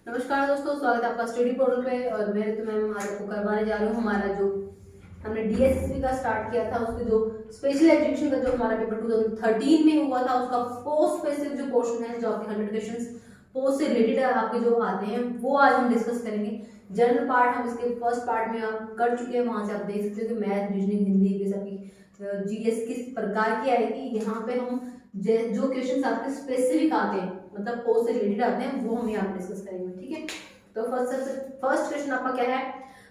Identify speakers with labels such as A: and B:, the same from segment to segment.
A: नमस्कार दोस्तों, स्वागत है आपका स्टडी पोर्टल पे। और मैं तो मैम आज आपको करवाने जा रही हूँ हमारा जो हमने डीएसएसबी का स्टार्ट किया था, उसके जो स्पेशल एजुकेशन का जो हमारा पेपर 2013 में हुआ था, उसका पोस्ट स्पेसिफिक जो क्वेश्चन है, जो आपके 100 क्वेश्चंस पोस्ट से रिलेटेड आपके जो आते हैं, वो आज हम डिस्कस करेंगे। जनरल पार्ट हम इसके फर्स्ट पार्ट में आप कर चुके हैं, वहां से आप देख सकते हो कि मैथ, रीजनिंग, हिंदी ये सबकी जीएस किस प्रकार की आएगी। यहाँ पे हम जो क्वेश्चन आपके स्पेसिफिक आते हैं, मतलब पोस्ट से रिलेटेड आते हैं, वो हम यहाँ डिस्कस करेंगे। ठीक है, तो फर्स्ट क्वेश्चन आपका क्या है?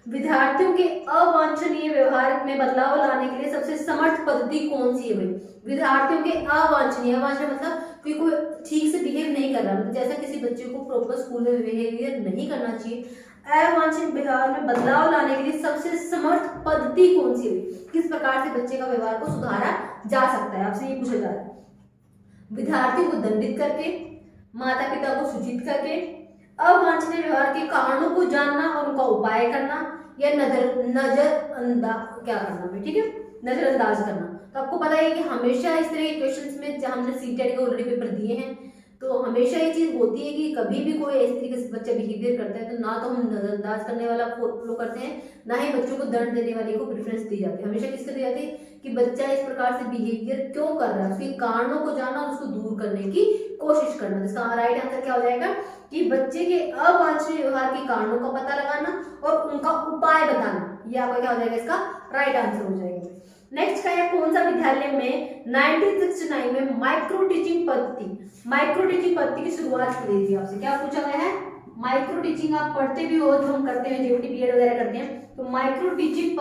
A: विद्यार्थियों के अवांछनीय व्यवहार में बदलाव लाने के लिए सबसे समर्थ पद्धति कौन सी है भाई? विद्यार्थियों के अवांछनीय मतलब कोई ठीक से बिहेव नहीं कर रहा, मतलब जैसा किसी बच्चे को प्रॉपर स्कूल में बिहेवियर नहीं करना चाहिए। अवांछनीय व्यवहार में बदलाव लाने के लिए सबसे समर्थ पद्धति कौन सी है? किस प्रकार से बच्चे का व्यवहार को सुधारा जा सकता है, आपसे ये पूछा जा रहा है। विद्यार्थियों को दंडित करके, माता पिता को सूचित करके, अवांछनीय व्यवहार के कारणों को जानना और उनका उपाय करना, या नजरअंदाज क्या करना। ठीक है, नजरअंदाज करना। तो आपको पता है कि हमेशा इस तरह के क्वेश्चंस में, जब हमने सीटेट के ऑलरेडी पेपर दिए हैं, तो हमेशा ये चीज होती है कि कभी भी कोई इस तरीके से बच्चा बिहेवियर करता है, तो ना तो हम नजरअंदाज करने वाला फॉलो करते हैं, ना ही बच्चों को दंड देने वाले को प्रेफरेंस दी जाती है। हमेशा किसको दी जाती है कि बच्चा इस प्रकार से बिहेवियर क्यों कर रहा है, उसके कारणों को जानना और उसको दूर करने की कोशिश करना। इसका राइट आंसर क्या हो जाएगा कि बच्चे के अवांछनीय व्यवहार के कारणों का पता लगाना और उनका उपाय बताना। ये आपका क्या हो जाएगा, इसका राइट आंसर हो जाएगा। नेक्स्ट का है, कौन सा विद्यालय में 1969 में माइक्रो टीचिंग पद्धति की शुरुआत की गई थी? आपसे क्या पूछा गया है? माइक्रो टीचिंग आप पढ़ते भी हो, जो हम करते हैं जेवीटी बीएड वगैरह करते हैं, तो माइक्रो टीचिंग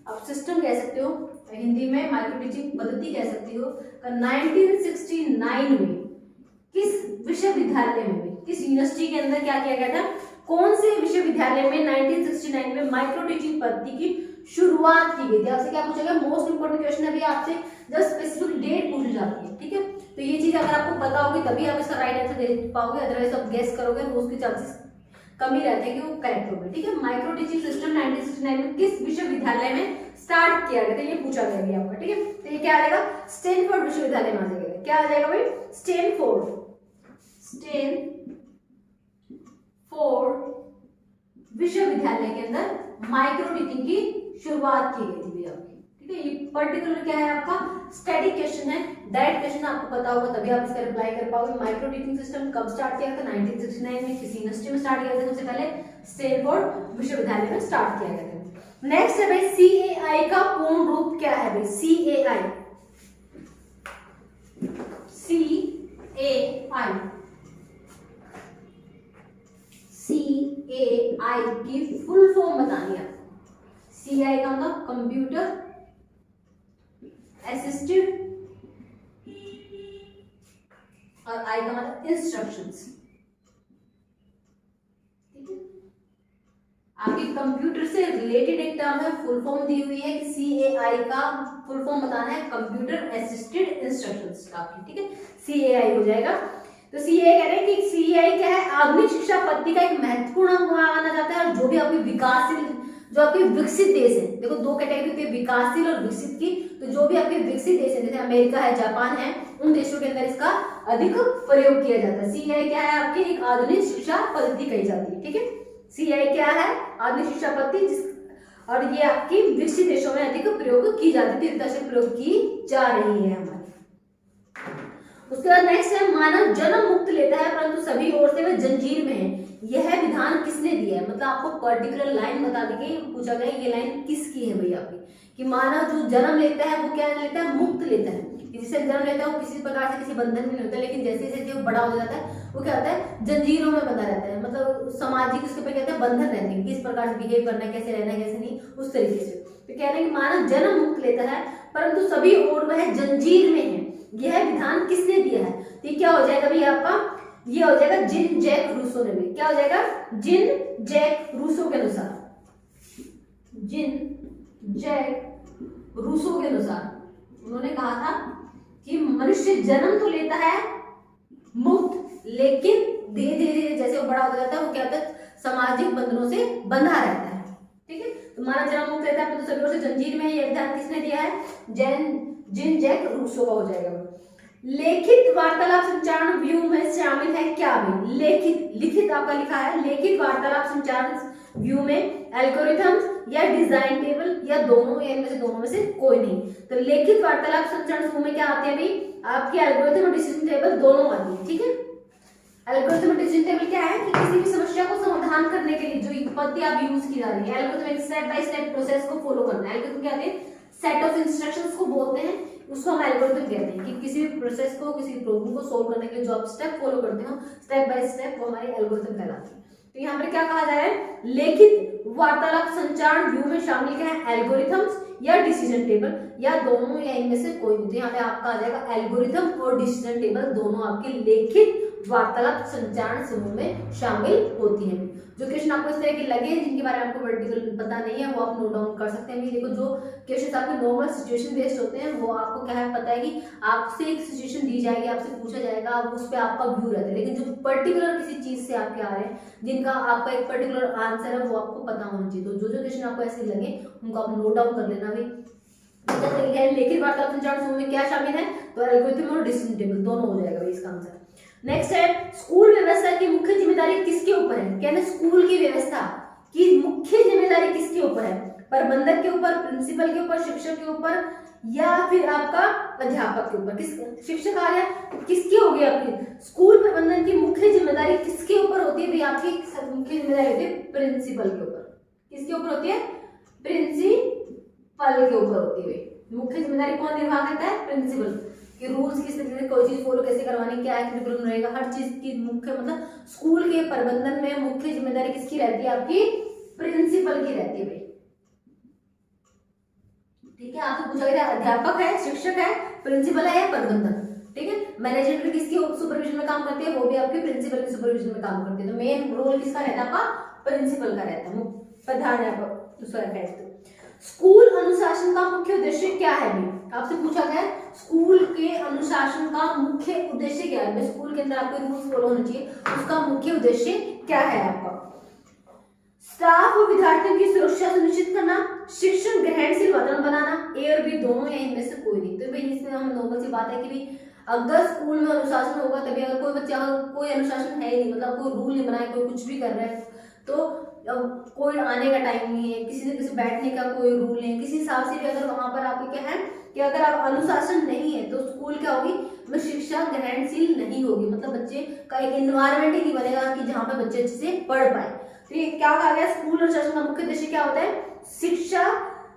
A: आप सिस्टम कह सकते हो, हिंदी में माइक्रो टीचिंग पद्धति कह सकते हो। 1969 में किस विश्वविद्यालय में, किस यूनिवर्सिटी के अंदर क्या किया गया था? कौन से विश्वविद्यालय में 1969 में माइक्रो टीचिंग पद्धति की शुरुआत की गई थी? आपसे क्या पूछा गया? मोस्ट इंपोर्टेंट क्वेश्चन है, आपसे जब स्पेसिफिक डेट पूछी जाती है। ठीक है, तो ये चीज अगर आपको पता होगी तभी आप इसका राइट आंसर दे पाओगे, अदरवाइज आप गेस करोगे तो उसके चांसेस कम ही रहते हैं कि वो करेक्ट होगा। ठीक है, माइक्रो टीचिंग सिस्टम 1969 में किस विश्वविद्यालय में स्टार्ट किया गया था, ये पूछा गया आपका। ठीक है, तो ये क्या आ जाएगा? स्टैनफोर्ड विश्वविद्यालय में आ जाएगा। क्या आ जाएगा भाई? स्टैनफोर्ड विश्वविद्यालय के अंदर माइक्रो टीचिंग की शुरुआत की गई थी आपकी। ठीक है, ये पर्टिकुलर क्या है आपका? स्टैटिक क्वेश्चन है, डायरेक्ट क्वेश्चन आपको पता होगा तभी आप इसका रिप्लाई कर पाओगे। माइक्रो टीचिंग सिस्टम कब स्टार्ट किया था? 1969 में। किसी यूनिवर्सिटी में स्टार्ट किया था? सबसे पहले स्टैनफोर्ड विश्वविद्यालय में स्टार्ट किया गया था। नेक्स्ट है भाई, सीएआई का पूर्ण रूप क्या है भाई? सीएआई की फुल फॉर्म बतानी है। सीआई का मतलब कंप्यूटर असिस्टेड और आई का मतलब इंस्ट्रक्शंस। ठीक है, आपके कंप्यूटर से रिलेटेड एक टर्म है, फुल फॉर्म दी हुई है कि सीएआई का फुल फॉर्म बताना है कंप्यूटर असिस्टेड इंस्ट्रक्शंस का। ठीक है, सीएआई हो जाएगा। तो सीएआई कह रहे हैं कि सीएआई क्या है? आधुनिक शिक्षा पद्धति का एक महत्वपूर्ण अंग माना जाता है, और जो भी आपके विकासशील, जो आपके विकसित देश है, देखो दो कैटेगरी होती है, विकासशील और विकसित की। तो जो भी आपके विकसित देश है, जैसे अमेरिका है, जापान है, उन देशों के अंदर इसका अधिक प्रयोग किया जाता है। सीएआई क्या है? आपकी एक आधुनिक शिक्षा पद्धति कही जाती है। ठीक है, सीएआई क्या है? आधुनिक शिक्षा पद्धति, जिस और ये आपकी विकसित देशों में अधिक प्रयोग की जाती है, तीव्रता से प्रयोग की जा रही है हमारी। उसके बाद नेक्स्ट है, मानव जन्म मुक्त लेता है परंतु सभी ओर से वह जंजीर में है। यह विधान किसने दिया है? मतलब आपको पर्टिकुलर लाइन बता दी गई, पूछा गया ये लाइन किसकी है भैया आपकी? कि मानव जो जन्म लेता है वो क्या लेता है? मुक्त लेता है। जिसे जन्म लेता है वो किसी प्रकार से किसी बंधन में नहीं होता, लेकिन जैसे जैसे वो बड़ा हो जाता है वो क्या होता है? जंजीरों में बंधा रहता है, मतलब सामाजिक उसके ऊपर कहते हैं बंधन रहते हैं, किस प्रकार से बिहेव करना है, कैसे रहना है, कैसे नहीं, उस तरीके से। तो कह रहे हैं कि मानव जन्म मुक्त लेता है परंतु सभी ओर वह जंजीर में है। यह विधान किसने दिया है? तो ये क्या हो जाएगा भैया आपका? ये हो जाएगा जीन जैक रूसो ने। क्या हो जाएगा? जीन जैक रूसो के अनुसार, जीन जैक रूसो के अनुसार उन्होंने कहा था कि मनुष्य जन्म तो लेता है मुक्त, लेकिन धीरे धीरे जैसे वो बड़ा होता जाता है वो क्या होता है? सामाजिक बंधनों से बंधा रहता है। ठीक है, तो मानव जन्म मुक्त लेता है तो सभी ओर से जंजीर में। ये विधान किसने दिया है? जीन जैक रूसो का हो जाएगा। लेखित वार्तालाप संचार व्यू में शामिल है क्या भी? लिखित आपका लिखा है, लेखित वार्तालाप संचार व्यू में एल्गोरिथम्स या डिजाइन टेबल या दोनों, या इनमें से दोनों में से कोई नहीं। तो लेखित वार्तालाप संचार व्यू में क्या आते हैं भाई? आपकी एल्गोरिथम और डिसीजन टेबल दोनों आती है, ठीक है। एल्गोरिथम और डिसीजन टेबल क्या है कि किसी भी समस्या को समाधान करने के लिए जो पद्धति आप यूज की जा रही है, एल्गोरिथम एक स्टेप बाय स्टेप प्रोसेस को फॉलो करना है। एल्गोरिथम क्या है? सेट ऑफ इंस्ट्रक्शंस को बोलते हैं, उसको हम एल्गोरिथम कहते हैं कि किसी भी प्रोसेस को, किसी प्रॉब्लम को सोल्व करने के लिए जो आप स्टेप फॉलो करते हो स्टेप बाय स्टेप, वो हमारी एल्गोरिथम कहलाती है। तो यहाँ पर क्या कहा जा रहा है? लिखित वार्तालाप संचार व्यू में शामिल क्या है? एल्गोरिथम्स या डिसीजन टेबल या दोनों, या इनमें से कोई नहीं। तो यहाँ पे आपका आ जाएगा एल्गोरिथम और डिसीजन टेबल दोनों आपके लिखित वार्तालाप संचार समूह में शामिल होती हैं। जो क्वेश्चन आपको इस तरह के लगे जिनके बारे में आपको वर्टिकल पता नहीं है, वो आप नोट डाउन कर सकते हैं। देखो, जो क्वेश्चन आपके नॉर्मल सिचुएशन बेस्ड होते हैं वो आपको क्या है पता है कि आपसे एक सिचुएशन दी जाएगी, आपसे पूछा जाएगा, उस पर आपका व्यू रहता है। लेकिन जो पर्टिकुलर किसी चीज से आपके आ रहे हैं जिनका आपका एक पर्टिकुलर आंसर है वो आपको पता होना चाहिए। तो जो क्वेश्चन आपको ऐसे लगे उनको आप नोट डाउन कर लेना भी। लिखित वार्तालाप संचार समूह में क्या शामिल है? तो एल्गोरिथम और डिसीजन टेबल दोनों हो जाएगा इसका आंसर। नेक्स्ट है, स्कूल व्यवस्था की मुख्य जिम्मेदारी किसके ऊपर है? कहते हैं स्कूल की व्यवस्था की मुख्य जिम्मेदारी किसके ऊपर है? प्रबंधक के ऊपर, प्रिंसिपल के ऊपर, शिक्षक के ऊपर, या फिर आपका अध्यापक के ऊपर? किस शिक्षक आ गया, किसकी होगी आपकी? स्कूल प्रबंधन की मुख्य जिम्मेदारी किसके ऊपर होती है? भाई आपकी मुख्य जिम्मेदारी होती है प्रिंसिपल के ऊपर। किसके ऊपर होती है? प्रिंसिपल के ऊपर होती है। मुख्य जिम्मेदारी कौन निर्वाह करता है? प्रिंसिपल। कि रूल्स किस तरीके से कोई चीज फॉलो कैसे करवानी, क्या करिकुलम रहेगा, हर चीज की मुख्य मतलब स्कूल के प्रबंधन में मुख्य जिम्मेदारी किसकी रहती है? आपकी प्रिंसिपल की रहती है भाई, ठीक है। आपसे पूछा गया अध्यापक है, शिक्षक है, प्रिंसिपल है या प्रबंधक, ठीक है। मैनेजमेंट भी किसकी सुपरविजन में काम करती है? वो भी आपके प्रिंसिपल की सुपरविजन में काम करती है। तो मेन रोल किसका रहता है? आपका प्रिंसिपल का रहता है, प्रधानाध्यापक दूसरा कहते हैं। स्कूल अनुशासन का मुख्य उद्देश्य क्या है? आपसे पूछा गया स्कूल के अनुशासन का मुख्य उद्देश्य क्या है? स्कूल के अंदर आपको रूल्स फॉलो होने चाहिए, उसका मुख्य उद्देश्य क्या है आपका? स्टाफ और विद्यार्थियों की सुरक्षा सुनिश्चित करना, शिक्षण ग्रहणशील वातावरण बनाना, ए और बी दोनों या इनमें से कोई नहीं। तो भाई इसमें हम नॉर्मल सी बात है कि भाई अगर स्कूल में अनुशासन होगा तभी, अगर कोई बच्चा कोई अनुशासन है ही नहीं, मतलब कोई रूल नहीं बनाए, कोई कुछ भी कर रहा है, तो कोई आने का टाइम नहीं है, किसी से किसी बैठने का कोई रूल नहीं है, किसी हिसाब से भी अगर वहां पर आपके क्या है कि अगर आप अनुशासन नहीं है तो स्कूल क्या होगी? में शिक्षा ग्रहणशील नहीं होगी, मतलब बच्चे का एक एनवायरनमेंट ही नहीं बनेगा कि जहाँ पे बच्चे अच्छे से पढ़ पाए। तो ये क्या कहा गया? स्कूल अनुशासन का मुख्य उद्देश्य क्या होता है?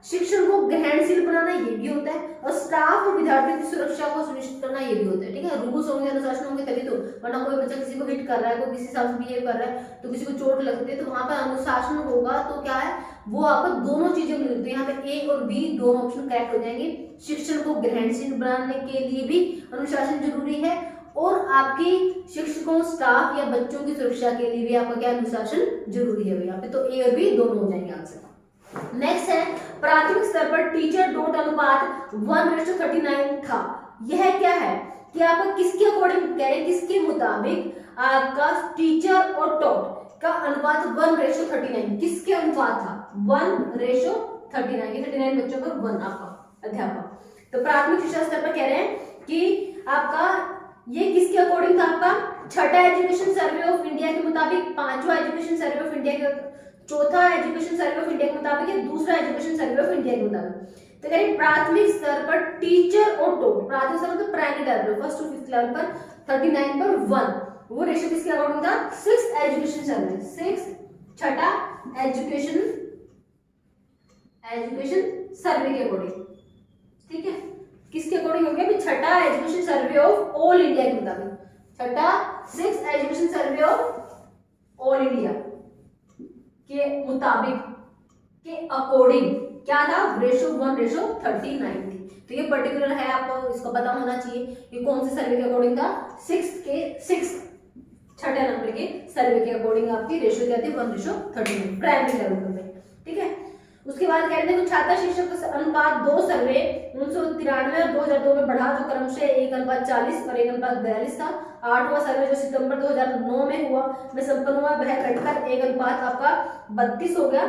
A: शिक्षण को ग्रहणशील बनाना, ये भी होता है, और स्टाफ और विद्यार्थियों की सुरक्षा को सुनिश्चित करना, ये भी होता है, ठीक है। रूल्स होंगे, अनुशासन होंगे तभी तो, वरना कोई बच्चा किसी को हिट कर रहा है, कोई किसी हिसाब से बिहेव कर रहा है तो किसी को चोट लगती है, तो वहां पर अनुशासन होगा तो क्या है वो आपको दोनों चीजें मिलती है। यहाँ पे ए और बी दोनों ऑप्शन करेक्ट हो जाएंगे। शिक्षण को ग्रहणशील बनाने के लिए भी अनुशासन जरूरी है, और आपकी शिक्षकों, स्टाफ या बच्चों की सुरक्षा के लिए भी आपका क्या अनुशासन जरूरी है। यहाँ पे तो ए और बी दोनों हो जाएंगे आंसर। नेक्स्ट है, प्राथमिक स्तर पर टीचर डॉट अनुपात 1:39 था। यह क्या है कि आपका किसके अकॉर्डिंग कह रहे हैं, किसके मुताबिक आपका टीचर और टॉट का अनुपात 1:39 किसके अनुपात था? 1:39, 39 बच्चों पर 1 आपका अध्यापक। तो प्राथमिक शिक्षा स्तर पर कह रहे हैं कि आपका ये किसके अकॉर्डिंग था? आपका छठा एजुकेशन सर्वे ऑफ इंडिया के मुताबिक, पांचवा एजुकेशन सर्वे ऑफ इंडिया के, चौथा एजुकेशन सर्वे ऑफ इंडिया के मुताबिक, या दूसरा एजुकेशन सर्वे ऑफ इंडिया के मुताबिक। तो कह रहे प्राथमिक स्तर पर टीचर और टॉट, प्राथमिक स्तर मतलब प्राइमरी लेवल पर, फर्स्ट टू फिफ्थ लेवल पर 39 पर 1, वो रेशियो किसके अकॉर्डिंग था? 6th एजुकेशन सर्वे, 6th छठा एजुकेशन सर्वे के अकॉर्डिंग, ठीक है। किसके अकॉर्डिंग हो गया? छठा education survey of all India के मुताबिक, छठा 6th education survey of all India के मुताबिक के अकॉर्डिंग क्या था? रेशो 1:39 थी। तो ये पर्टिकुलर है, आपको इसको पता होना चाहिए कि कौन से सर्वे के अकॉर्डिंग था। 6 छठे नंबर के सर्वे के अकॉर्डिंग आपकी रेशो क्या थी? 1:39 प्राइमरी लेवल पर, ठीक है। उसके बाद कह रहे थे छात्र शिक्षक अनुपात 2 सर्वे 1993 और 2002 में बढ़ा, जो क्रमशः 1:40 और 1:42 था। 8वां सर्वे जो सितंबर 2009 में हुआ में संपन्न हुआ, वह घटकर 1 अनुपात आपका 32 हो गया।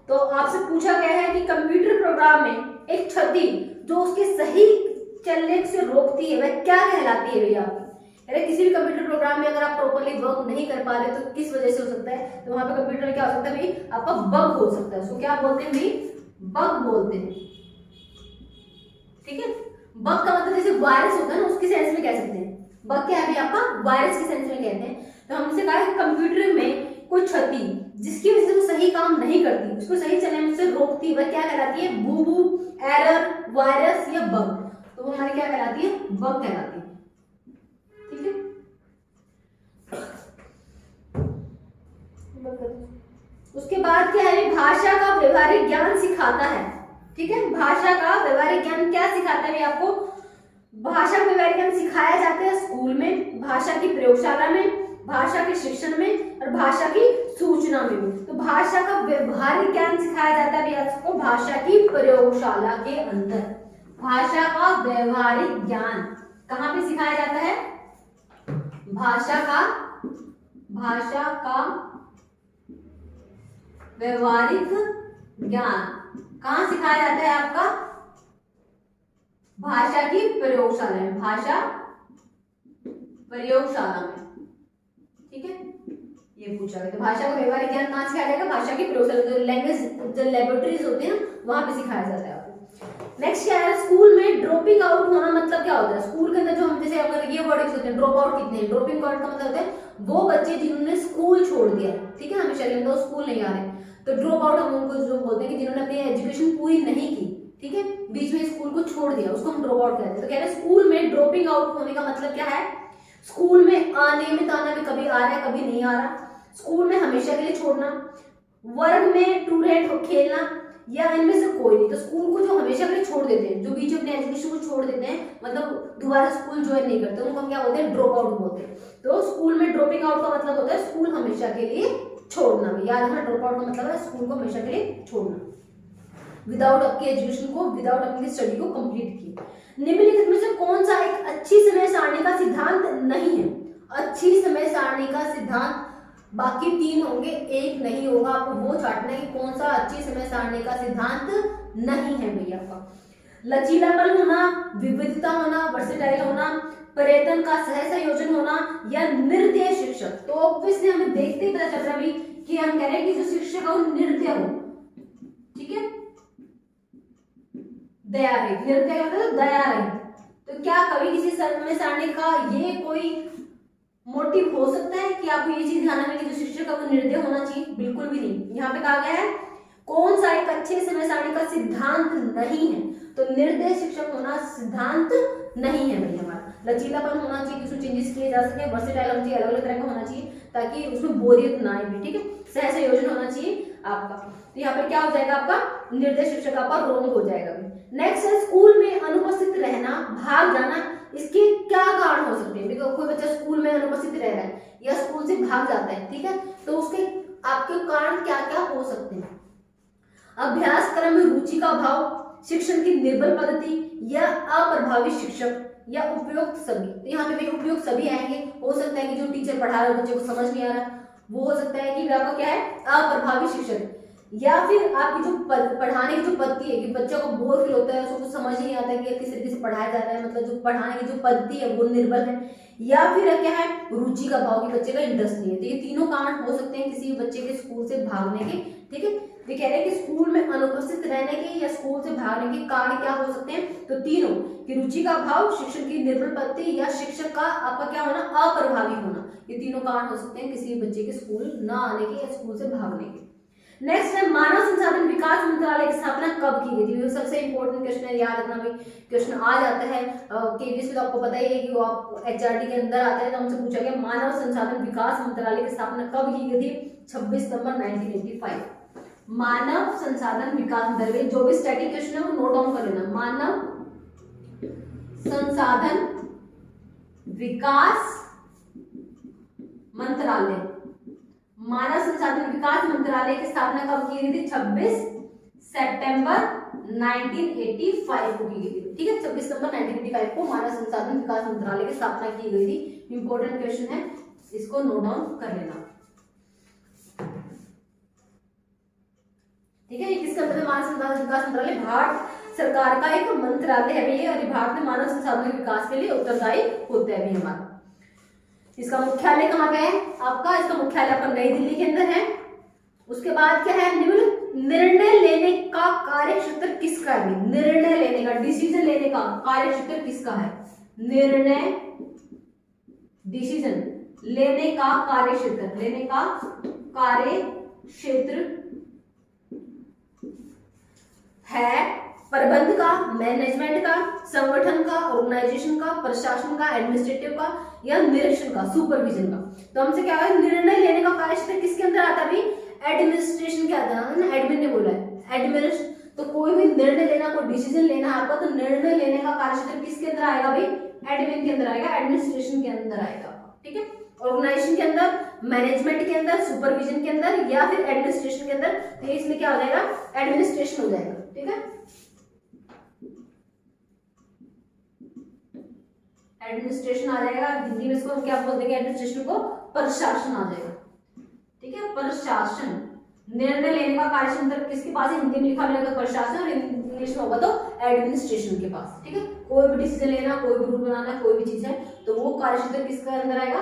A: तो आपसे पूछा गया है कि कंप्यूटर प्रोग्राम में एक क्षति जो उसके सही चलने से रोकती है वह क्या कहलाती है भैया आपकी? अरे किसी भी कंप्यूटर प्रोग्राम में अगर आप प्रॉपर्ली वर्क नहीं कर पा रहे तो किस वजह से हो सकता है? तो वहां पे कंप्यूटर में क्या हो सकता है भाई? आपका बग हो सकता है। उसको क्या बोलते हैं भाई? बग बोलते हैं। ठीक है, बग का मतलब जैसे वायरस होता है ना, उसकी सेंस में कह सकते हैं। बग क्या है भाई आपका? वायरस की सेंस में कहते हैं। तो हमसे कहा है कंप्यूटर में कोई क्षति जिसकी वजह से वो सही काम नहीं करती, उसको सही चलने में से रोकती, वह क्या कहलाती है? बूबू, एरर, वायरस या बग। तो वो हमारी क्या कहलाती है? बग कहलाती है। ठीक है, उसके बाद क्या है? भाषा का व्यवहारिक ज्ञान सिखाता है। ठीक है, भाषा का व्यवहारिक ज्ञान क्या सिखाता है आपको? भाषा का व्यवहारिक ज्ञान सिखाया जाता है स्कूल में, भाषा की प्रयोगशाला में, भाषा के शिक्षण में और भाषा की सूचना में भी। तो भाषा का व्यवहारिक ज्ञान सिखाया जाता है आपको भाषा की प्रयोगशाला के अंदर। भाषा का व्यवहारिक ज्ञान कहाँ पे सिखाया जाता है? भाषा का व्यवहारिक ज्ञान कहाँ सिखाया जाता है आपका? भाषा की प्रयोगशाला में, भाषा प्रयोगशाला में। ठीक है, ये पूछा गया। तो भाषा का व्यवहारिक ज्ञान कहाँ सिखाया जाएगा? भाषा की प्रयोगशाला, जो लैंग्वेज जो लेबोरेटरीज होती है ना, वहां पे सिखाया जाता है आपको। नेक्स्ट क्या है? स्कूल में ड्रॉपिंग आउट होना मतलब क्या होता है? स्कूल के अंदर जो हम जैसे अगर ये वर्ड यूज होते हैं, ड्रॉप आउट कितने हैं? ड्रॉपिंग आउट का मतलब होता है वो बच्चे जिन्होंने स्कूल छोड़ दिया। ठीक है, हमेशा के लिए वो स्कूल नहीं आ रहे, तो ड्रॉप आउट हम उनको जो बोलते हैं कि जिन्होंने अपनी एजुकेशन पूरी नहीं की। ठीक है, बीच में स्कूल को छोड़ दिया, उसको हम ड्रॉप आउट कहते हैं। तो कह रहे हैं स्कूल में ड्रॉपिंग आउट होने का मतलब क्या है? स्कूल में अनियमित आना, भी कभी आ रहा है कभी नहीं आ रहा, स्कूल में हमेशा के लिए छोड़ना, वर्ग में टूरेंट खेलना, या इनमें से कोई नहीं। तो स्कूल को जो हमेशा के लिए छोड़ देते हैं, जो बीच में अपने एजुकेशन को छोड़ देते हैं, मतलब दोबारा स्कूल ज्वाइन नहीं करते, उनको हम क्या बोलते हैं? ड्रॉप आउट बोलते हैं। तो स्कूल में ड्रॉपिंग आउट का मतलब होता है स्कूल हमेशा के लिए छोड़ना। याद रखना, ड्रॉप आउट का मतलब है स्कूल को हमेशा के लिए छोड़ना, विदाउट आपकी एजुकेशन को, विदाउट अपनी स्टडी को कंप्लीट किए। निम्नलिखित में से कौन सा एक अच्छी समय सारणी का सिद्धांत नहीं है? अच्छी समय सारणी का सिद्धांत बाकी तीन होंगे, एक नहीं होगा। आपको वो छांटना है कि कौन सा अच्छी समय सारणी का सिद्धांत नहीं है भैया का। लचीलापन होना, विविधता होना, वर्सेटाइल होना, पर्यटन का सह संयोजन होना, या निर्दय शिक्षक। तो ऑब्वियसली हमें देखते ही पता चल रहा है कि हम कह रहे हैं कि जो शिक्षक है वो निर्दय हो। ठीक है, दया रहित, निर्दय मतलब दया रहित। तो क्या कभी किसी समय सारणी का ये कोई मोटिव हो सकता है कि आपको ये चीज ध्यान रखना कि जो शिक्षक है वो निर्दय होना चाहिए? बिल्कुल भी नहीं। यहाँ पे कहा गया है कौन सा एक अच्छे समय सारणी का सिद्धांत नहीं है? तो निर्दय शिक्षक होना सिद्धांत नहीं है भाई हमारा। लचीलापन होना चाहिए, उसमें चेंजेस किए जा सके, वर्सेटाइल होना चाहिए, अलग अलग तरह का होना चाहिए ताकि उसमें बोरियत ना आए। ठीक है, सह संयोजन होना चाहिए आपका। तो यहाँ पे क्या हो जाएगा? आपका निर्दय शिक्षक आपका रॉन्ग हो जाएगा। नेक्स्ट है स्कूल में अनुपस्थित रहना, भाग जाना। इसके क्या कारण हो सकते हैं? देखो, कोई बच्चा स्कूल में अनुपस्थित रह रहा है या स्कूल से भाग जाता है, ठीक है, तो उसके आपके कारण क्या क्या हो सकते हैं? अभ्यासक्रम में रुचि का अभाव, शिक्षण की निर्बल पद्धति, या अप्रभावी शिक्षक, या उपयुक्त सभी। तो यहाँ पे भी उपयुक्त सभी आएंगे। हो सकता है कि जो टीचर पढ़ा रहा है बच्चे को समझ नहीं आ रहा, वो हो सकता है कि आपका क्या है? अप्रभावी शिक्षक, या फिर आपकी जो पढ़ाने की जो पद्धति है कि बच्चों को बोर फील होता है, उसको कुछ समझ नहीं आता है कि किस तरीके से पढ़ाया जा रहा है, मतलब जो पढ़ाने की जो पद्धति है वो निर्बल है, या फिर क्या है? रुचि का अभाव, कि बच्चे का इंटरेस्ट नहीं है। तो ये तीनों कारण हो सकते हैं किसी बच्चे के स्कूल से भागने के। ठीक है, ये कह रहे हैं कि स्कूल में अनुपस्थित रहने के या स्कूल से भागने के कारण क्या हो सकते हैं? तो तीनों, कि रुचि का अभाव, शिक्षण की निर्बल पद्धति, या शिक्षक का आपका क्या होना? अप्रभावी होना। ये तीनों कारण हो सकते हैं किसी बच्चे के स्कूल न आने के या स्कूल से भागने के। नेक्स्ट है मानव संसाधन विकास मंत्रालय की स्थापना कब की गई थी? सबसे इंपॉर्टेंट क्वेश्चन है, याद रखना भाई, क्वेश्चन आ जाता है केवीएस में, तो आपको पता ही है कि वो आप एचआरडी के अंदर आता है। तो हमसे पूछा गया मानव संसाधन विकास मंत्रालय की स्थापना कब की गई थी? 26 नवंबर 1985। मानव संसाधन विकास मंत्रालय, जो भी स्टैटिक क्वेश्चन है वो नोट डाउन कर लेना। मानव संसाधन विकास मंत्रालय, मानव संसाधन विकास मंत्रालय की स्थापना कब की गई थी? 26 सितंबर 1985 को की गई थी। ठीक है, 26 नवंबर 1985 को मानव संसाधन विकास मंत्रालय की स्थापना की गई थी। इंपॉर्टेंट क्वेश्चन है, इसको नोट डाउन कर लेना। ठीक है, ये किसका मतलब? मानव संसाधन विकास मंत्रालय सरकार का एक मंत्रालय है भैया, और भारतीय मानव संसाधनों के विकास के लिए उत्तरदायी होता है भी हमारा। इसका मुख्यालय कहाँ पे है आपका? इसका मुख्यालय आपका नई दिल्ली के अंदर है। उसके बाद क्या है? निर्णय लेने का कार्य क्षेत्र किसका है? निर्णय लेने का, डिसीजन लेने का कार्य क्षेत्र किसका है? निर्णय, डिसीजन लेने का कार्य क्षेत्र, लेने का कार्य क्षेत्र है प्रबंध का, मैनेजमेंट का, संगठन का, ऑर्गेनाइजेशन का, प्रशासन का, एडमिनिस्ट्रेटिव का या निरीक्षण का, सुपरविजन का। तो हमसे क्या है? निर्णय लेने का कार्य क्षेत्र किसके अंदर आता है भाई? एडमिनिस्ट्रेशन के आता है ना, एडमिन ने बोला है एडमिनिस्ट्रेशन। तो कोई भी निर्णय लेना, कोई डिसीजन लेना है आपको, तो निर्णय लेने का कार्य क्षेत्र किसके अंदर आएगा भाई? एडमिन के अंदर आएगा, एडमिनिस्ट्रेशन के अंदर आएगा, ठीक है। ऑर्गेनाइजेशन के अंदर, मैनेजमेंट के अंदर, सुपरविजन के अंदर या फिर एडमिनिस्ट्रेशन के अंदर। तो इसमें क्या हो जाएगा? एडमिनिस्ट्रेशन हो जाएगा, ठीक है। एडमिनिस्ट्रेशन आ जाएगा, हिंदी में इसको हम क्या बोल देंगे? एडमिनिस्ट्रेशन को प्रशासन आ जाएगा, ठीक है। प्रशासन, निर्णय लेने का कार्य क्षेत्र किसके पास है? हिंदी में लिखा मिलेगा तो प्रशासन, और इंग्लिश में होगा तो एडमिनिस्ट्रेशन के पास, ठीक है। कोई भी डिसीजन लेना, कोई भी रूल बनाना, कोई भी चीज है, तो वो कार्य क्षेत्र किसके अंदर आएगा?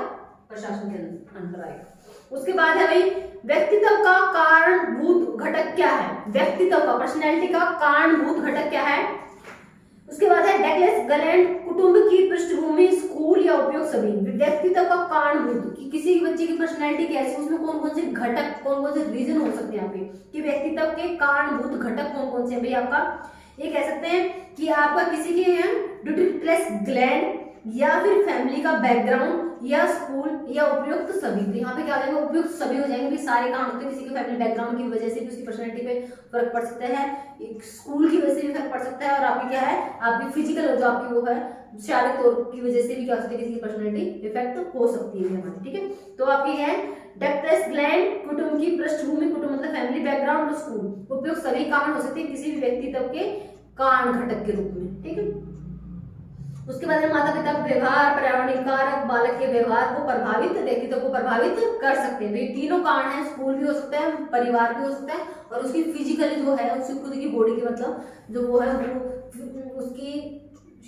A: प्रशासन के अंदर आएगा। उसके बाद है भाई व्यक्तित्व का कारणभूत घटक क्या है? व्यक्तित्व का, पर्सनैलिटी का कारणभूत घटक क्या है? उसके बाद है डगलस गैलेंड, कुटुंब की पृष्ठभूमि, स्कूल या उपयोग सभी। व्यक्तित्व का कारणभूत कि किसी बच्चे की पर्सनैलिटी कैसी, उसमें कौन कौन से घटक, कौन कौन से रीजन हो सकते हैं यहाँ पे, कि व्यक्तित्व के कारणभूत घटक कौन कौन से हैं भाई आपका? ये कह सकते हैं कि आपका किसी के ड्यूटीलेस ग्लैंड, या फिर फैमिली का बैकग्राउंड, या स्कूल या उपयुक्त सभी। तो यहाँ पे क्या हो जाएगा? उपयुक्त सभी हो जाएंगे। सारे काम होते हैं, किसी के फैमिली बैकग्राउंड की वजह से भी उसकी पर्सनैलिटी पे फर्क पड़ सकता है, स्कूल की वजह से भी फर्क पड़ सकता है, और आपकी क्या है, आपकी फिजिकल जो आपकी वो है शारीरिक तौर की वजह से भी क्या हो सकती है, किसी की पर्सनैलिटी इफेक्ट हो सकती है हमारी, ठीक है। तो आपकी है डक्टस ग्लैंड, कुटुंब की पृष्ठभूमि, कुटुंब मतलब फैमिली बैकग्राउंड और स्कूल, उपयुक्त सभी कारण हो सकते हैं किसी भी व्यक्तित्व के कारण घटक के रूप में, ठीक है। उसके बाद माता पिता का व्यवहार, पर्यावरणीय कारक बालक के व्यवहार को प्रभावित, व्यक्तित्व को प्रभावित कर सकते हैं। तो ये तीनों कारण हैं, स्कूल भी हो सकता है, परिवार भी हो सकता है, और उसकी फिजिकली जो है, उसकी खुद की बॉडी की मतलब जो वो है, वो उसकी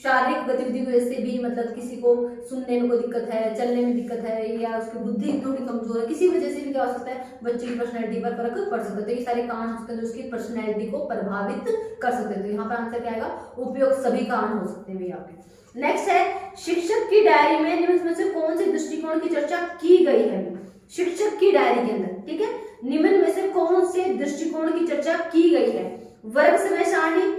A: शारीरिक गतिविधि की वजह से भी, मतलब किसी को सुनने में कोई दिक्कत है, चलने में दिक्कत है, या उसकी बुद्धि थोड़ी कमजोर है, किसी वजह से भी क्या हो सकता है, बच्चे की पर्सनैलिटी पर फर्क पड़ सकता है। तो ये सारे कारण हो सकते हैं जो उसकी पर्सनैलिटी को प्रभावित कर सकते हैं। तो यहाँ पर आंसर क्या आएगा? उपयुक्त सभी कारण हो सकते हैं यहाँ पे। नेक्स्ट है शिक्षक की डायरी में निम्न में से कौन से दृष्टिकोण की चर्चा की गई है? शिक्षक की डायरी के अंदर, ठीक है, निम्न में से कौन से दृष्टिकोण की चर्चा की गई है? वर्ग समय सारणी,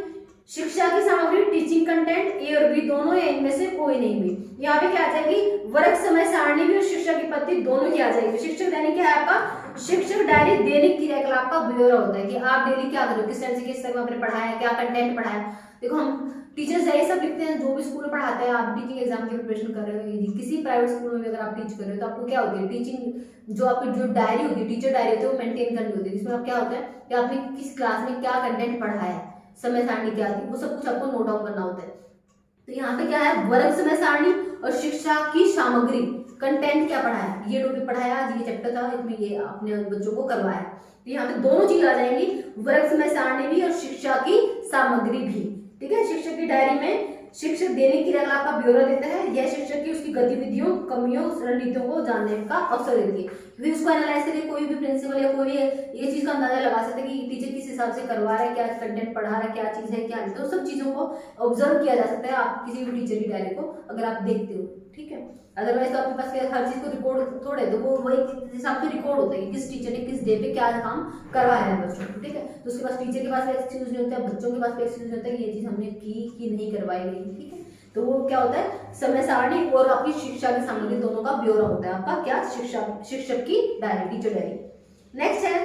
A: शिक्षा की सामग्री, टीचिंग कंटेंट, ए और बी दोनों, या इनमें से कोई नहीं भी। यहाँ पे क्या आ जाएगी? वर्ग समय सारणी भी और शिक्षा की पद्धति दोनों की आ जाएगी। शिक्षक दैनिक क्या है आपका? शिक्षक डायरी दैनिक क्रियाकलाप का ब्यौरा होता है कि आप डेली क्या करो, किस टाइम से किस तक आपने पढ़ाया, क्या कंटेंट पढ़ाया। देखो हम टीचर्स ये सब लिखते हैं, जो भी स्कूल में पढ़ाते हैं, आप टीचिंग एग्जाम की प्रिपरेशन कर रहे हो, किसी प्राइवेट स्कूल में भी अगर आप टीच कर रहे हो, तो आपको क्या होती है, टीचिंग जो आपकी जो डायरी होती है, टीचर डायरी होती है, वो मेंटेन करनी होती है, जिसमें आप क्या होता है कि आपने किस क्लास में क्या कंटेंट पढ़ाया, समय सारणी क्या थी, वो सब कुछ आपको नोट डाउन करना होता है। तो यहाँ पे क्या है? वर्ग समय सारणी और शिक्षा की सामग्री, कंटेंट क्या पढ़ाया, ये टॉपिक पढ़ाया, ये चैप्टर था, इसमें ये आपने बच्चों को करवाया। तो यहाँ पे दोनों चीज आ जाएंगी, वर्ग समय सारणी भी और शिक्षा की सामग्री भी, ठीक है। शिक्षक की डायरी में शिक्षक दैनिक क्रियाकलाप का ब्यौरा देता है, यह शिक्षक की उसकी गतिविधियों, कमियों, रणनीतियों को जानने का अवसर देती है। फिर उसको एनालाइज करके कोई भी प्रिंसिपल या कोई भी ये चीज का अंदाजा लगा सकते हैं कि टीचर किस हिसाब से करवा रहा है, क्या कंटेंट पढ़ा रहा है, क्या चीज है, क्या नहीं। तो सब चीजों को ऑब्जर्व किया जा सकता है आप किसी भी टीचर की डायरी को अगर आप देखते हो, ठीक है। अदरवाइज तो आपके पास हर चीज को रिकॉर्ड थोड़े, तो वो वही हिसाब से रिकॉर्ड होता है कि किस टीचर ने किस डे पे क्या काम करवाया है बच्चों को, ठीक है। तो उसके पास टीचर के पास एक्सक्यूज नहीं होता है, बच्चों के पास एक्सक्यूज नहीं होता है कि ये चीज हमने की नहीं करवाई गई, ठीक है। तो वो क्या होता है? समय सारणी और आपकी शिक्षा की सामग्री दोनों का ब्यौरा होता है आपका क्या? शिक्षक की डायरी, टीचर डायरी। नेक्स्ट है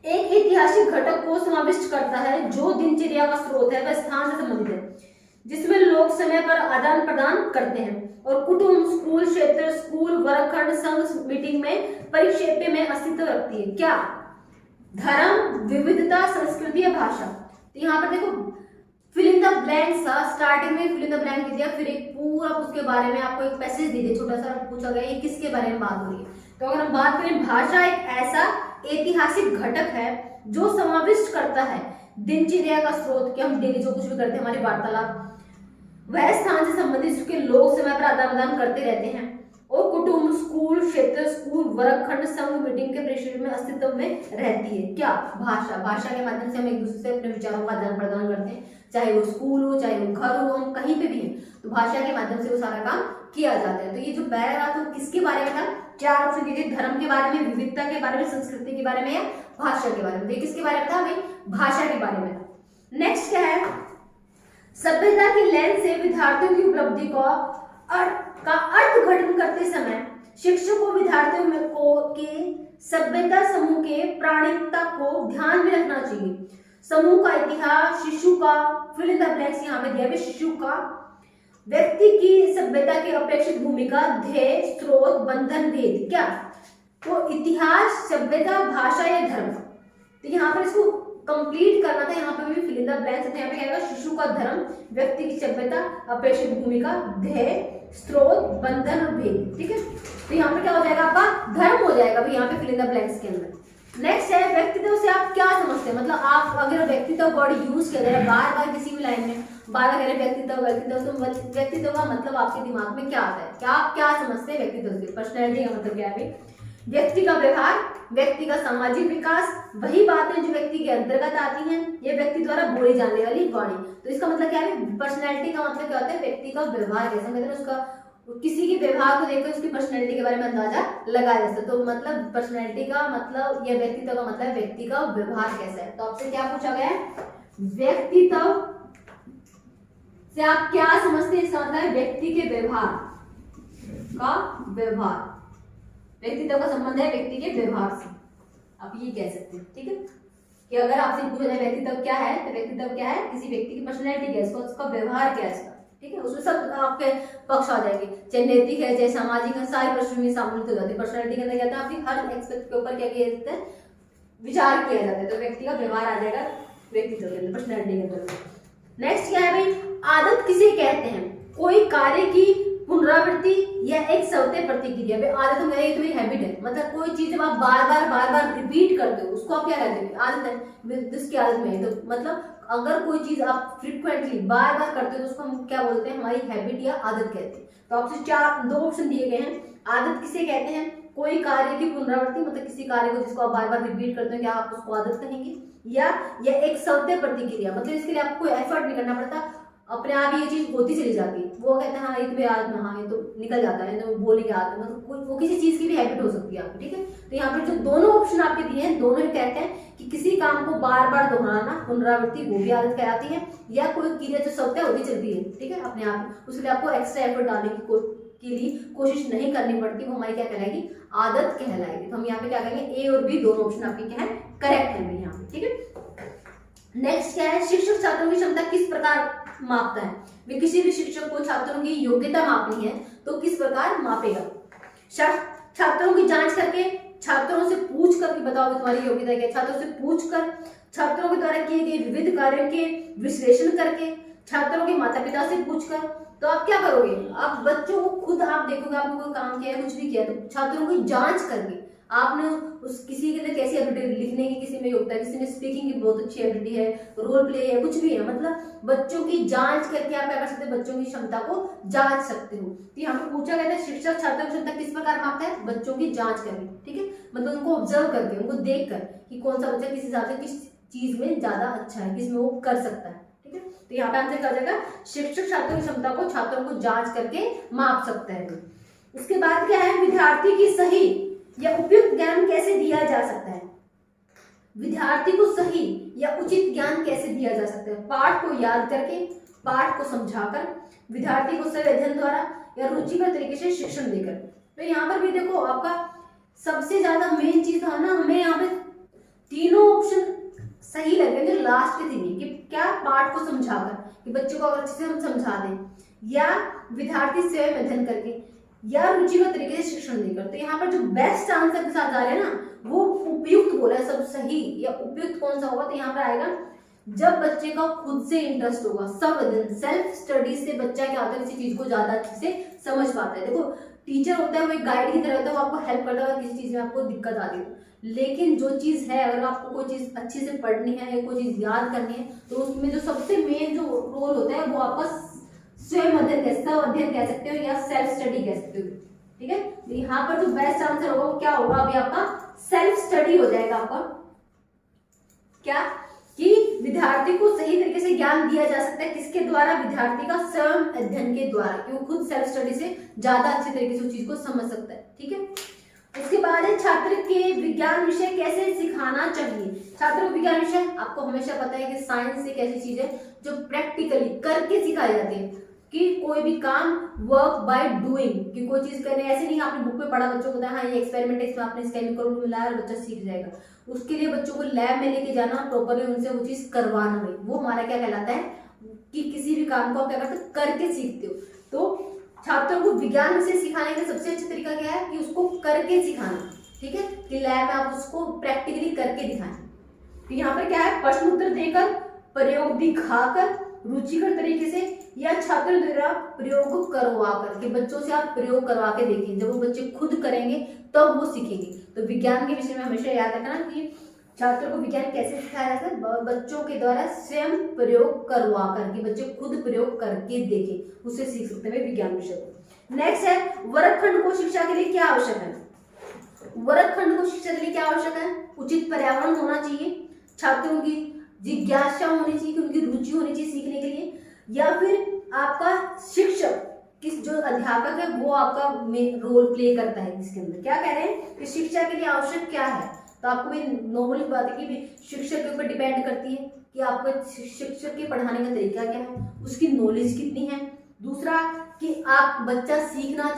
A: एक ऐतिहासिक घटक को समाविष्ट करता है जो दिनचर्या का स्रोत है, वह स्थान से संबंधित है, जिसमें लोग समय पर आदान प्रदान करते हैं, और कुटुंब, स्कूल, क्षेत्र, स्कूल, वर्गखंड, संघ, मीटिंग में परिक्षेप्य में अस्तित्व रखती है। क्या? धर्म, विविधता, संस्कृति या भाषा। तो यहाँ पर देखो फिल इन द ब्लैंक्स था, स्टार्टिंग में फिल इन द ब्लैंक दिया, फिर एक पूरा उसके बारे में आपको एक पैसेज दे दिया, छोटा सा पूछा गया ये किसके बारे में बात हो रही है। तो अगर हम बात करें, भाषा एक ऐसा ऐतिहासिक घटक है जो समाविष्ट करता है दिनचर्या का स्रोत, कि हम डेली जो कुछ भी करते हैं, हमारी वार्तालाप, वह स्थान से संबंधित जिसके लोग समय पर आदान प्रदान करते रहते हैं, और कुटुंब, स्कूल, क्षेत्र, स्कूल, वर्गखंड, संघ, मीटिंग के परिसर में अस्तित्व में रहती है। क्या? भाषा। भाषा के माध्यम से हम एक दूसरे से अपने विचारों का आदान प्रदान करते हैं, चाहे वो स्कूल हो, चाहे वो घर हो, हम कहीं पे भी हैं तो भाषा के माध्यम से वो सारा काम किया जाता है। तो ये जो पैराग्राफ है किसके बारे में था? 4 ऑप्शन दिए थे, धर्म के बारे में, विविधता के बारे में, संस्कृति के बारे में या भाषा के बारे में। तो किसके बारे में था भाई? भाषा के बारे में था। नेक्स्ट क्या है? सभ्यता की लेंस से विद्यार्थियों की उपलब्धि का अर्थ गठन करते समय शिक्षक को विद्यार्थियों में को के सभ्यता समूह के प्राणिकता को ध्यान में रखना चाहिए। समूह का इतिहास, शिशु का, फिल इन द ब्लैंक्स यहाँ पे दिया है, शिशु का, व्यक्ति की सभ्यता की अपेक्षित भूमिका, ध्येय, स्रोत, बंधन, भेद। क्या? तो इतिहास, सभ्यता, भाषा या धर्म। तो यहाँ पर इसको कंप्लीट करना था, यहाँ पे भी फिल इन द ब्लैंक्स है। यहाँ पे क्या है? शिशु का धर्म, व्यक्ति की सभ्यता, अपेक्षित भूमिका, ध्येय, स्रोत, बंधन और भेद। ठीक है, तो यहाँ पे क्या हो जाएगा? आपका धर्म हो जाएगा भाई यहाँ पे फिल इन द ब्लैंक्स के अंदर। नेक्स्ट है व्यक्तित्व से आप क्या समझते हैं? मतलब आप अगर व्यक्तित्व वर्ड यूज कर रहे हैं बार बार किसी भी लाइन में, बार बार कह रहे हैं व्यक्तित्व व्यक्तित्व, तो व्यक्तित्व का मतलब आपके दिमाग में क्या आता है? क्या आप क्या समझते हैं व्यक्तित्व से? पर्सनैलिटी का मतलब क्या है? व्यक्ति का व्यवहार, व्यक्ति का सामाजिक विकास, वही बातें जो व्यक्ति के अंतर्गत आती हैं, ये व्यक्ति द्वारा बोली जाने वाली वाणी। तो इसका मतलब क्या है? पर्सनैलिटी का मतलब क्या होता है? व्यक्ति का व्यवहार कैसा, मतलब उसका किसी के व्यवहार को देखकर उसकी पर्सनैलिटी के बारे में अंदाजा लगाया जा सकता है। तो मतलब पर्सनैलिटी का मतलब या व्यक्तित्व का मतलब व्यक्ति का व्यवहार कैसा है। तो आपसे क्या पूछा गया है? व्यक्तित्व से आप क्या समझते हैं? इसका मतलब है व्यक्ति के व्यवहार का व्यवहार, व्यक्तित्व का संबंध है व्यक्ति के व्यवहार से, आप ये कह सकते हैं। ठीक है, कि अगर आपसे पूछा जाए व्यक्तित्व क्या है, तो व्यक्तित्व क्या है? किसी व्यक्ति की पर्सनैलिटी क्या है, उसका व्यवहार क्या है इसका। ठीक है, उसमें सब आपके पक्ष आ जाएंगे, चाहे नैतिक है, चाहे सामाजिक है, सारी प्रश्न में शामिल हो जाती है। पर्सनैलिटी के अंदर क्या था? आपकी हर एक्सपेक्ट के ऊपर क्या किया जाता है? विचार किया जाता है। तो व्यक्ति का व्यवहार आ जाएगा व्यक्तित्व के अंदर, पर्सनैलिटी के अंदर। नेक्स्ट क्या है भाई? आदत किसे कहते हैं? कोई कार्य की पुनरावृत्ति या एक सवते प्रतिक्रिया। आदत में ये तुम्हारी हैबिट है, मतलब कोई चीज जब आप बार बार रिपीट करते हो उसको आप क्या कहते हैं? आदत है, जिसकी आदत में है। तो मतलब अगर कोई चीज आप फ्रीक्वेंटली बार बार करते हो तो उसको हम क्या बोलते हैं? हमारी हैबिट या आदत कहते हैं। तो आपसे 2 ऑप्शन दिए गए हैं। आदत किसे कहते हैं? कोई कार्य की पुनरावृत्ति, मतलब किसी कार्य को जिसको आप बार बार रिपीट करते हो, क्या आप उसको आदत कहेंगे? या एक सवते प्रतिक्रिया, मतलब इसके लिए आपको एफर्ट नहीं करना पड़ता, अपने आप ये चीज होती चली जाती है। वो कहते हैं हाँ ये तुम्हें आदत में, हाँ ये तो निकल जाता है, तो बोलेंगे आदत में, मतलब वो किसी चीज की भी हैबिट हो सकती है आपकी। ठीक है, तो यहाँ पे जो दोनों ऑप्शन आपके दिए हैं, दोनों ही कहते हैं कि किसी काम को बार बार दोहराना, पुनरावृत्ति, वो भी आदत कहलाती है, या कोई क्रिया जो सत्य होती चलती है। ठीक है, अपने आप, उसके लिए आपको एक्स्ट्रा एफर्ट डालने के लिए कोशिश नहीं करनी पड़ती, वो हमारी क्या कहलाएगी? आदत कहलाएगी। तो हम यहाँ पे क्या करेंगे? ए और बी दोनों ऑप्शन आपके क्या है? करेक्ट है यहाँ पे। ठीक है, नेक्स्ट क्या है? शिक्षक छात्रों की क्षमता किस प्रकार मापता है? वे किसी भी शिक्षक को छात्रों की योग्यता मापनी है तो किस प्रकार मापेगा? छात्रों की जांच करके, छात्रों से पूछ कर कि बताओ तुम्हारी योग्यता क्या है, छात्रों से पूछ कर, छात्रों के द्वारा किए गए विविध कार्यों के विश्लेषण करके, छात्रों के माता पिता से पूछकर। तो आप क्या करोगे? आप बच्चों को खुद आप देखोगे, आपने कोई काम किया है, कुछ भी किया, तो छात्रों की जांच करके आपने उस किसी के अंदर कैसी एबिलिटी, लिखने की किसी में योग्यता, किसी में स्पीकिंग की बहुत अच्छी एबिलिटी है, रोल प्ले है, कुछ भी है, मतलब बच्चों की जांच करके आप क्या कर सकते हैं? बच्चों की क्षमता को जांच सकते हो। तो यहाँ पे पूछा गया था शिक्षक छात्रों की क्षमता किस प्रकार मापता है? बच्चों की जांच करके। ठीक है, मतलब उनको ऑब्जर्व करके, उनको देख कर कि कौन सा बच्चा किस हिसाब से किस चीज में ज्यादा अच्छा है, किस में वो कर सकता है। ठीक है, तो यहाँ पे आंसर क्या हो जाएगा? शिक्षक छात्रों की क्षमता को छात्रों को जांच करके माप सकता है। उसके बाद क्या है? विद्यार्थी की सही या उपयुक्त ज्ञान कैसे दिया जा सकता है? विद्यार्थी को सही या उचित ज्ञान कैसे दिया जा सकता है? पाठ को याद करके, पाठ को समझाकर, विद्यार्थी को सही अध्ययन द्वारा या रुचिकर तरीके से शिक्षण देकर। तो यहाँ पर भी देखो आपका सबसे ज्यादा मेन चीज था ना, हमें यहाँ पे तीनों ऑप्शन सही लगे जो लास्ट के थे, कि क्या? पाठ को समझाकर, कि बच्चों को अगर अच्छे से हम समझा दें, या विद्यार्थी स्वयं अध्ययन करके, या रुचिकर तरीके से शिक्षण देकर। तो यहाँ पर जो बेस्ट आंसर के साथ जा रहे हैं ना, वो उपयुक्त बोला है, सब सही। या उपयुक्त कौन सा होगा? तो यहाँ पर आएगा जब बच्चे का खुद से इंटरेस्ट होगा, संवेदन, सेल्फ स्टडी से बच्चा क्या होता है? किसी चीज को ज्यादा अच्छे से समझ पाता है। देखो टीचर होता है वो एक गाइड की तरह होता है, वो आपको हेल्प करता है किसी चीज में आपको दिक्कत आती है, लेकिन जो चीज़ है, अगर आपको कोई चीज़ अच्छे से पढ़नी है या कोई चीज़ याद करनी है, तो उसमें जो सबसे मेन जो रोल होता है वो आपका स्वयं अध्ययन कह सकते हो या सेल्फ स्टडी कह सकते हो। ठीक है, तो यहाँ पर जो बेस्ट आंसर होगा वो क्या होगा, अभी आपका सेल्फ स्टडी हो जाएगा। आपका क्या कि विद्यार्थी को सही तरीके से ज्ञान दिया जा सकता है, किसके द्वारा, विद्यार्थी का स्वयं अध्ययन के द्वारा, कि वो खुद सेल्फ स्टडी से ज्यादा अच्छे तरीके से उस चीज को समझ सकता है। ठीक है, उसके बाद है छात्र के विज्ञान विषय कैसे सिखाना चाहिए। छात्र को विज्ञान विषय आपको हमेशा पता है कि साइंस एक ऐसी चीज है जो प्रैक्टिकली करके सिखाई जाती है, कि कोई भी काम वर्क बाय डूइंग, कि कोई चीज करने, ऐसे नहीं आपने बुक में पढ़ा, बच्चों को हाँ ये एक्सपेरिमेंट है, इसमें आपने इस केमिकल को मिलाया और बच्चा सीख जाएगा। उसके लिए बच्चों को लैब में लेके जाना, प्रॉपरली उनसे वो चीज करवाना नहीं, वो हमारा क्या कहलाता है कि किसी भी काम को आप क्या करते हो, करके सीखते हो। तो छात्रों को विज्ञान विषय सिखाने का सबसे अच्छा तरीका क्या है कि उसको करके सिखाना। ठीक है, कि लैब में आप उसको प्रैक्टिकली करके दिखाएं। तो यहाँ पर क्या है, प्रश्न उत्तर देकर, प्रयोग दिखाकर, रुचिकर तरीके से, या छात्र द्वारा प्रयोग करवा कर, कि बच्चों से आप प्रयोग करवा के देखें, जब वो बच्चे खुद करेंगे तब वो सीखेंगे। तो विज्ञान के विषय में हमेशा याद रखना कि छात्रों को विज्ञान कैसे सिखाया जाता है, बच्चों के द्वारा स्वयं प्रयोग करवा कर, कि बच्चे खुद प्रयोग करके देखें, उससे सीख सकते हैं विज्ञान विषय को। नेक्स्ट है वर्गखंड को शिक्षा के लिए क्या आवश्यक है। वर्गखंड को शिक्षा के लिए क्या आवश्यक है, उचित पर्यावरण होना चाहिए, छात्रों की जिज्ञासा होनी चाहिए, कि उनकी रुचि होनी चाहिए सीखने के लिए, या फिर आपका शिक्षक, किस जो अध्यापक है वो आपका रोल प्ले करता है इसके अंदर। क्या कह रहे हैं कि शिक्षा के लिए आवश्यक क्या है, तो आपको भी नॉर्मल बात है कि शिक्षक के ऊपर डिपेंड करती है कि आपका शिक्षक के पढ़ाने का तरीका क्या है, उसकी नॉलेज कितनी है। दूसरा कि आप बच्चा सीखना,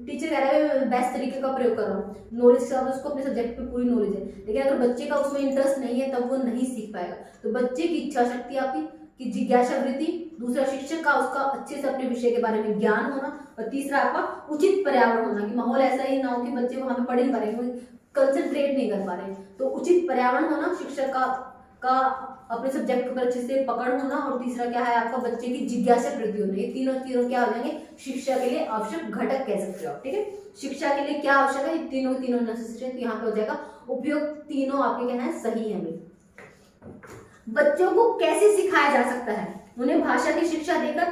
A: टीचर कह रहा है बेस्ट तरीके का प्रयोग कर रहा हूँ, नॉलेज के साथ उसको अपने सब्जेक्ट पे पूरी नॉलेज है, लेकिन अगर बच्चे का उसमें इंटरेस्ट नहीं है तब वो नहीं सीख पाएगा। तो बच्चे की इच्छा शक्ति आपकी, कि जिज्ञासा वृत्ति, दूसरा शिक्षक का उसका अच्छे से अपने विषय के बारे में ज्ञान होना, और तीसरा आपका उचित पर्यावरण होना, कि माहौल ऐसा ही ना हो कि बच्चे वहां पे पढ़ नहीं पा रहे, कंसंट्रेट नहीं कर पा रहे। तो उचित पर्यावरण होना, शिक्षक का अपने सब्जेक्ट पर अच्छे से पकड़ होना, और तीसरा क्या है आपका बच्चे की जिज्ञासा वृद्धि होना। ये तीनों तीनों क्या हो जाएंगे, शिक्षा के लिए आवश्यक घटक कह सकते हो आप। ठीक है, शिक्षा के लिए क्या आवश्यक है, ये तीनों नेसेसरी है, तो यहाँ पे हो जाएगा उपयोग, तीनों आपके क्या है सही है। बच्चों को कैसे सिखाया जा सकता है, उन्हें भाषा की शिक्षा देकर,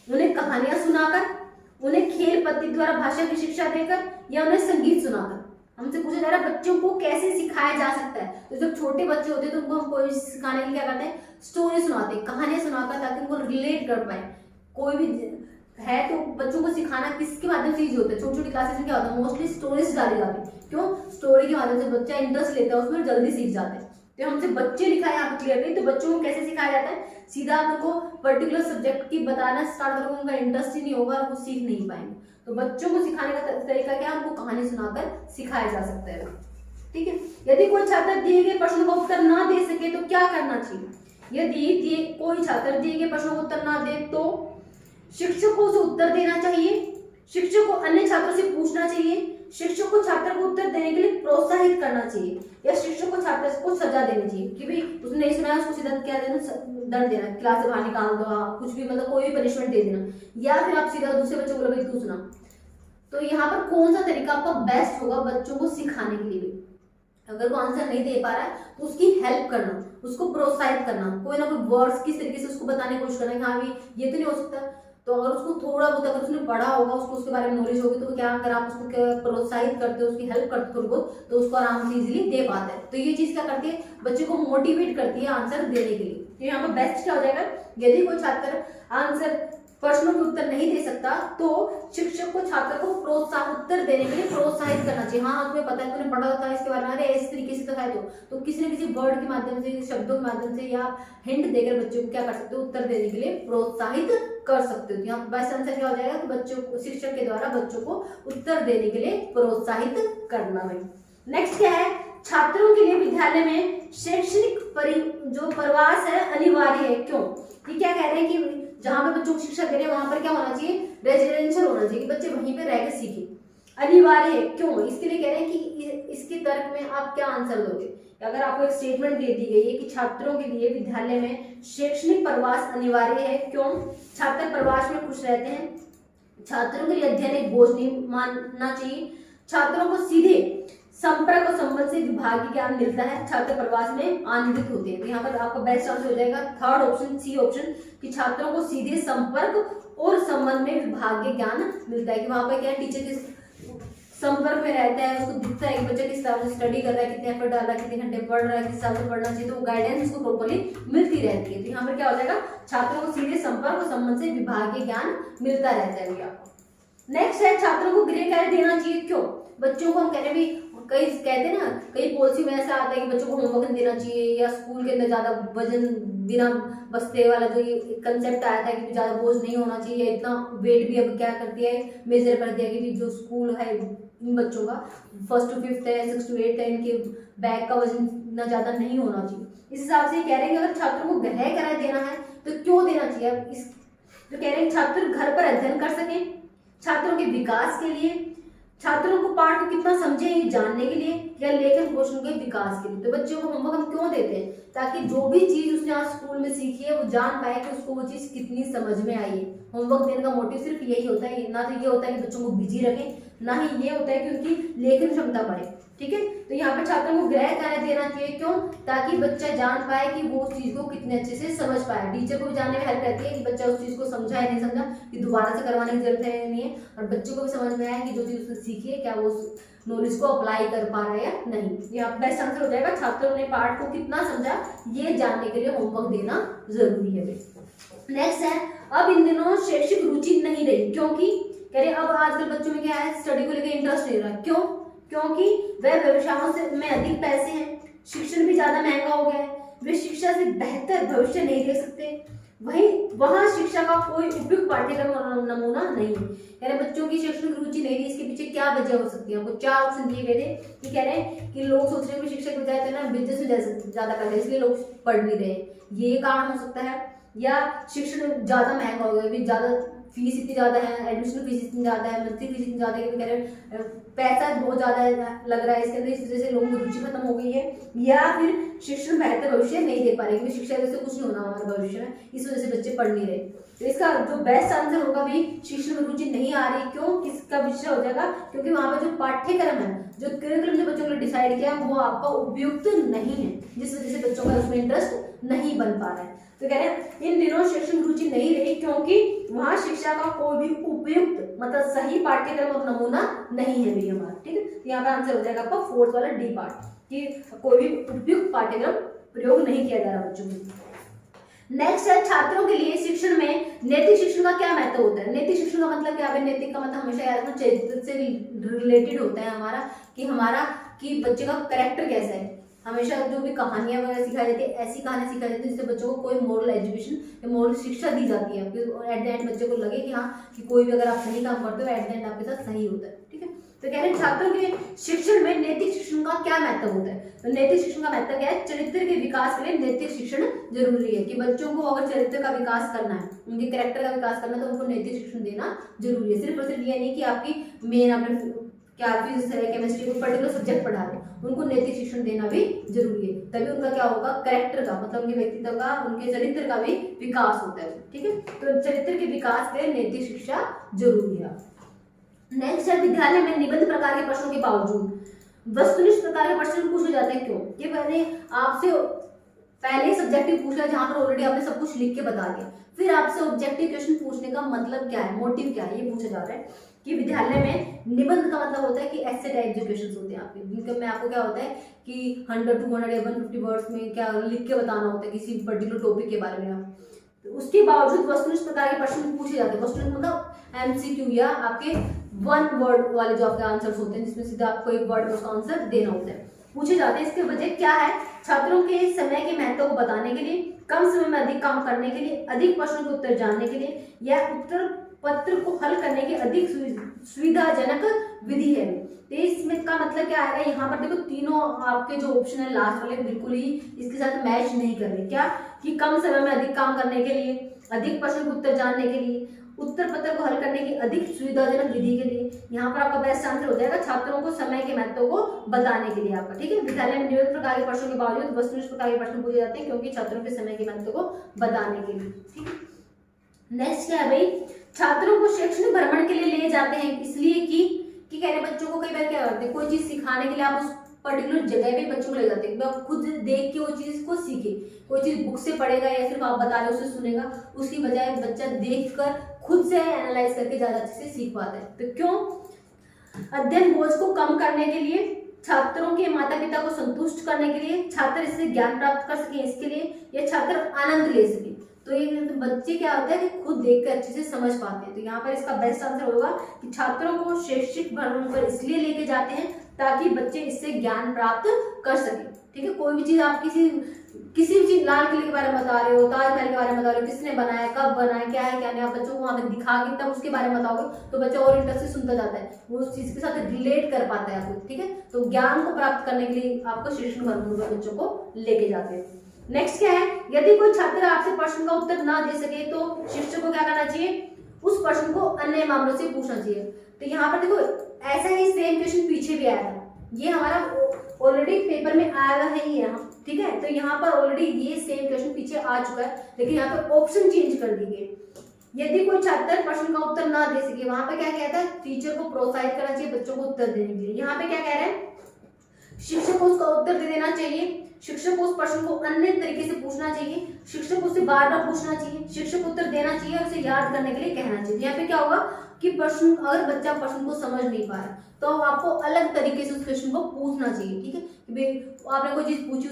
A: उन्हें कहानियां सुनाकर, उन्हें खेल पद्धति द्वारा भाषा की शिक्षा देकर, या उन्हें संगीत सुनाकर। हमसे पूछा जा रहा है बच्चों को कैसे सिखाया जा सकता है। तो जब छोटे बच्चे होते हैं तो उनको हम कोई सिखाने के लिए क्या करते हैं, स्टोरी सुनाते हैं, कहानियां सुनाकर, ताकि उनको रिलेट कर पाए। कोई भी है तो बच्चों को सिखाना किसके माध्यम से ईजी होता है, छोटी छोटी क्लासेस में क्या होता है, मोस्टली स्टोरीज डाली जाती है। क्यों, स्टोरी के माध्यम से बच्चा इंटरेस्ट लेता है उसमें, जल्दी सीख जाता है। तो हमसे बच्चे लिखा है यहाँ पे क्लियरली, तो बच्चों को कैसे सिखाया जाता है, सीधा उनको पर्टिकुलर सब्जेक्ट की बताना स्टार्ट करोगे, उनका इंटरेस्ट ही नहीं होगा और वो सीख नहीं पाएंगे। तो बच्चों को सिखाने का तरीका क्या है, उनको कहानी सुनाकर सिखाया जा सकता है। ठीक है, यदि कोई छात्र दिए गए प्रश्न का उत्तर ना दे सके तो क्या करना चाहिए। यदि कोई छात्र दिए गए प्रश्नों का उत्तर ना दे तो शिक्षक को उसे उत्तर देना चाहिए, शिक्षक को अन्य छात्रों से पूछना चाहिए, शिक्षक को छात्र को उत्तर देने के लिए प्रोत्साहित करना चाहिए, या शिक्षक को छात्र को सजा देनी चाहिए, कि भाई उसने नहीं सुना उसको सीधा क्या देना, दंड देना, क्लास से बाहर निकाल दो, कुछ भी मतलब कोई भी पनिशमेंट दे देना, या फिर आप सीधा दूसरे बच्चों को बोलो भाई तू सुना। तो यहाँ पर कौन सा तरीका आपका बेस्ट होगा बच्चों को सिखाने के लिए। अगर वो आंसर नहीं दे पा रहा है तो उसकी हेल्प करना, उसको प्रोत्साहित करना, कोई ना कोई वर्ड्स किस तरीके से उसको बताने की कोशिश करना कि हाँ भी ये तो नहीं हो सकता। तो अगर उसको थोड़ा बहुत, अगर उसने पढ़ा होगा, उसको उसके बारे में नॉलेज होगी, तो क्या अगर आप उसको प्रोत्साहित करते हो, उसकी हेल्प करते हो थोड़ी बहुत, तो उसको आराम से इजीली दे पाता है। तो ये चीज क्या करती है, बच्चे को मोटिवेट करती है आंसर देने के लिए। तो यहाँ पर बेस्ट क्या हो जाएगा, यदि कोई छात्र आंसर प्रश्नों के उत्तर नहीं दे सकता तो शिक्षक को छात्र को उत्तर देने के लिए प्रोत्साहित करना चाहिए। हाँ तुम्हें पता है, तूने पढ़ा था इसके बारे में, अरे इस तरीके से तो है, तो किसी न किसी वर्ड के माध्यम से, शब्दों के माध्यम से, या हिंट देकर बच्चों को क्या कर सकते हो, उत्तर देने के लिए प्रोत्साहित कर सकते हो। यहाँ बेस्ट आंसर क्या हो जाएगा कि बच्चों को, शिक्षक के द्वारा बच्चों को उत्तर देने के लिए प्रोत्साहित करना। भाई नेक्स्ट क्या है, छात्रों के लिए विद्यालय में शैक्षणिक जो प्रवास है अनिवार्य है। क्यों, ये क्या कह रहे हैं कि जहां पे बच्चों को शिक्षा दे रहे हैं वहां पर क्या होना चाहिए, रेजिडेंशियल होना चाहिए, कि बच्चे वहीं पे रह के सीखें। अनिवार्य है क्यों, इसके लिए कह रहे हैं कि इसके तर्क में आप क्या आंसर दोगे। अगर आपको एक स्टेटमेंट दे दी गई है कि छात्रों के लिए विद्यालय में शैक्षणिक प्रवास अनिवार्य है, क्यों, छात्र प्रवास में खुश रहते हैं, छात्रों के लिए अध्ययन एक बोझ नहीं मानना चाहिए, छात्रों को सीधे संपर्क और संबंध से विभागीय ज्ञान मिलता है, छात्र प्रवास में आनंदित होते हैं। तो यहाँ पर आपका बेस्ट आंसर हो जाएगा थर्ड ऑप्शन, सी ऑप्शन, कि छात्रों को सीधे संपर्क और संबंध में विभागीय ज्ञान मिलता है। कि वहां पर क्या है, टीचर के संपर्क में रहता है, उसको दिखता है कि बच्चा किस हिसाब से स्टडी कर रहा है, कितने एफर्ट डाल रहा है, कितने घंटे पढ़ रहा है, किस हिसाब से पढ़ना चाहिए, तो गाइडेंस उसको प्रॉपर्ली मिलती रहती है। तो यहाँ पर क्या हो जाएगा, छात्रों को सीधे संपर्क और संबंध से विभागीय ज्ञान मिलता रहता है भैया। नेक्स्ट है, छात्रों को गृह कार्य देना चाहिए, क्यों? बच्चों को हम कह रहे भी, कई कहते हैं ना, कई पॉलिसी में ऐसा आता है कि बच्चों को होमवर्क देना चाहिए, या स्कूल के अंदर ज्यादा वजन बिना बस्ते वाला जो ये कंसेप्ट आया था कि ज्यादा बोझ नहीं होना चाहिए, या इतना वेट भी अब क्या करती है, मेजर कर दिया कि जो स्कूल है इन बच्चों का 1st to 5th है, 6th to 8th है, इनके बैग का वजन इतना ज्यादा नहीं होना चाहिए। इस हिसाब से कह रहे हैं कि अगर छात्रों को गृह कार्य देना है तो क्यों देना चाहिए? इस तो कह रहे हैं छात्र घर पर अध्ययन कर सकें, छात्रों के विकास के लिए, छात्रों को पाठ को कितना समझे ये जानने के लिए, या लेखन कौशल के विकास के लिए। तो बच्चों को होमवर्क हम क्यों देते हैं? ताकि जो भी चीज उसने आज स्कूल में सीखी है वो जान पाए कि उसको वो चीज कितनी समझ में आई है। होमवर्क देने का मोटिव सिर्फ यही होता है, ना तो ये होता है कि बच्चों को बिजी रखें, ना ही ये होता है कि उनकी लेखन क्षमता बढ़े। ठीक है, तो यहाँ पर छात्रों को गृह कार्य देना चाहिए, क्यों? ताकि बच्चा जान पाए कि वो उस चीज को कितने अच्छे से समझ पाए। टीचर को भी जानने में हेल्प रहती है कि बच्चा उस चीज को समझा है नहीं समझा, कि दोबारा से करवाने की जरूरत है नहीं है, और बच्चों को भी समझ में आया कि जो चीज उसने सीखी है क्या वो नॉलेज को अप्लाई कर पा रहा है या नहीं। यहाँ बेस्ट आंसर हो जाएगा छात्रों ने पाठ को कितना समझा ये जानने के लिए होमवर्क देना जरूरी है। नेक्स्ट है, अब इन दिनों शैक्षिक रुचि नहीं रही, क्योंकि कह रहे अब आजकल बच्चों में क्या है, स्टडी को लेकर इंटरेस्ट नहीं रहा। क्यों? क्योंकि वह व्यवसायों से में अधिक पैसे हैं, शिक्षण भी ज्यादा महंगा हो गया है, वे शिक्षा से बेहतर भविष्य नहीं दे सकते, वहीं वहां शिक्षा का कोई उपयुक्त पाठ्यक्रम और नमूना नहीं है। कह रहे बच्चों की शैक्षणिक रुचि नहीं रही, इसके पीछे क्या वजह हो सकती है? आपको 4 ऑप्शन दिए गए थे कि कह रहे हैं कि लोग सोच रहे हैं कि शिक्षक बजाय ना बिजनेस में ज्यादा कर रहे हैं, इसलिए लोग पढ़ नहीं रहे, ये कारण हो सकता है, या शिक्षण ज्यादा महंगा हो गया, ज्यादा फीस इतनी ज्यादा है, एडमिशन फीस इतनी ज्यादा है, मंथली फीस इतनी ज्यादा है, कह रहे पैसा बहुत ज्यादा लग रहा है इसके अंदर, इस वजह से लोगों की रुचि खत्म हो गई है, या फिर शिक्षण बेहतर भविष्य नहीं दे पा रहे क्योंकि शिक्षा से कुछ नहीं होना हमारे भविष्य में, इस वजह से बच्चे पढ़ नहीं रहे। तो इसका जो बेस्ट आंसर होगा भी शिक्षण में रुचि नहीं आ रही, क्यों? किसका विषय हो जाएगा? क्योंकि वहां पर जो पाठ्यक्रम है, जो करिकुलम जो बच्चों के लिए डिसाइड किया वो आपका उपयुक्त नहीं है, जिस वजह से बच्चों का उसमें इंटरेस्ट नहीं बन पा रहा है। तो कह रहे हैं इन दिनों शिक्षण रुचि नहीं रही क्योंकि वहां शिक्षा का कोई भी उपयुक्त मतलब सही पाठ्यक्रम और नमूना नहीं है भी हमारा। ठीक है, तो यहाँ पर आंसर हो जाएगा आपका 4th वाला डी पार्ट, कि कोई भी उपयुक्त पाठ्यक्रम प्रयोग नहीं किया जा रहा बच्चों में। नेक्स्ट है, छात्रों के लिए शिक्षण में नैतिक शिक्षण का क्या महत्व होता है? नैतिक शिक्षण का मतलब क्या है? नैतिक का मतलब हमेशा याद रखना चरित्र से रिलेटेड होता है हमारा, कि बच्चे का कैरेक्टर कैसा है। हमेशा जो भी कहानियां वगैरह सिखाई जाती है, ऐसी कहानी सिखाई जाती है जिससे बच्चों को कोई मोरल एजुकेशन या मोरल शिक्षा दी जाती है, एट द एंड बच्चे को लगे कि हाँ कि कोई भी अगर आप सही काम करते हो एट द एंड आपके साथ सही होता है। ठीक है, तो कह रहे हैं छात्रों के शिक्षण में नैतिक शिक्षण का क्या महत्व होता है? तो नैतिक शिक्षण का महत्व क्या है? चरित्र के विकास के लिए नैतिक शिक्षण जरूरी है, कि बच्चों को अगर चरित्र का विकास करना है, उनके कैरेक्टर का विकास करना है, तो उनको नैतिक शिक्षण देना जरूरी है। सिर्फ और सिर्फ ये नहीं कि आपकी मेन आपने क्या फिजिक्स है केमिस्ट्री को पर्टिकुलर सब्जेक्ट पढ़ा रहे, उनको नैतिक शिक्षण देना भी जरूरी है, तभी उनका क्या होगा, कैरेक्टर का मतलब उनके व्यक्तित्व का, उनके चरित्र का भी विकास होता है। ठीक है, तो चरित्र के विकास के लिए नैतिक शिक्षा जरूरी है। नेक्स्ट है, विद्यालय में निबंध प्रकार के प्रश्नों के बावजूद वस्तुनिष्ठ प्रकार के प्रश्न पूछे जाते हैं, क्यों? ये मैंने आपसे पहले सब्जेक्टिव पूछा जहां पर ऑलरेडी आपने सब कुछ लिख के बता दिया, फिर आपसे ऑब्जेक्टिव क्वेश्चन पूछने का मतलब क्या है, मोटिव क्या है, ये पूछा जा रहा है कि विद्यालय में निबंध का मतलब होता है कि ऐसे टाइप जो क्वेश्चन होते हैं आपके, जिनके में आपको क्या होता है कि 100, 200 या 150 वर्ड्स में क्या लिख के बताना होता है किसी पर्टिकुलर टॉपिक के बारे में आप, तो उसके बावजूद वस्तुनिष्ठ प्रकार के प्रश्न पूछे जाते हैं। वस्तुनिष्ठ मतलब एमसीक्यू या आपके 1 वर्ड वाले जो आपके आंसर्स होते हैं, जिसमें सीधा आपको 1 वर्ड में उसका आंसर देना होता है, पूछे जाते हैं। इसके वजह क्या है? छात्रों के समय के महत्व को बताने के लिए, कम समय में अधिक काम करने के लिए, अधिक प्रश्नों के उत्तर जानने के लिए, या उत्तर पत्र को हल करने की अधिक सुविधाजनक विधि है। तो इसमें का मतलब क्या आएगा? यहाँ पर देखो तीनों आपके जो ऑप्शन है लास्ट वाले बिल्कुल ही इसके साथ मैच नहीं कर रहे। क्या कि कम समय में अधिक काम करने के लिए, अधिक प्रश्नों के उत्तर जानने के लिए, उत्तर पत्र को हल करने की अधिक सुविधाजनक विधि के लिए। यहाँ पर आपका बेस्ट आंसर हो जाएगा छात्रों को समय के महत्व को बताने के लिए आपका। ठीक है, विद्यालय में निम्न प्रकार के प्रश्नों के बावजूद वस्तुनिष्ठ प्रकार के प्रश्न पूछे जाते हैं क्योंकि छात्रों के समय के महत्व को बताने के लिए। ठीक है, नेक्स्ट क्या है भाई? छात्रों को शैक्षणिक भ्रमण के लिए ले जाते हैं इसलिए कि कह रहे बच्चों को कई बार क्या करते हैं, कोई चीज सिखाने के लिए आप उस पर्टिकुलर जगह पे बच्चों को ले जाते हैं, आप खुद देख के वो चीज को सीखे। कोई चीज बुक से पढ़ेगा या सिर्फ आप बता रहे हो उसे सुनेगा, उसकी बजाय बच्चा देखकर खुद से एनालाइज करके ज्यादा अच्छे से सीख पाता है। तो क्यों, अध्ययन बोझ को कम करने के लिए, छात्रों के माता पिता को संतुष्ट करने के लिए, छात्र इससे ज्ञान प्राप्त कर सके इसके लिए, या छात्र आनंद ले सके। तो ये बच्चे क्या होता है कि खुद देख कर अच्छे से समझ पाते हैं। तो यहाँ पर इसका बेस्ट आंसर होगा कि छात्रों को शैक्षिक भ्रमण पर इसलिए लेके जाते हैं ताकि बच्चे इससे ज्ञान प्राप्त कर सके। ठीक है, कोई भी चीज आप किसी भी चीज, लाल किले के बारे में बता रहे हो, ताजमहल के बारे में बता रहे हो, किसने बनाया, कब बनाया, क्या है क्या नहीं, आप बच्चों को वहां पे दिखा के तब उसके बारे में बताओगे तो बच्चा और इंटरेस्ट से सुनता जाता है, वो उस चीज के साथ रिलेट कर पाता है आपको। ठीक है, तो ज्ञान को प्राप्त करने के लिए आपको शैक्षिक भ्रमण पर बच्चों को लेके जाते हैं। नेक्स्ट क्या है, यदि कोई छात्र आपसे प्रश्न का उत्तर ना दे सके तो शिक्षक को क्या करना चाहिए, उस प्रश्न को अन्य मामलों से पूछना चाहिए। तो यहाँ पर देखो ऐसा ही सेम क्वेश्चन पीछे भी आया था, ये हमारा ऑलरेडी पेपर में आया है ही यहाँ। ठीक है, तो यहाँ पर ऑलरेडी ये सेम क्वेश्चन पीछे आ चुका है, लेकिन यहाँ पर ऑप्शन चेंज कर दिए। यदि कोई छात्र प्रश्न का उत्तर ना दे सके, वहां पे क्या कहता है, टीचर को प्रोत्साहित करना चाहिए बच्चों को उत्तर देने के लिए। यहाँ पे क्या कह रहे हैं, शिक्षक को उसका उत्तर दे देना चाहिए, शिक्षक को उस प्रश्न को अन्य तरीके से पूछना चाहिए, शिक्षक को उसे बार बार पूछना चाहिए, शिक्षक को उत्तर देना चाहिए और उसे याद करने के लिए कहना चाहिए। यहाँ पे क्या होगा कि प्रश्न, अगर बच्चा प्रश्न को समझ नहीं पा रहा तो आपको अलग तरीके से उस क्वेश्चन को पूछना चाहिए। ठीक है, कि भाई आपने कोई चीज पूछी,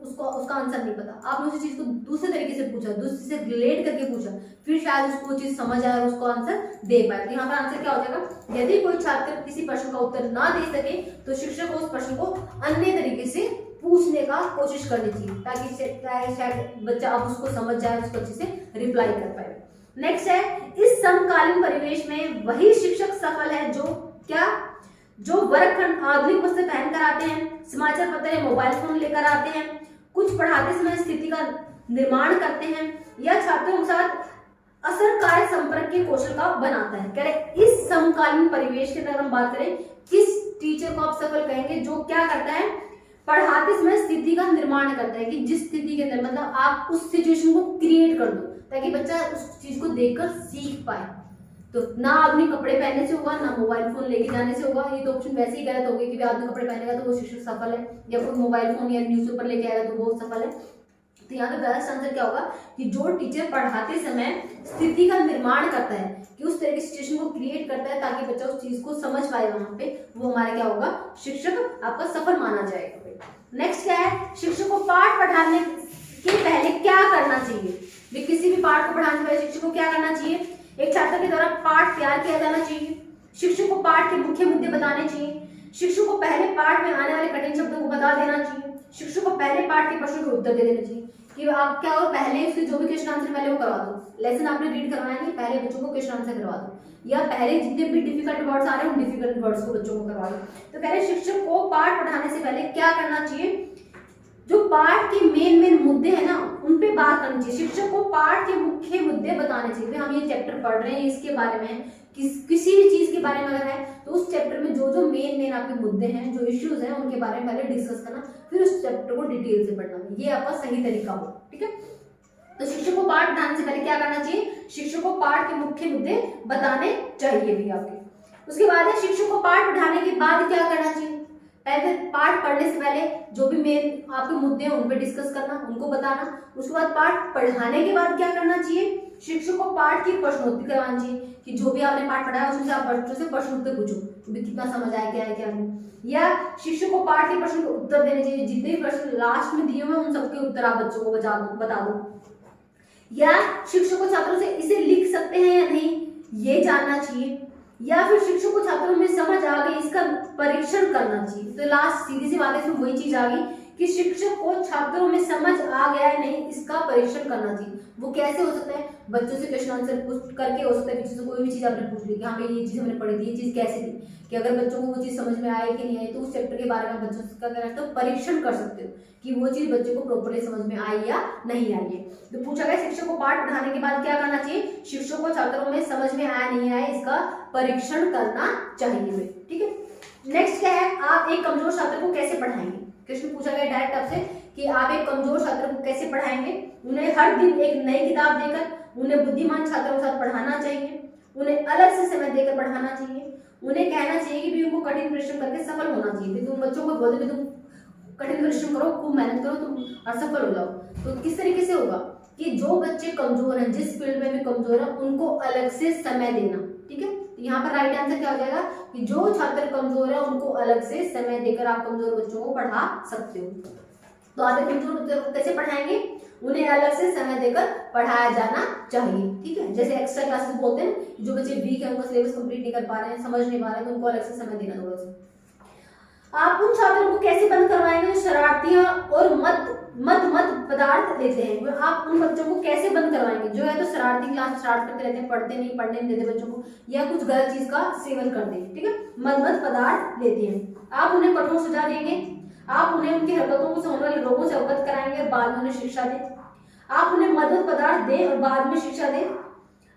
A: उसको उसका आंसर नहीं पता, आपने उसी चीज को दूसरे तरीके से पूछा, दूसरे से रिलेट करके पूछा, फिर शायद उसको चीज समझ आए और उसको आंसर दे पाए। तो यहाँ पर आंसर क्या हो जाएगा, यदि कोई छात्र किसी प्रश्न का उत्तर ना दे सके तो शिक्षक को उस प्रश्न को अन्य तरीके से पूछने का कोशिश करनी चाहिए ताकि शायद बच्चा अब उसको समझ जाए, उसको अच्छे से रिप्लाई कर पाए। नेक्स्ट है, इस समकालीन परिवेश में वही शिक्षक सफल है जो वर्गखंड आधुनिक वस्त्र पहनकर आते हैं, समाचार पत्र या मोबाइल फोन लेकर आते हैं, कुछ पढ़ाते समय स्थिति का निर्माण करते हैं, या छात्रों के साथ असरकारी संपर्क के कौशल का बनाता है। कह रहे इस समकालीन परिवेश के अंदर हम बात करें, किस टीचर को आप सफल कहेंगे जो क्या करता है, पढ़ाते समय स्थिति का निर्माण करता है, कि जिस स्थिति के अंदर मतलब आप उस सिचुएशन को क्रिएट कर दो ताकि बच्चा उस चीज को देखकर सीख पाए। तो ना आधुनिक कपड़े पहनने से होगा, ना मोबाइल फोन लेके जाने से होगा, ये तो ऑप्शन वैसे ही गलत हो गए कि आधुनिक कपड़े पहनेगा तो वो शिक्षक सफल है, या कोई मोबाइल फोन या न्यूज़पेपर लेके आएगा तो वो सफल है। तो यहाँ पे बेस्ट आंसर क्या होगा कि जो टीचर पढ़ाते समय स्थिति का निर्माण करता है, कि उस तरह की सिचुएशन को क्रिएट करता है ताकि बच्चा उस चीज को समझ पाए वहां पे, वो हमारा क्या होगा, शिक्षक आपका सफल माना जाएगा। नेक्स्ट क्या है, शिक्षक को पाठ पढ़ाने के पहले क्या करना चाहिए। किसी भी पाठ को पढ़ाने से पहले शिक्षक को क्या करना चाहिए, एक छात्र के द्वारा पाठ तैयार किया जाना चाहिए, शिक्षक को पाठ के मुख्य मुद्दे बताने चाहिए, शिक्षक को पहले पाठ में आने वाले कठिन शब्दों को बता देना चाहिए, शिक्षक को पहले पाठ के प्रश्नों के उत्तर दे देना चाहिए, कि आप क्या हो पहले उसके जो भी क्वेश्चन आंसर पहले वो करवा दो, लेसन आपने रीड करवाया नहीं पहले बच्चों को क्वेश्चन आंसर करवा दो, या पहले जितने भी डिफिकल्ट वर्ड्स आ रहे हैं उन डिफिकल्ट वर्ड्स को बच्चों को करवा दो। तो कह रहे शिक्षक को पाठ पढ़ाने से पहले क्या करना चाहिए, जो पाठ के मेन मुद्दे हैं ना उन पे बात करनी चाहिए, शिक्षक को पाठ के मुख्य मुद्दे बताने चाहिए। हम ये चैप्टर पढ़ रहे हैं इसके बारे में, किसी भी चीज के बारे में अगर है तो उस चैप्टर में जो मेन आपके मुद्दे हैं, जो इश्यूज हैं उनके बारे में पहले डिस्कस करना, फिर उस चैप्टर को डिटेल से पढ़ना, ये आपका सही तरीका हो। ठीक है, तो शिक्षक को पाठ पढ़ाने से पहले क्या करना चाहिए, शिक्षक को पाठ के मुख्य मुद्दे बताने चाहिए भी आपके। उसके बाद है शिक्षक को पाठ पढ़ाने के बाद क्या करना चाहिए, पहले पाठ पढ़ने से पहले जो भी मेन आपके मुद्दे हैं उन पे डिस्कस करना, उनको बताना। उसके बाद पाठ पढ़ाने के बाद क्या करना चाहिए, शिक्षक को पाठ की प्रश्नोत्तरी करवानी चाहिए, कि जो भी आपने पाठ पढ़ाया उसमें से आप बच्चों से प्रश्नोत्तर पूछो, कितना समझ आया, क्या है क्या नहीं। या शिक्षक को पाठ के प्रश्न के उत्तर देने चाहिए, जितने भी प्रश्न लास्ट में दिए हुए उन सबके उत्तर आप बच्चों को बता दो। या शिक्षक को छात्रों से इसे लिख सकते हैं या नहीं ये जानना चाहिए, या फिर शिक्षक को छात्रों में समझ आ गई इसका परीक्षण करना चाहिए। तो लास्ट सीधी सी बात है, इसमें वही चीज आ गई कि शिक्षक को छात्रों में समझ आ गया है नहीं इसका परीक्षण करना चाहिए। वो कैसे हो सकता है, बच्चों से क्वेश्चन आंसर पूछ करके हो सकता है, किसी से कोई भी चीज आपने पूछ ली कि हाँ भाई ये चीज हमने पढ़ी थी, ये चीज कैसी थी, कि अगर बच्चों को वो चीज समझ में आए कि नहीं आई तो उस चैप्टर के बारे में बच्चों से क्या करना, तो परीक्षण कर सकते हो कि वो चीज बच्चे को प्रॉपर्ली समझ में आई या नहीं आई है। तो पूछा गया शिक्षक को पाठ पढ़ाने के बाद क्या करना चाहिए, शिक्षक को छात्रों में समझ में आया नहीं आया इसका परीक्षण करना चाहिए। ठीक है, नेक्स्ट क्या है, आप एक कमजोर छात्र को कैसे पढ़ाएंगे। क्वेश्चन पूछा गया डायरेक्ट आपसे कि आप एक कमजोर छात्र को कैसे पढ़ाएंगे। उन्हें हर दिन एक नई किताब देकर उन्हें बुद्धिमान छात्रों के साथ पढ़ाना चाहिए, उन्हें अलग से समय देकर पढ़ाना चाहिए, उन्हें कहना चाहिए कि भी उनको कठिन परिश्रम करके सफल होना चाहिए। भी तुम बच्चों को बोलते भी तुम कठिन परिश्रम करो, खूब मेहनत करो तुम और सफल हो जाओ। तो किस तरीके से होगा कि जो बच्चे कमजोर हैं, जिस फील्ड में भी कमजोर है, उनको अलग से समय देना। ठीक है, तो यहाँ पर राइट आंसर क्या हो जाएगा कि जो छात्र कमजोर है उनको अलग से समय देकर आप कमजोर बच्चों को पढ़ा सकते हो। तो आप कमजोर बच्चों को कैसे पढ़ाएंगे, उन्हें अलग से समय देकर पढ़ाया जाना चाहिए। ठीक है, जैसे एक्स्ट्रा क्लासेस बोलते हैं, जो बच्चे वीक है, उनका सिलेबस कंप्लीट नहीं कर पा रहे हैं, समझ नहीं पा रहे हैं, तो उनको अलग से समय देना थोड़ा सा। आप उन छात्रों को कैसे बंद करवाएंगे जो शरारती और मत पदार्थ लेते हैं। आप उन बच्चों को कैसे बंद करवाएंगे जो है तो शरारती क्लास स्टार्ट करते रहते हैं, पढ़ते नहीं, पढ़ने नहीं देते बच्चों को, या कुछ गलत चीज का सेवन करते हैं। ठीक है, मत पदार्थ लेते हैं। आप उन्हें कठोर सजा देंगे, आप उन्हें उनकी हरकतों से होने वाले रोगों से अवगत कराएंगे और बाद में उन्हें शिक्षा दें। आप उन्हें मदद पदार्थ दें और बाद में शिक्षा दें।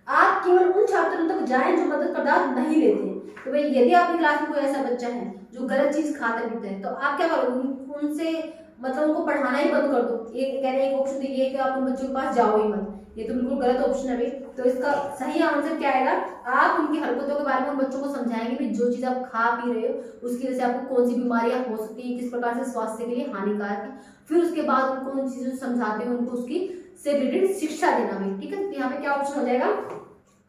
A: आप केवल उन छात्रों तक जाएं जो मदद पदार्थ नहीं लेते हैं। तो भाई यदि आपकी क्लास में कोई ऐसा बच्चा है जो गलत चीज खाता पीता है, तो आप क्या करोगे, उनसे मतलब उनको पढ़ाना ही बंद कर दो। ये कह रहे हैं एक ऑप्शन तो ये कि आप उन बच्चों के पास जाओ ही मत, ये तो बिल्कुल गलत ऑप्शन है भाई। तो इसका सही आंसर क्या आएगा, आप उनकी हरकतों के बारे में उन बच्चों को समझाएंगे कि जो चीज आप खा पी रहे हो उसकी वजह से आपको कौन सी बीमारियां हो सकती है, किस प्रकार से स्वास्थ्य के लिए हानिकारक है। फिर उसके बाद उनको उन चीजों समझाते हुए उनको उसकी से रिलेटेड शिक्षा देना भी। ठीक है, तो यहाँ पे क्या ऑप्शन हो जाएगा,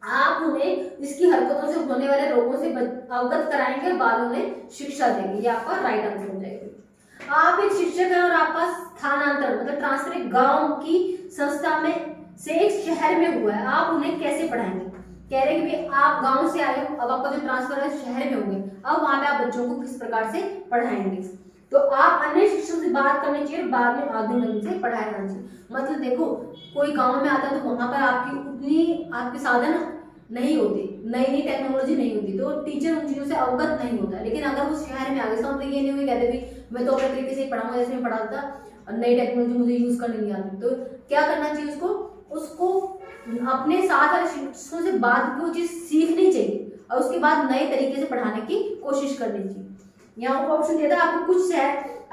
A: आप उन्हें इसकी हरकतों से होने वाले रोगों से अवगत कराएंगे और बाद में उन्हें शिक्षा देंगे। ये आपका राइट आंसर हो जाएगा। आप एक शिक्षक हैं और आपका स्थानांतरण मतलब ट्रांसफर एक गांव की संस्था में से एक शहर में हुआ है, आप उन्हें कैसे पढ़ाएंगे। कह रहे हैं कि आप गांव से आए हो, अब आपका जो ट्रांसफर है शहर में होंगे, अब वहां पे आप बच्चों को किस प्रकार से पढ़ाएंगे। तो आप अन्य शिक्षकों से बात करनी चाहिए, बाद में आधुनिक ढंग से पढ़ाया जाना चाहिए। मतलब देखो, कोई गांव में आता है तो वहां पर आपकी उतनी आपके साधन नहीं होते, नई नई टेक्नोलॉजी नहीं होती, तो टीचर उन चीजों से अवगत नहीं होता। लेकिन अगर वो शहर में आ गए, तो ये नहीं हुई कहते भाई मैं तो अपने तरीके से पढ़ाऊंगा जैसे मैं पढ़ाता था, नई टेक्नोलॉजी मुझे यूज करनी नहीं आती। तो क्या करना चाहिए, उसको अपने साथ वाले शिक्षकों से बात की वो चीज सीखनी चाहिए और उसके बाद नए तरीके से पढ़ाने की कोशिश करनी चाहिए। यहाँ पर ऑप्शन दिया था आपको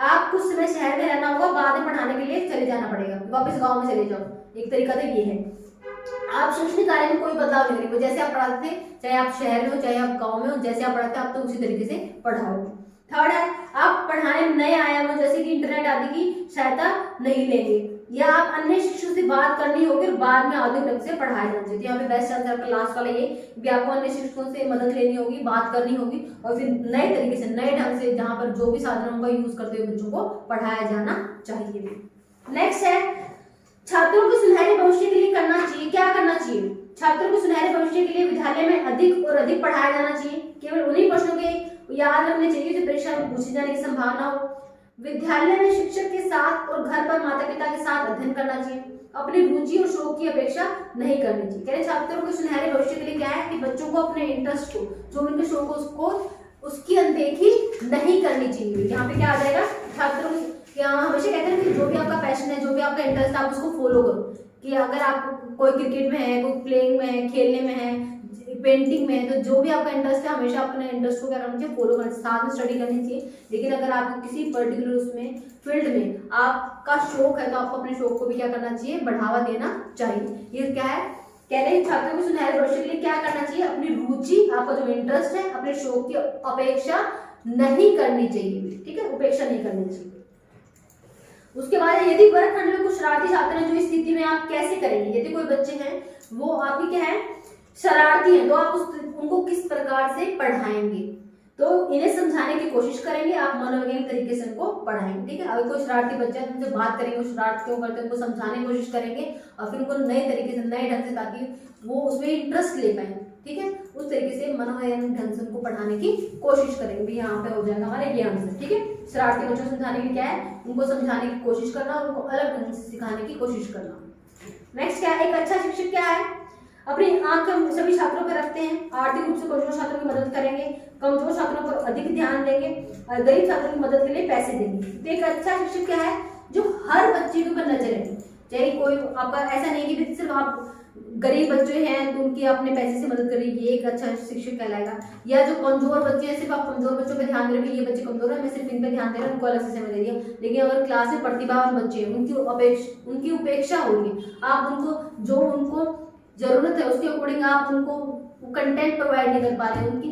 A: आप कुछ समय शहर में रहना होगा, बाद में पढ़ाने के लिए चले जाना पड़ेगा, वापस गाँव में चले जाओ। एक तरीका तो ये है। आप शैक्षणिक कार्य में कोई बदलाव नहीं करेंगे, जैसे आप पढ़ाते थे, चाहे आप शहर में हो चाहे आप गांव में हो, जैसे आप पढ़ाते आप तो उसी तरीके से पढ़ाओ। थर्ड है, आप पढ़ाने में नए आयामों जैसे कि इंटरनेट आदि की सहायता नहीं लेंगे, या आप अन्य शिक्षकों से बात करनी होगी और बाद में आधुनिक ढंग से पढ़ाया जाना चाहिए। यहाँ पे बेस्ट आंसर आपका लास्ट वाला ये भी, आपको अन्य शिक्षकों से मदद लेनी होगी, बात करनी होगी और फिर नए तरीके से नए ढंग से जहाँ पर जो भी साधनों का यूज करते हुए बच्चों को पढ़ाया जाना चाहिए। नेक्स्ट है, छात्रों को सुनहरे भविष्य के लिए करना चाहिए, क्या करना चाहिए। छात्रों को सुनहरे भविष्य के लिए विद्यालय में अधिक और अधिक पढ़ाया जाना चाहिए। केवल उन्हीं प्रश्नों के याद रखने चाहिए जो परीक्षा में पूछे जाने की संभावना हो। विद्यालय में शिक्षक के साथ और घर पर माता पिता के साथ अध्ययन करना चाहिए। अपनी रुचि और शौक की अपेक्षा नहीं करनी चाहिए। कह रहे छात्रों को सुनहरे भविष्य के लिए क्या है कि बच्चों को अपने इंटरेस्ट को, जो उनके शौक हो, उसको उसकी अनदेखी नहीं करनी चाहिए। यहाँ पे क्या आ जाएगा, छात्रों हमेशा कहते हैं कि जो भी आपका पैशन है, जो भी आपका इंटरेस्ट है, आप उसको फॉलो करो। कि अगर आप कोई क्रिकेट में है, कोई प्लेइंग में है, खेलने में है, पेंटिंग में है, तो जो भी आपका इंटरेस्ट है हमेशा अपने इंटरेस्ट को क्या करना चाहिए, फॉलो करना चाहिए, साथ में स्टडी करनी चाहिए। लेकिन अगर आपको किसी पर्टिकुलर उसमें फील्ड में आपका शौक है तो आपको अपने शौक को भी क्या करना चाहिए, बढ़ावा देना चाहिए। ये क्या है, कह रहे हैं छात्रों को सुनहरे भविष्य के लिए क्या करना चाहिए, अपनी रुचि, आपका जो इंटरेस्ट है, अपने शौक की अपेक्षा नहीं करनी चाहिए। ठीक है, उपेक्षा नहीं करनी चाहिए। उसके बाद यदि वर्गखंड में कुछ शरारती छात्र हैं, जो इस स्थिति में आप कैसे करेंगे। यदि कोई बच्चे हैं वो आपकी क्या है, शरारती हैं, तो आप उनको किस प्रकार से पढ़ाएंगे। तो इन्हें समझाने की कोशिश करेंगे, आप मनोवैज्ञानिक तरीके से उनको पढ़ाएंगे। ठीक है, अगर कोई शरारती बच्चा है तो उनसे बात करेंगे, शरारत क्यों करते हैं उनको समझाने की कोशिश करेंगे और फिर उनको नए तरीके से, नए ढंग से, ताकि वो उसमें इंटरेस्ट ले पाए। ठीक है, उस तरीके से मनोवैज्ञानिक ढंग से उनको पढ़ाने की कोशिश करेंगे। यहाँ पे हो जाएगा हमारे ये आंसर। ठीक है, शरारती बच्चों को समझाने के लिए क्या है, उनको समझाने की कोशिश करना और उनको अलग ढंग से सिखाने की कोशिश करना। नेक्स्ट क्या है, एक अच्छा शिक्षक क्या है, अपनी आंख सभी छात्रों पर रखते हैं, आर्थिक रूप से कमजोर छात्रों की मदद करेंगे, कमजोर छात्रों पर अधिक ध्यान देंगे और गरीब छात्रों की मदद के लिए पैसे देंगे। तो एक अच्छा शिक्षक क्या है, जो हर बच्चे के ऊपर नजर रखे। चाहे कोई आपका ऐसा नहीं कि सिर्फ आप गरीब बच्चे हैं तो उनकी अपने पैसे से मदद करेगी, एक अच्छा शिक्षक कहलाएगा। या जो कमजोर बच्चे हैं, सिर्फ आप कमजोर बच्चों पे ध्यान दे रहे, ये बच्चे कमजोर है, मैं सिर्फ इन पे ध्यान दे रहा हूँ, उनको अलग से समय दे दिया। लेकिन अगर क्लास में प्रतिभावान बच्चे हैं, उनकी उपेक्षा होगी, आप उनको जो उनको जरूरत है उसके अकॉर्डिंग आप उनको कंटेंट प्रोवाइड नहीं कर पा रहे, उनकी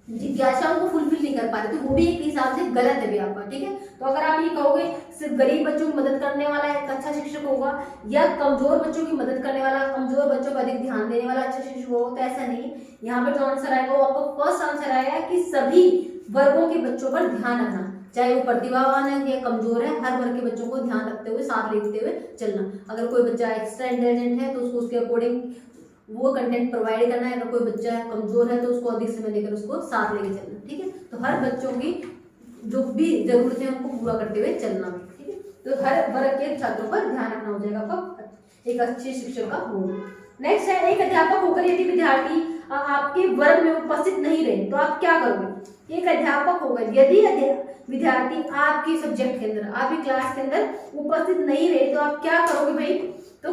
A: जिज्ञासाओं को फुलफिल नहीं कर पा रहे, तो वो भी एक हिसाब से गलत है भी आपका, ठीक है। तो अगर आप ये कहोगे सिर्फ गरीब बच्चों की मदद करने वाला एक अच्छा शिक्षक होगा, या कमजोर बच्चों की मदद करने वाला, कमजोर बच्चों पर अधिक ध्यान देने वाला अच्छा शिक्षक होगा, तो ऐसा नहीं। यहाँ पर जो आंसर आएगा वो आपका फर्स्ट आंसर आएगा कि सभी वर्गों के बच्चों पर ध्यान रखना, चाहे वो प्रतिभावान है या कमजोर है, हर वर्ग के बच्चों को ध्यान रखते हुए साथ लेते हुए चलना। अगर कोई बच्चा एक्स्ट्रा इंटेलिजेंट है तो उसको उसके अकॉर्डिंग वो कंटेंट प्रोवाइड करना है, अगर कोई बच्चा कमजोर है तो उसको अधिक समय देकर उसको साथ लेके चलना, ठीक है। तो हर बच्चों की जो भी जरूरतें हैं उनको पूरा करते हुए चलना, ठीक है। तो हर वर्ग के छात्रों पर ध्यान रखना हो जाएगा आपका एक अच्छे शिक्षक का गुण। नेक्स्ट है, एक अध्यापक होकर यदि विद्यार्थी आपके वर्ग में उपस्थित नहीं रहे तो आप क्या करोगे। एक अध्यापक होकर यदि विद्यार्थी आपके सब्जेक्ट के अंदर, आपकी क्लास के अंदर उपस्थित नहीं रहे तो आप क्या करोगे भाई। तो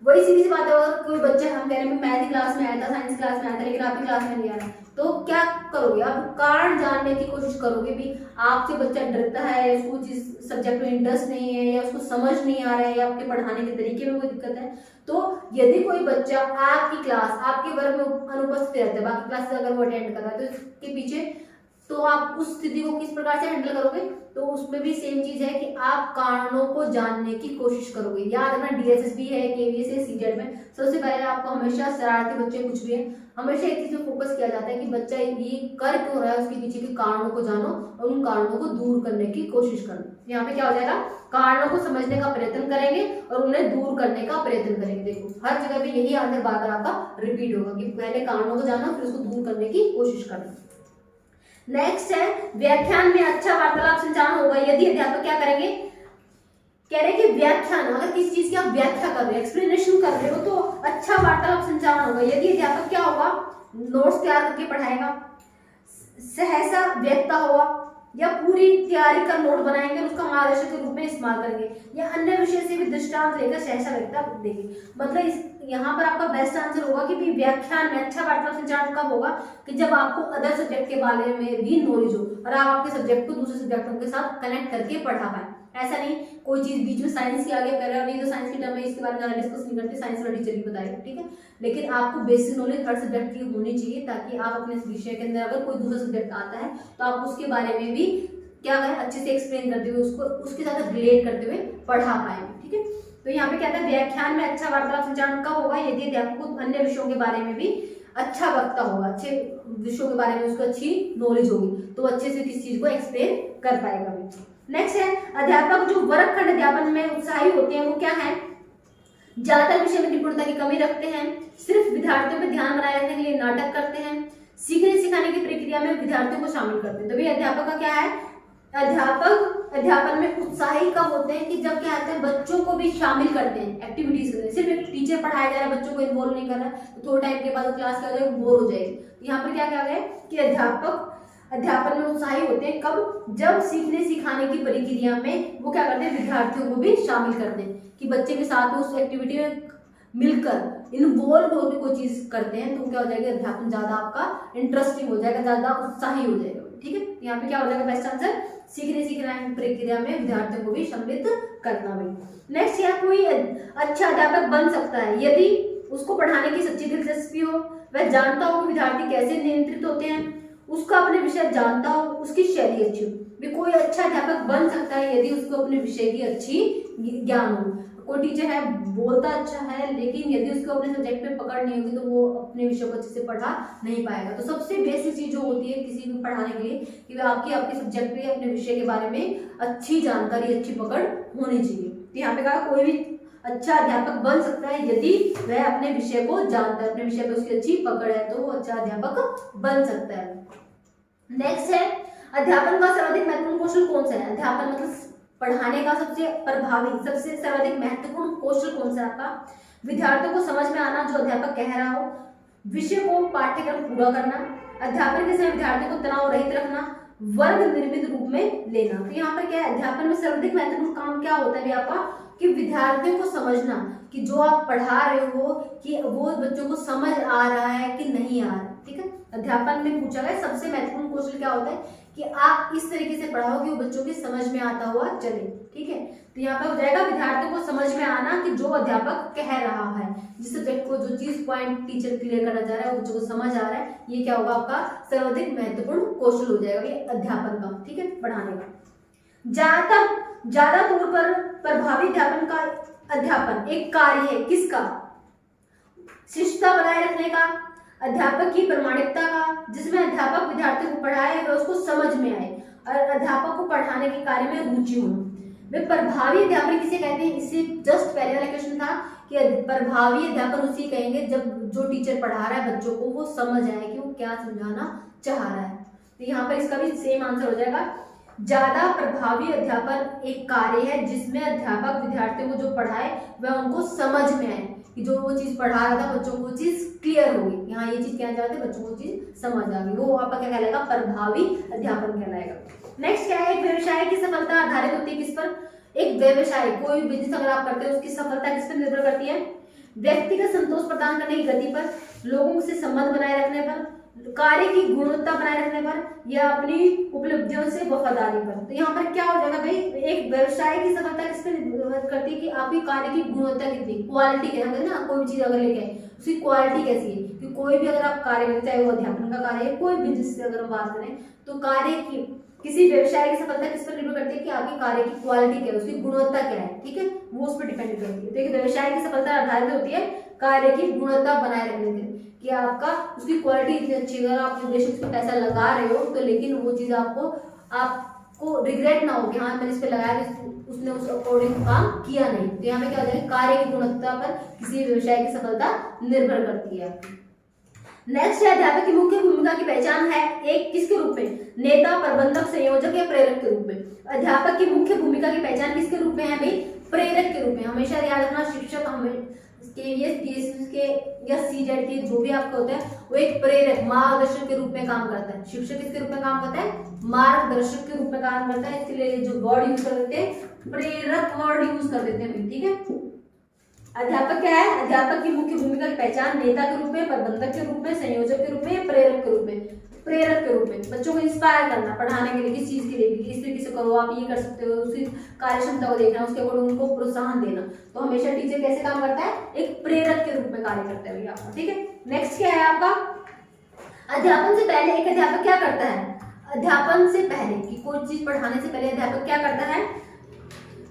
A: वही सीधी सी बात है, अगर कोई बच्चा हम कह रहे हैं मैथ क्लास में आया था, साइंस क्लास में आया था, लेकिन आपकी क्लास में नहीं आ रहा, तो क्या करोगे आप, कारण जानने की कोशिश करोगे भी आपसे बच्चा डरता है, उसको जिस सब्जेक्ट में इंटरेस्ट नहीं है, या उसको समझ नहीं आ रहा है, या आपके पढ़ाने के तरीके में कोई दिक्कत है। तो यदि कोई बच्चा आपकी क्लास, आपके वर्ग में अनुपस्थित रहता है, बाकी क्लास अगर वो अटेंड कर रहा है, तो इसके पीछे तो आप उस स्थिति को किस प्रकार से हैंडल करोगे। तो उसमें भी सेम चीज है कि आप कारणों को जानने की कोशिश करोगे। याद रखना डीएसएसबी है, केवीएस है, सीजेड में सबसे पहले आपको हमेशा शरारती बच्चे कुछ भी है, हमेशा एक चीज पे फोकस किया जाता है कि बच्चा ये कर क्यों रहा है, उसके पीछे के कारणों को जानो और उन कारणों को दूर करने की कोशिश करो। यहाँ पे क्या हो जाएगा, कारणों को समझने का प्रयत्न करेंगे और उन्हें दूर करने का प्रयत्न करेंगे। देखो हर जगह पे यही आंसर बार बार आपका रिपीट होगा कि पहले कारणों को जानो फिर उसको दूर करने की कोशिश करना। नेक्स्ट है, व्याख्यान में अच्छा वार्तालाप संचालन होगा यदि अध्यापक क्या करेंगे, कह रहे हैं कि व्याख्यान, अगर किसी चीज की आप व्याख्या कर रहे हो, एक्सप्लेनेशन कर रहे हो, तो अच्छा वार्तालाप संचालन होगा यदि अध्यापक क्या होगा, नोट्स तैयार करके पढ़ाएगा, सहसा व्यक्ता होगा, या पूरी तैयारी का नोट बनाएंगे और उसका मार्गदर्शक के रूप में इस्तेमाल करेंगे, या अन्य विषय से भी दृष्टांत लेकर सहसा व्यक्ता देंगे। मतलब यहाँ पर आपका बेस्ट आंसर होगा कि व्याख्यान में अच्छा वार्तालाप संचालन कब होगा, कि जब आपको अदर सब्जेक्ट के बारे में भी नॉलेज हो और आप आपके सब्जेक्ट को दूसरे सब्जेक्टों के साथ कनेक्ट करके पढ़ा पाए। ऐसा नहीं कोई चीज बीच में साइंस की आगे कर रहा है, नहीं तो साइंस की टर्म में इसके बारे में ज्यादा डिस्कस नहीं करते, साइंस वाला टीचर भी बताएगा, ठीक है। लेकिन आपको बेसिक नॉलेज हर सब्जेक्ट की होनी चाहिए ताकि आप अपने विषय के अंदर अगर कोई दूसरा सब्जेक्ट आता है तो आप उसके बारे में भी क्या करें, अच्छे से एक्सप्लेन करते हुए उसको उसके साथ रिलेट करते हुए पढ़ा पाएंगे, ठीक है। तो यहाँ पे क्या था, व्याख्यान में अच्छा वार्तालाप संचालन कब होगा, यदि अध्यापक को अन्य विषयों के बारे में भी अच्छा वक्ता होगा, अच्छे विषयों के बारे में उसको अच्छी नॉलेज होगी, तो अच्छे से किसी चीज को एक्सप्लेन कर पाएगा। नेक्स्ट है, अध्यापक जो वर्गखंड अध्यापन में उत्साही होते हैं वो क्या है, ज्यादातर विषय में निपुणता की कमी रखते हैं, सिर्फ विद्यार्थियों पर ध्यान बनाए रखने के लिए नाटक करते हैं, सीखने सिखाने की प्रक्रिया में विद्यार्थियों को शामिल करते हैं। तो भाई अध्यापक का क्या है, अध्यापक अध्यापन में उत्साही कब होते हैं कि जब क्या होता है बच्चों को भी शामिल करते हैं एक्टिविटीज में। सिर्फ एक टीचर पढ़ाया जा रहा है, बच्चों को इन्वॉल्व नहीं कर रहा है, तो थोड़े टाइम के बाद क्लास क्या हो जाएगी, बोर हो जाएगी। यहाँ पर क्या क्या है कि अध्यापक अध्यापन में उत्साही होते हैं कब, जब सीखने सिखाने की प्रक्रिया में वो क्या करते हैं, विद्यार्थियों को भी शामिल करते हैं, कि बच्चे के साथ उस एक्टिविटी में मिलकर इन्वॉल्व होकर कोई चीज करते हैं, तो क्या हो जाएगा, अध्यापन ज्यादा आपका इंटरेस्टिंग हो जाएगा, ज्यादा उत्साही हो जाएगा, ठीक है। यहाँ पे क्या हो जाएगा बेस्ट आंसर, सीखने सिखाने प्रक्रिया में विद्यार्थियों को भी सम्मिलित करना भी। नेक्स्ट, यहाँ कोई अच्छा अध्यापक बन सकता है यदि उसको पढ़ाने की सच्ची दिलचस्पी हो, वह जानता हो कि विद्यार्थी कैसे नियंत्रित होते हैं, उसका अपने विषय जानता हो, उसकी शैली अच्छी हो। भी कोई अच्छा अध्यापक बन सकता है यदि उसको अपने विषय की अच्छी ज्ञान हो। कोई टीचर है बोलता अच्छा है, लेकिन यदि उसको अपने सब्जेक्ट में पकड़ नहीं होगी तो वो अपने विषय को अच्छे से पढ़ा नहीं पाएगा। तो सबसे बेसिक चीज जो होती है किसी भी पढ़ाने के लिए कि वह आपके सब्जेक्ट पे, अपने विषय के बारे में अच्छी जानकारी, अच्छी पकड़ होनी चाहिए। तो यहाँ पे कहा कोई भी अच्छा अध्यापक बन सकता है यदि वह अपने विषय को जानता है, अपने विषय पे उसकी अच्छी पकड़ है, तो वो अच्छा अध्यापक बन सकता है। नेक्स्ट है, अध्यापन का सर्वाधिक महत्वपूर्ण कौशल कौन सा है। अध्यापन मतलब पढ़ाने का सबसे प्रभावी, सबसे सर्वाधिक महत्वपूर्ण कौशल कौन सा है आपका, विद्यार्थियों को समझ में आना जो अध्यापक कह रहा हो, विषय को पाठ्यक्रम पूरा करना, अध्यापन के समय विद्यार्थियों को तनाव रहित रखना, वर्ग निर्मित रूप में लेना। तो यहाँ पर क्या है, अध्यापन में सर्वाधिक महत्वपूर्ण काम क्या होता है आपका, कि विद्यार्थियों को समझना कि जो आप पढ़ा रहे हो कि वो बच्चों को समझ आ रहा है कि नहीं आ रहा है, ठीक है। अध्यापन में पूछा गया सबसे महत्वपूर्ण कौशल क्या होता है कि आप इस तरीके से पढ़ाओ कि वो बच्चों की समझ में आता हुआ चले, ठीक है। तो यहाँ पर हो जाएगा विद्यार्थियों को समझ में आना कि जो अध्यापक कह रहा है, जिस सब्जेक्ट को जो चीज पॉइंट टीचर क्लियर करना चाह रहा है, वो बच्चों को समझ आ रहा है, ये क्या होगा आपका सर्वाधिक महत्वपूर्ण कौशल हो जाएगा ये अध्यापन का, ठीक है, पढ़ाने का। ज्यादा तौर पर प्रभावी अध्यापन का अध्यापन एक कार्य है किसका? शिष्टता बनाए रखने का, अध्यापक की प्रामाणिकता का, जिसमें अध्यापक विद्यार्थी को पढ़ाए व उसको समझ में आए और अध्यापक को पढ़ाने के कार्य में रुचि हो। वे प्रभावी अध्यापन किसे कहते हैं? इससे जस्ट पहले वाला क्वेश्चन था कि प्रभावी अध्यापन उसी कहेंगे जब जो टीचर पढ़ा रहा है बच्चों को वो समझ आए कि वो क्या समझाना चाह रहा है। तो यहाँ पर इसका भी सेम आंसर हो जाएगा। ज्यादा प्रभावी अध्यापन एक कार्य है जिसमें अध्यापक विद्यार्थियों को जो पढ़ाए वह उनको समझ में आए कि जो वो चीज पढ़ा रहा था बच्चों को वो चीज क्लियर होगी, यहाँ ये चीज कहना चाहते हैं बच्चों को चीज समझ आ गई, वो आपका क्या कहलाएगा? प्रभावी अध्यापन कहलाएगा। नेक्स्ट क्या है? एक व्यवसाय की सफलता आधारित होती है किस पर? एक व्यवसाय, कोई बिजनेस अगर आप करते हो उसकी सफलता किस पर निर्भर करती है? व्यक्तिगत संतोष प्रदान करने की गति पर, लोगों से संबंध बनाए रखने पर, कार्य की गुणवत्ता बनाए रखने पर या अपनी उपलब्धियों से वफादारी पर। तो यहाँ पर क्या हो जाएगा भाई? एक व्यवसाय की सफलता किस पर निर्भर करती है कि आपकी कार्य की गुणवत्ता कितनी, क्वालिटी क्या है ना, कोई भी चीज अगर लेके आए उसकी क्वालिटी कैसी है, कि कोई भी अगर आप कार्य करें, चाहे वो अध्यापन का कार्य है, कोई बिजनेस से अगर हम बात करें तो कार्य की किसी व्यवसाय की सफलता किस पर निर्भर करती है कि आपकी कार्य की क्वालिटी क्या है, उसकी गुणवत्ता क्या है, ठीक है, वो उस पर डिपेंड करती है। तो एक व्यवसाय की सफलता आधारित होती है कार्य की गुणवत्ता बनाए रखने के, कि आपका उसकी क्वालिटी इतनी अच्छी, अगर आप निर्देशक पे पैसा लगा रहे हो तो लेकिन वो चीज आपको रिग्रेट ना हो कि हाँ मैंने इस पे लगाया, उसने उस अकॉर्डिंग काम किया नहीं। तो यहाँ पे क्या हो जाएगा? कार्य की गुणवत्ता पर किसी व्यवसाय की सफलता निर्भर करती है। नेक्स्ट है अध्यापक की मुख्य भूमिका की पहचान है एक किसके रूप में? नेता, प्रबंधक, संयोजक या प्रेरक के रूप में। अध्यापक की मुख्य भूमिका की पहचान किसके रूप में है भाई? प्रेरक के रूप में। हमेशा याद रखना, शिक्षक हमें के या सीजेड के जो भी आपका होता है वो एक प्रेरक मार्गदर्शक के रूप में काम करता है। शिक्षक किसके रूप में काम करता है? मार्गदर्शक के रूप में काम करता है। इसलिए जो वर्ड यूज कर देते हैं प्रेरक वर्ड यूज कर देते हैं, ठीक है। अध्यापक क्या है? अध्यापक की मुख्य भूमिका की पहचान नेता के रूप में, प्रबंधक के रूप में, संयोजक के रूप में, प्रेरक के रूप में। प्रेरक के रूप में बच्चों को इंस्पायर करना पढ़ाने के लिए, किस चीज के लिए भी, इस तरीके से करो, आप ये कर सकते हो, उसकी कार्य क्षमता को देखना, उसके अकॉर्डिंग उनको प्रोत्साहन देना। तो हमेशा टीचर कैसे काम करता है? एक प्रेरक के रूप में कार्य करता है भैया आपका, ठीक है। नेक्स्ट क्या है आपका? अध्यापन से पहले एक अध्यापक क्या करता है? अध्यापन से पहले कि कोई चीज पढ़ाने से पहले अध्यापक क्या करता है?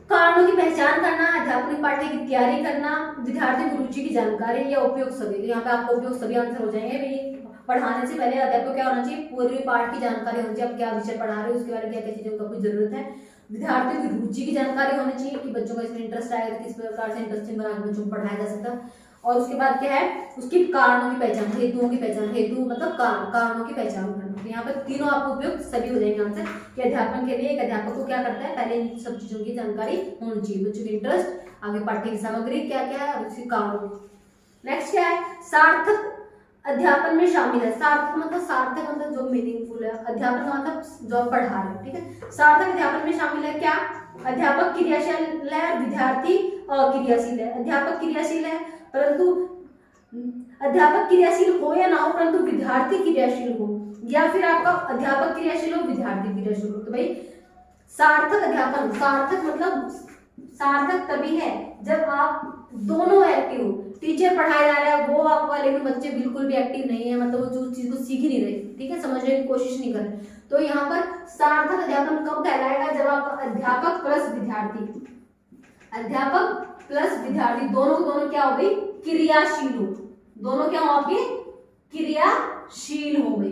A: कारणों की पहचान करना, अध्यापन पाठ्य की तैयारी करना, विद्यार्थियों की रुचि की जानकारी या उपयोग सभी। तो यहाँ पे आपको उपयोग सभी आंसर हो जाएंगे भाई। पढ़ाने से पहले अध्यापक क्या होना चाहिए? पूरी पाठ की जानकारी होनी चाहिए, आप क्या विषय पढ़ा रहे हो, उसके बारे में क्या क्या चीजों का कोई जरूरत है। विद्यार्थियों की रुचि की जानकारी होनी चाहिए कि बच्चों का इसमें इंटरेस्ट आएगा, किस प्रकार से इंटरेस्टिंग बना के बच्चों को पढ़ाया जा सकता है। और उसके बाद क्या है? उसकी कारणों की पहचान, हेतुओं की पहचान, हेतु मतलब कारणों की पहचान करना। तो यहाँ पर तीनों आपको उपयोग सभी हो जाएंगे आंसर कि अध्यापन के लिए एक अध्यापक को क्या करता है? पहले इन सब चीजों की जानकारी होनी चाहिए, बच्चों की इंटरेस्ट, आगे पाठ्य की सामग्री क्या क्या है और उसके कारण। नेक्स्ट क्या है? सार्थक अध्यापन में शामिल है। सार्थक मतलब जो मीनिंगफुल है, अध्यापन का मतलब जो आप पढ़ा रहे हो, ठीक है। सार्थक अध्यापन में शामिल है क्या? अध्यापक क्रियाशील है, विद्यार्थी क्रियाशील है। अध्यापक क्रियाशील है परंतु अध्यापक क्रियाशील हो या ना हो परंतु विद्यार्थी क्रियाशील हो, या फिर आपका अध्यापक क्रियाशील हो विद्यार्थी क्रियाशील हो। तो भाई सार्थक अध्यापन, सार्थक मतलब सार्थक तभी है जब आप दोनों एक्टिव हो, टीचर पढ़ाया जा रहा है वो आपका, लेकिन बच्चे बिल्कुल भी एक्टिव नहीं है, मतलब वो जो चीज को सीख नहीं रहे, ठीक है, समझने की कोशिश नहीं कर रहे। तो यहाँ पर सार्थक अध्यापन कब कहलाएगा? जब आपका अध्यापक प्लस विद्यार्थी, अध्यापक प्लस विद्यार्थी दोनों क्या हो गई? क्रियाशील हो, दोनों क्या हो आपके? क्रियाशील हो गई,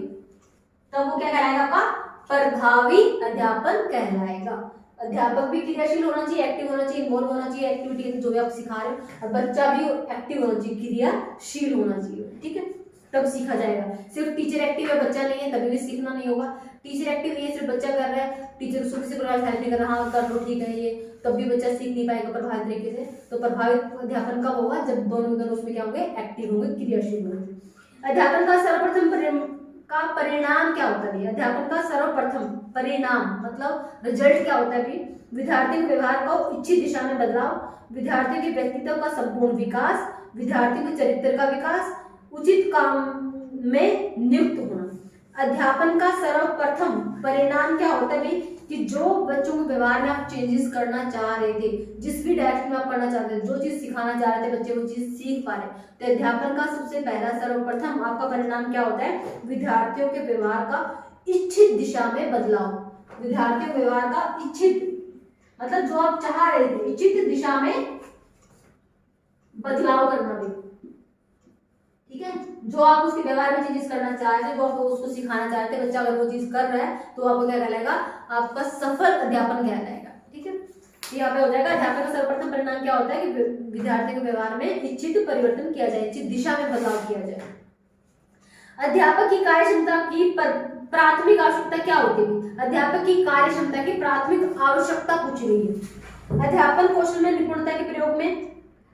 A: तब वो क्या कहलाएगा आपका? प्रभावी अध्यापन कहलाएगा। अध्यापक भी क्रियाशील होना चाहिए, एक्टिव होना चाहिए, इन्वॉल्व होना चाहिए एक्टिविटी जो भी आप सिखा रहे हो, और बच्चा भी एक्टिव होना चाहिए, क्रियाशील होना चाहिए, ठीक है, तब सीखा जाएगा। सिर्फ टीचर एक्टिव है बच्चा नहीं है तभी भी सीखना नहीं होगा। टीचर एक्टिव नहीं है, सिर्फ बच्चा कर रहा है, टीचर उसको किसी प्रकार हेल्प नहीं कर रहा, हाँ कर लो ठीक है ये, तब भी बच्चा सीख नहीं पाएगा प्रभावित तरीके से। तो प्रभावित अध्यापन कब होगा? जब दोनों उसमें क्या होंगे? एक्टिव होंगे, क्रियाशील होंगे। अध्यापन का सर्वप्रथम का परिणाम क्या होता है? अध्यापन का सर्वप्रथम परिणाम मतलब रिजल्ट क्या होता है भी? विद्यार्थी के व्यवहार का इच्छित दिशा में बदलाव, विद्यार्थी के व्यक्तित्व का संपूर्ण विकास, विद्यार्थी के चरित्र का विकास, उचित काम में नियुक्त होना। अध्यापन का सर्वप्रथम परिणाम क्या होता है भाई कि जो बच्चों के व्यवहार में आप चेंजेस करना चाह रहे थे, जिस भी डायरेक्शन में आप करना चाहते थे, जो चीज सिखाना चाह रहे थे बच्चे वो चीज सीख पा रहे, तो अध्यापन का सबसे पहला सर्वप्रथम आपका परिणाम क्या होता है, विद्यार्थियों के व्यवहार का इच्छित दिशा में बदलाव। विद्यार्थियों के व्यवहार का इच्छित मतलब जो आप चाह रहे थे, इच्छित दिशा में बदलाव करना भी, ठीक है। जो आप उसके व्यवहार में चेंजेस करना चाह रहे थे, जो आप उसको सिखाना चाह रहे थे, बच्चा अगर वो चीज कर रहा है तो आपको क्या कहलाएगा, आपका सफल अध्यापन कहलाएगा, ठीक है। यहाँ पे हो जाएगा अध्यापन का सर्वप्रथम परिणाम क्या होता है कि विद्यार्थी के व्यवहार में इच्छित परिवर्तन किया जाए, इच्छित दिशा में बदलाव किया जाए। अध्यापक की कार्य क्षमता की प्राथमिक आवश्यकता क्या होती है, अध्यापक की कार्य क्षमता की प्राथमिक आवश्यकता पूछ रही है। अध्यापन कौशल में निपुणता के प्रयोग में,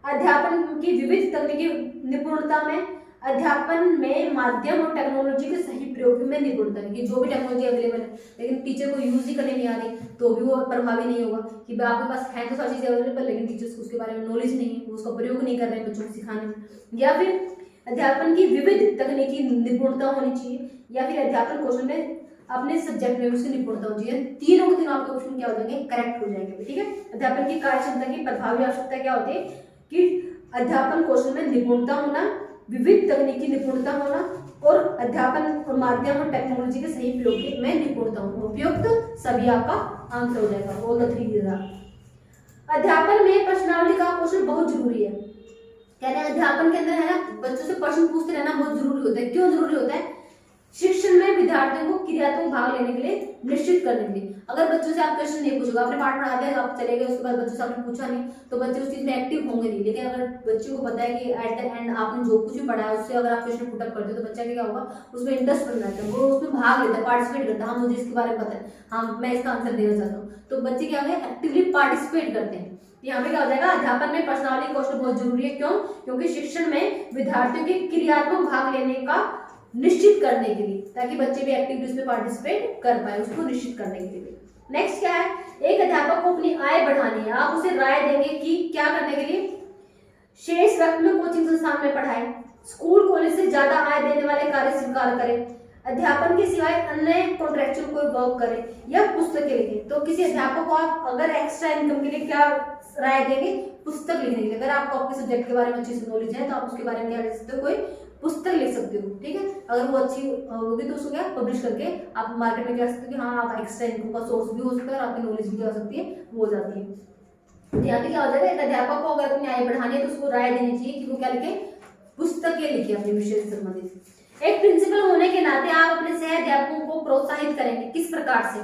A: अध्यापन की विविध तकनीकी निपुणता में, अध्यापन में माध्यम और टेक्नोलॉजी के सही प्रयोग में निपुणता की, जो भी टेक्नोलॉजी अवेलेबल है लेकिन टीचर को यूज ही करने नहीं आ रही तो भी वो प्रभावी नहीं होगा कि आपके पास है तो सारी चीजें अवेलेबल लेकिन टीचर्स को उसके बारे में नॉलेज नहीं है, वो उसका प्रयोग नहीं कर रहे हैं बच्चों को सिखाने में। या फिर अध्यापन की विविध तकनीकी निपुणता होनी चाहिए, या फिर अध्यापन कौशल में अपने सब्जेक्ट में उसकी निपुणता होनी चाहिए। तीनों के तीनों आपके क्वेश्चन क्या हो जाएंगे, करेक्ट हो जाएंगे, ठीक है। अध्यापन की कार्य क्षमता की प्रभावी आवश्यकता क्या होती है कि अध्यापन कौशल में निपुणता होना, विविध तकनीकी निपुणता होना और अध्यापन माध्यम और टेक्नोलॉजी के सही प्रयोग में निपुणता होना। उपयुक्त सभी आपका आंसर हो जाएगा, वो तो 3 अध्यापन में प्रश्नावली का कौशल बहुत जरूरी है। कहते हैं अध्यापन के अंदर है ना, बच्चों से प्रश्न पूछते रहना बहुत जरूरी होता है। क्यों जरूरी होता है, शिक्षण में विद्यार्थियों को क्रियात्मक भाग लेने के लिए निश्चित करने के लिए। अगर बच्चों से आप क्वेश्चन नहीं पूछोगे, आपने पाठ पढ़ा दिया आप चले गए, उसके बाद बच्चों से आपने पूछा नहीं तो बच्चे उस चीज में एक्टिव होंगे नहीं। लेकिन अगर बच्चों को पता है कि एट द एंड आपने जो कुछ भी पढ़ा है उससे अगर आप क्वेश्चन पुटअप करते हो तो बच्चा क्या होगा, उसमें इंटरेस्ट बन जाता है, वो उसमें भाग लेता है, पार्टिसिपेट करता है। हाँ मुझे इसके बारे में पता है, हाँ मैं इसका आंसर देना चाहता हूँ, तो बच्चे क्या होंगे, एक्टिवली पार्टिसिपेट करते हैं। यहाँ पे क्या हो जाएगा, अध्यापन में प्रश्नावली कौशल बहुत जरूरी है। क्यों, क्योंकि शिक्षण में विद्यार्थियों के क्रियात्मक भाग लेने का निश्चित करने के लिए, ताकि बच्चे भी एक्टिवली उसमें पार्टिसिपेट कर पाए, उसको निश्चित करने के लिए। नेक्स्ट क्या है, एक अध्यापक को अपनी आय बढ़ानी है, आप उसे राय देंगे कि क्या करने के लिए, शेष वक्त में कोचिंग संस्थान में पढ़ाए, स्कूल कॉलेज से ज्यादा आय देने वाले कार्य स्वीकार करें, अध्यापन के सिवाय अन्य कॉन्ट्रेक्चुअल कोई वर्क करें या पुस्तकें लिखें। तो किसी अध्यापक को आप अगर एक्स्ट्रा इनकम के लिए क्या राय देंगे, पुस्तक लिखने के लिए। अगर आपको आपके सब्जेक्ट के बारे में अच्छी से नॉलेज है तो आप उसके बारे में क्या लिख सकते हो, कोई पुस्तक लिख सकते हो, ठीक है। अगर वो अच्छी होगी तो उसको क्या पब्लिश करके आप मार्केट में क्या सकते हो कि हाँ आप एक्स्ट्रा इनकम का सोर्स भी हो सकता है और आपकी नॉलेज भी क्या हो सकती है, वो हो जाती है। तो यहाँ पे क्या हो जाएगा, एक अध्यापक को अगर अपनी आय बढ़ानी है तो उसको राय देनी चाहिए कि वो क्या लिखे, पुस्तकें लिखे अपने विषय से संबंधित। एक प्रिंसिपल होने के नाते आप अपने सह अध्यापकों को प्रोत्साहित करेंगे, किस प्रकार से,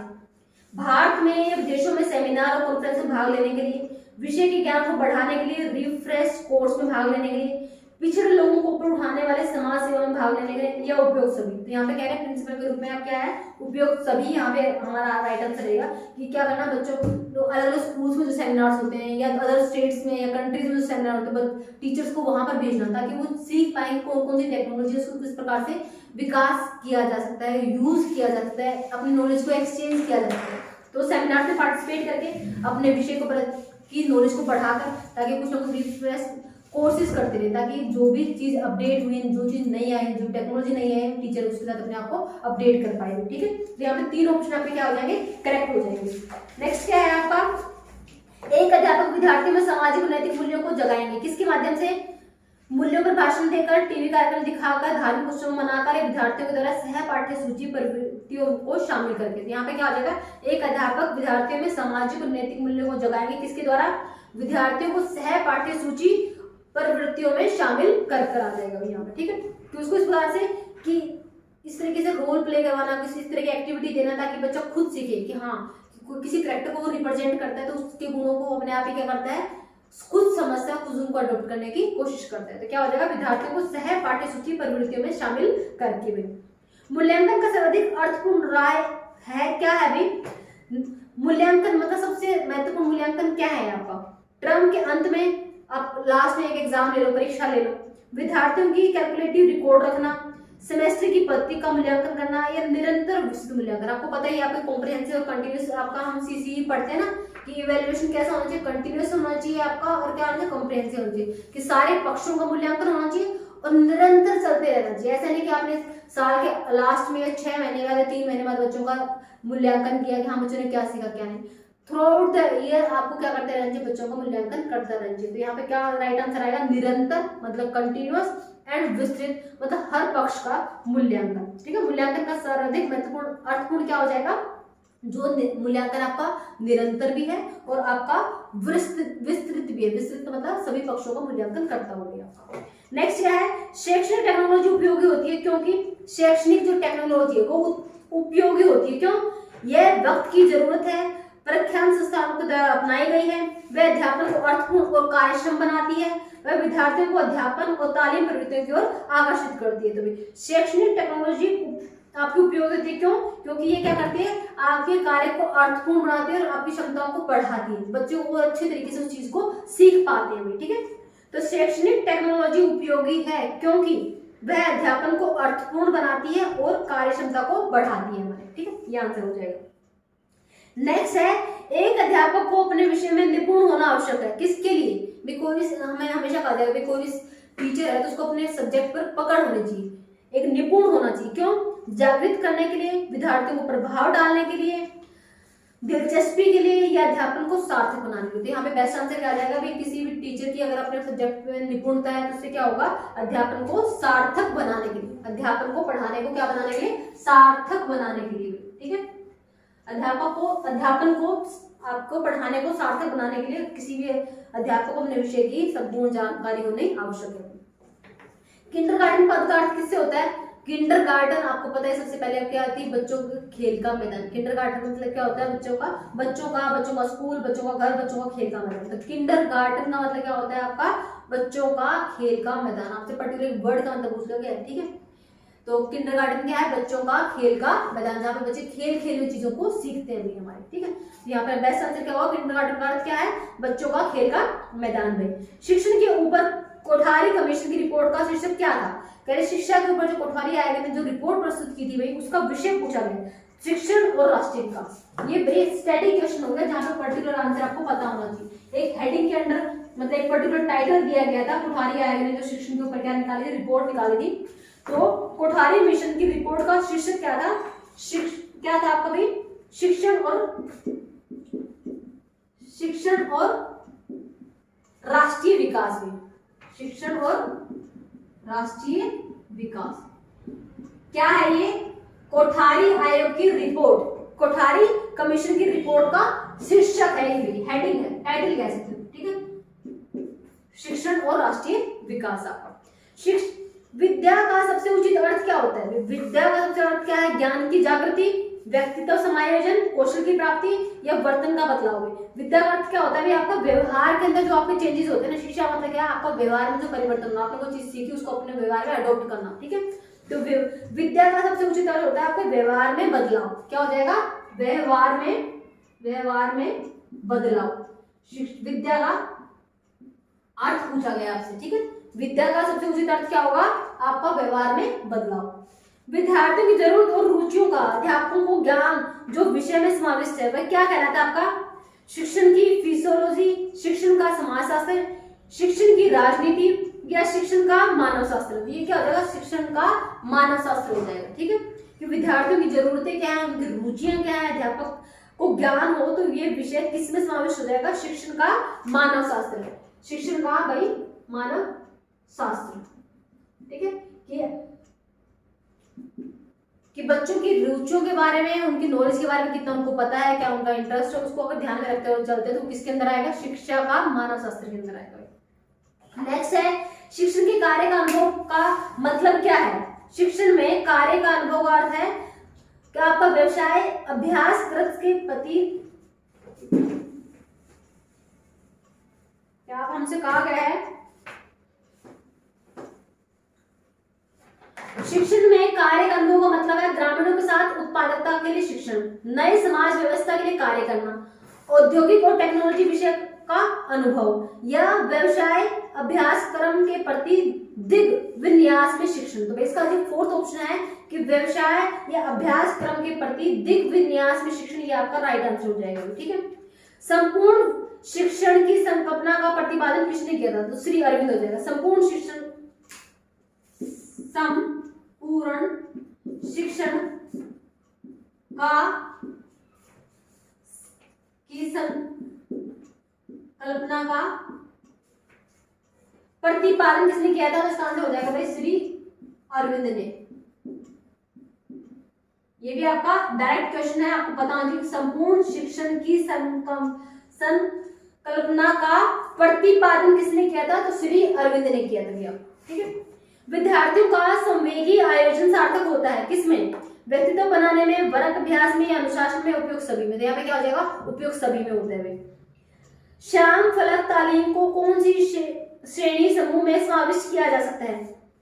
A: भारत में या विदेशों में सेमिनार और कॉन्फ्रेंस में भाग लेने के लिए, विषय के ज्ञान को बढ़ाने के लिए, रिफ्रेश कोर्स में भाग लेने के लिए, पिछड़े लोगों को ऊपर उठाने वाले समाज सेवा में भाग लेने के लिए, या उपयोग सभी। तो यहाँ पे कह रहे हैं प्रिंसिपल के रूप में आप क्या है, उपयोग सभी। यहाँ पे हमारा राइट आंसर रहेगा कि क्या करना, बच्चों को अलग अलग स्कूल्स में जो सेमिनार्स होते हैं या अदर स्टेट्स में या कंट्रीज में जो सेमिनार होते हैं, टीचर्स को वहां पर भेजना ताकि वो सीख पाएंगे कौन कौन सी टेक्नोलॉजी उसको किस प्रकार से विकास किया जा सकता है, यूज किया जा सकता है, अपनी नॉलेज को एक्सचेंज किया जा सकता है। तो सेमिनार में पार्टिसिपेट करके अपने विषय को की नॉलेज को बढ़ाकर ताकि कुछ ना कुछ रिफ्रेश कोर्सेज करते रहे, ताकि जो भी चीज अपडेट हुई, जो चीज नहीं आई, जो टेक्नोलॉजी नहीं आई, टीचर उसके साथ अपने आप को अपडेट कर पाएंगे, ठीक है। तो यहाँ पे 3 ऑप्शन आपके क्या हो जाएंगे, करेक्ट हो जाएंगे। नेक्स्ट क्या है आपका, एक अध्यापक विद्यार्थी में सामाजिक और नैतिक मूल्यों को जगाएंगे, किसके माध्यम से, मूल्यों पर भाषण देकर, टीवी कार्यक्रम दिखाकर, धार्मिक उत्सव मनाकर, विद्यार्थियों के द्वारा सह पाठ्य सूची प्रवृत्तियों को शामिल करके। यहाँ पे क्या हो जाएगा, एक अध्यापक विद्यार्थियों में सामाजिक और नैतिक मूल्यों को जगाएंगे, किसके द्वारा, विद्यार्थियों को सह पाठ्य सूची प्रवृत्तियों में शामिल कर आ जाएगा यहाँ पे, ठीक है। तो उसको इस प्रकार से कि इस तरीके से रोल प्ले करवाना, किसी इस तरह की एक्टिविटी देना ताकि बच्चा खुद सीखे कि हाँ किसी कैरेक्टर को वो रिप्रेजेंट करता है तो उसके गुणों को अपने आप ही क्या करता है, खुद समझता है, खुद उनको अडॉप्ट करने की कोशिश करता है। तो क्या हो जाएगा, विद्यार्थियों को सह पाठ्य सूची प्रवृत्तियों में शामिल करके भी। मूल्यांकन का सर्वाधिक अर्थपूर्ण राय है क्या है भाई, मूल्यांकन मतलब सबसे महत्वपूर्ण मूल्यांकन क्या है आपका, टर्म के अंत में आप लास्ट में एक एग्जाम ले लो, परीक्षा ले लो, विद्यार्थियों की कैलकुलेटिव रिकॉर्ड रखना, सेमेस्टर की पद्धति का मूल्यांकन करना या निरंतर विस्तृत मूल्यांकन। आपको पता ही आपके कॉम्प्रिहेंसिव और कंटिन्यूअस आपका हम सीसी पढ़ते हैं ना कि इवैल्यूएशन कैसा होना चाहिए, कंटिन्यूअस होना चाहिए आपका और क्या होना चाहिए, कॉम्प्रिहेंसिव होना चाहिए, कि सारे पक्षों का मूल्यांकन होना चाहिए और निरंतर चलते रहना चाहिए। ऐसा नहीं कि आपने साल के लास्ट में या 6 महीने बाद या 3 महीने बाद बच्चों का मूल्यांकन किया कि हाँ बच्चों ने क्या सीखा क्या नहीं। थ्रू आउट द ईयर आपको क्या करते रहना चाहिए, बच्चों का मूल्यांकन करते रहना चाहिए। तो यहाँ पे क्या राइट आंसर आएगा, निरंतर मतलब कंटिन्यूअस एंड विस्तृत मतलब हर पक्ष का मूल्यांकन। ठीक है, मूल्यांकन का सर्वाधिक महत्वपूर्ण अर्थपूर्ण क्या हो जाएगा, जो मूल्यांकन आपका निरंतर भी है और आपका विस्तृत भी है। विस्तृत मतलब सभी पक्षों का मूल्यांकन करता होगा। नेक्स्ट क्या है, शैक्षणिक टेक्नोलॉजी उपयोगी होती है क्योंकि शैक्षणिक जो टेक्नोलॉजी है वो उपयोगी होती है। क्यों, यह वक्त की जरूरत है, प्रख्यात संस्थानों के द्वारा अपनाई गई है, वह अध्यापन को अर्थपूर्ण और कार्यक्षम बनाती है, वह विद्यार्थियों को अध्यापन और तालीम प्रवृत्तियों की ओर आकर्षित करती है। तो भी शैक्षणिक टेक्नोलॉजी आपकी उपयोगी होती है। क्यों, क्योंकि ये क्या करती है, आपके कार्य को अर्थपूर्ण बनाती है और आपकी क्षमताओं को बढ़ाती है, बच्चों को अच्छे तरीके से उस चीज को सीख पाते हैं। ठीक है, तो शैक्षणिक टेक्नोलॉजी उपयोगी है क्योंकि वह अध्यापन को अर्थपूर्ण बनाती है और कार्य क्षमता को बढ़ाती है हमारे। ठीक है, ये आंसर हो जाएगा। नेक्स्ट है, एक अध्यापक को अपने विषय में निपुण होना आवश्यक है। किसके लिए, कोई हमें हमेशा कहा जाएगा कोई टीचर है तो उसको अपने सब्जेक्ट पर पकड़ होनी चाहिए, एक निपुण होना चाहिए। क्यों, जागृत करने के लिए, विद्यार्थियों को प्रभाव डालने के लिए, दिलचस्पी के लिए या अध्यापन को सार्थक बनाने के लिए। तो यहाँ पे बेस्ट आंसर क्या आ जाएगा, भाई किसी भी टीचर की अगर अपने सब्जेक्ट में निपुणता है तो उससे क्या होगा, अध्यापन को सार्थक बनाने के लिए, अध्यापन को पढ़ाने को क्या बनाने के लिए, सार्थक बनाने के लिए। ठीक है, अध्यापन को आपको पढ़ाने को सार्थक बनाने के लिए किसी भी अध्यापक को अपने विषय की संपूर्ण जानकारी होनी आवश्यक है। किंडरगार्टन पद का अर्थ किससे होता है, किंडरगार्टन आपको पता है सबसे पहले क्या आती है, बच्चों के खेल का मैदान। किंडरगार्टन मतलब क्या होता है, बच्चों का स्कूल, बच्चों का घर, बच्चों का खेल का मैदान। तो किंडरगार्टन का मतलब क्या होता है, आपका बच्चों का खेल का मैदान। आपसे पर्टिकुलर वर्ड का मतलब पूछ लोगे। ठीक है, तो किंडरगार्टन क्या है, बच्चों का खेल का मैदान, जहाँ पे बच्चे खेल में चीजों को सीखते हैं हमारे। ठीक है, यहाँ पर बेस्ट आंसर क्या होगा, किंडरगार्टन का अर्थ क्या है, बच्चों का खेल का मैदान में। शिक्षण के ऊपर कोठारी कमीशन की रिपोर्ट का शीर्षक क्या था, कह रहे शिक्षा के ऊपर जो कोठारी आयोग ने जो रिपोर्ट प्रस्तुत की थी भाई, उसका विषय पूछा गया शिक्षण और राष्ट्रीय विकास। ये बेसिक स्टैटिक क्वेश्चन हो गया जहाँ पे पर्टिकुलर आंसर आपको पता होना चाहिए। एक हेडिंग के अंदर मतलब एक पर्टिकुलर टाइटल दिया गया था, कोठारी आयोग ने जो शिक्षण के ऊपर क्या निकाली थी, रिपोर्ट निकाली थी। तो कोठारी मिशन की रिपोर्ट का शीर्षक क्या था, क्या था आपका भाई, शिक्षण और राष्ट्रीय विकास में, शिक्षण और राष्ट्रीय विकास। क्या है ये, कोठारी आयोग की रिपोर्ट, कोठारी कमीशन की रिपोर्ट का शीर्षक है, ये हेडिंग है, टाइटल कह सकते हो। ठीक है, शिक्षण और राष्ट्रीय विकास। आपका विद्या का सबसे उचित अर्थ क्या होता है, विद्या का सबसे अर्थ क्या है, ज्ञान की जागृति, व्यक्तित्व समायोजन, कौशल की प्राप्ति या वर्तन का बदलाव है। विद्या का अर्थ क्या होता है भाई, आपका व्यवहार के अंदर जो आपके चेंजेस होते हैं ना। शिक्षा मतलब क्या है, आपका व्यवहार में जो परिवर्तन होना, आपने कोई चीज सीखी उसको अपने व्यवहार में अडॉप्ट करना। ठीक है, तो विद्या का सबसे उचित अर्थ होता है आपके व्यवहार में बदलाव। क्या हो जाएगा, व्यवहार में बदलाव। विद्या का अर्थ पूछा गया आपसे। ठीक है, विद्या का सबसे उचित अर्थ क्या होगा, आपका व्यवहार में बदलाव। विद्यार्थियों की जरूरत और रुचियों का अध्यापकों को ज्ञान जो विषय में समाविष्ट है वह क्या कहलाता है आपका, शिक्षण की फिजियोलॉजी, शिक्षण का समाजशास्त्र, शिक्षण की राजनीति या शिक्षण का मानव शास्त्र। ये क्या हो जाएगा, शिक्षण का मानव शास्त्र हो जाएगा। ठीक है, कि विद्यार्थियों की जरूरतें क्या है, उनकी रुचियां क्या है, अध्यापक को ज्ञान हो तो ये विषय किसमें समाविष्ट हो जाएगा, शिक्षण का मानव शास्त्र है, शिक्षण का भाई मानव शास्त्र। ठीक है, कि बच्चों की रुचियों के बारे में, उनकी नॉलेज के बारे में कितना उनको पता है, क्या उनका इंटरेस्ट है, उसको अगर ध्यान में रखते हुए चलते तो किसके अंदर आएगा, शिक्षा का मानव शास्त्र के अंदर आएगा। नेक्स्ट है, शिक्षण के कार्य का अनुभव का मतलब क्या है। शिक्षण में कार्य का अनुभव का अर्थ है कि आपका व्यवसाय अभ्यास कृत के प्रति, क्या हमसे कहा गया है, शिक्षण में कार्य का अनुभव का मतलब है ग्रामीणों के साथ उत्पादकता के लिए शिक्षण, नए समाज व्यवस्था के लिए कार्य करना, औद्योगिक और टेक्नोलॉजी विषय का अनुभव या व्यवसाय अभ्यास क्रम के प्रति दिग विन्यास में शिक्षण। तो इसका जो फोर्थ ऑप्शन है कि व्यवसाय या अभ्यास क्रम के प्रति दिग विन्यास में शिक्षण, ये आपका राइट आंसर हो जाएगा। ठीक है, संपूर्ण शिक्षण की संकल्पना का प्रतिपादन किसने किया था, तो श्री अरविंद हो जाएगा। संपूर्ण शिक्षण संपूर्ण शिक्षण का की संकल्पना का प्रतिपादन किसने किया था? तो इसका आंसर हो जाएगा भाई श्री अरविंद ने। ये भी आपका डायरेक्ट क्वेश्चन है, आपको पता होना चाहिए संपूर्ण शिक्षण की संकल्पना का प्रतिपादन किसने किया था? तो श्री अरविंद ने किया था भैया। ठीक है, विद्यार्थियों का संवेगी आयोजन सार्थक होता है किसमें? व्यक्तित्व बनाने में, वर्ग अभ्यास में, अनुशासन में, उपयुक्त सभी में। तो यहाँ पे क्या हो जाएगा? उपयुक्त सभी में होते हैं। श्याम फलक तालीम को कौन सी श्रेणी समूह में समाविष्ट किया जा सकता है?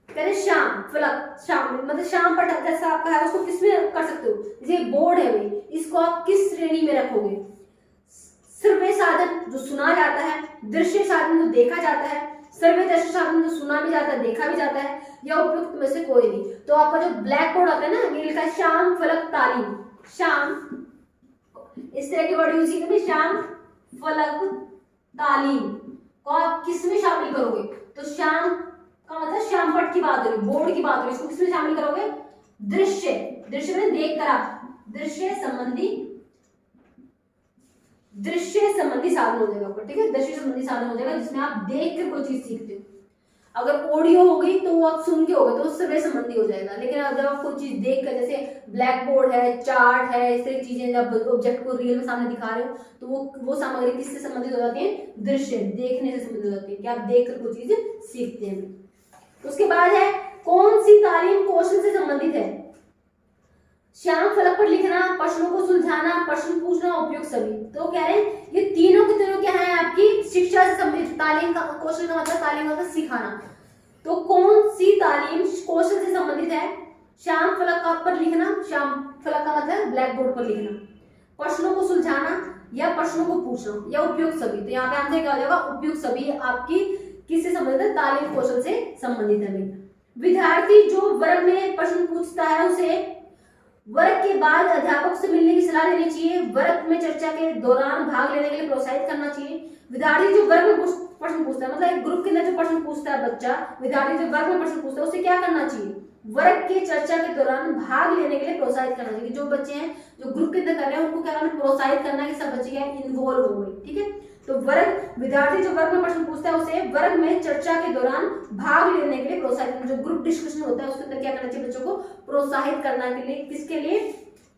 A: कह रहे श्याम फलक, श्याम मतलब श्याम पटक जैसा आपका है उसको किसमें कर सकते हो? जैसे बोर्ड है भाई, इसको आप किस श्रेणी में रखोगे? श्रव्य साधन जो सुना जाता है, दृश्य साधन जो देखा जाता है, श्रव्य दृश्य साधन जो सुना भी जाता है, देखा भी जाता है, या उपयुक्त में से कोई नहीं। तो आपका जो ब्लैक बोर्ड आता है ना, ये लिखा है श्याम फलक तालीम। श्याम इस तरह के वर्ड यूज किए, श्याम फलक तालीम को आप किस में शामिल करोगे? तो श्याम का मतलब श्याम पट की बात हो रही, बोर्ड की बात हो रही, इसको किसमें शामिल करोगे? दृश्य, दृश्य में देख कर आप दृश्य संबंधी साधन हो जाएगा। ठीक है, दृश्य संबंधी साधन हो जाएगा जिसमें आप देख कर कोई चीज सीखते हो। अगर ऑडियो हो गई तो वो आप सुन के होगा तो उससे संबंधी हो जाएगा। लेकिन अगर आप कोई चीज देख कर, जैसे ब्लैक बोर्ड है, चार्ट है, इस तरह की चीजें जब ऑब्जेक्ट को रियल में सामने दिखा रहे हो तो वो सामग्री किससे संबंधित हो जाती है? दृश्य, देखने से संबंधित हो जाती है कि आप देख कर कोई चीज सीखते हैं। उसके बाद है कौन सी तालीम कौशल से संबंधित है? श्याम फलक पर लिखना, प्रश्नों को सुलझाना, प्रश्न पूछना, उपयुक्त सभी। तो कह रहे हैं ये तीनों के तीनों क्या है? आपकी शिक्षा से संबंधित। तालीम का कौशल का मतलब तालीम का सिखाना। तो कौन सी तालीम कौशल से संबंधित है? श्याम फलक पर लिखना, श्याम फलक का मतलब ब्लैक बोर्ड पर लिखना, प्रश्नों को सुलझाना या प्रश्नों को पूछना, या उपयुक्त सभी। तो यहाँ पे आंसर क्या हो जाएगा? उपयुक्त सभी आपकी किससे संबंधित है? तालीम कौशल से संबंधित है। विद्यार्थी जो वर्ग में प्रश्न पूछता है उसे वर्ग के बाद अध्यापक से मिलने की सलाह देनी चाहिए, वर्ग में चर्चा के दौरान भाग लेने के लिए प्रोत्साहित करना चाहिए। विद्यार्थी जो वर्ग में प्रश्न पूछता है, मतलब एक ग्रुप के अंदर जो प्रश्न पूछता है बच्चा, विद्यार्थी जो वर्ग में प्रश्न पूछता है उसे क्या करना चाहिए? वर्ग के चर्चा के दौरान भाग लेने के लिए प्रोत्साहित करना चाहिए। जो बच्चे हैं जो ग्रुप के अंदर कर रहे हैं उनको क्या करना? प्रोत्साहित करना कि सब बच्चे क्या इन्वॉल्व हो गए। ठीक है, तो विद्यार्थी जो वर्ग में प्रश्न पूछता है उसे वर्ग में चर्चा के दौरान भाग लेने के लिए प्रोत्साहित करना। जो ग्रुप डिस्कशन होता है उसके अंदर क्या करना चाहिए? बच्चों को प्रोत्साहित करने के लिए, किसके लिए?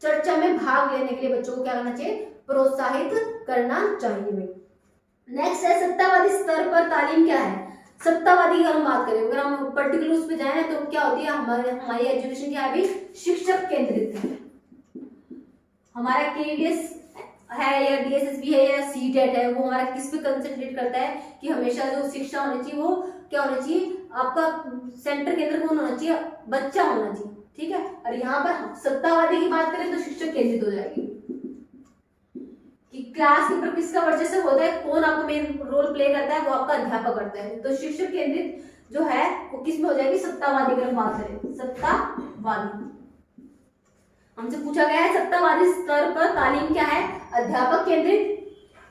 A: चर्चा में भाग लेने के लिए बच्चों को क्या करना चाहिए? प्रोत्साहित करना चाहिए। नेक्स्ट है सत्तावादी स्तर पर तालीम क्या है? सत्तावादी की हम बात करें, अगर हम पर्टिकुलर उस पे जाए तो क्या होती है? हमारी एजुकेशन क्या है अभी? शिक्षक केंद्रित है। हमारा केडीएस है या डीएसएसबी है या सीटेट है, वो हमारा किस पे कंसंट्रेट करता है कि हमेशा जो शिक्षा होनी चाहिए वो क्या होना चाहिए? आपका सेंटर केंद्र कौन होना चाहिए? बच्चा होना चाहिए। ठीक है, और यहाँ पर सत्तावादी की बात करें तो शिक्षक केंद्रित हो जाएगी कि क्लास के ऊपर किसका वर्चस्व होता है, कौन आपको मेन रोल प्ले करता है, वो आपका अध्यापक करता है। तो शिक्षक केंद्रित जो है वो किस में हो जाएगी? सत्तावादी की बात करें, सत्तावादी। हमसे पूछा गया है सत्तावादी स्तर पर तालीम क्या है? अध्यापक केंद्रित,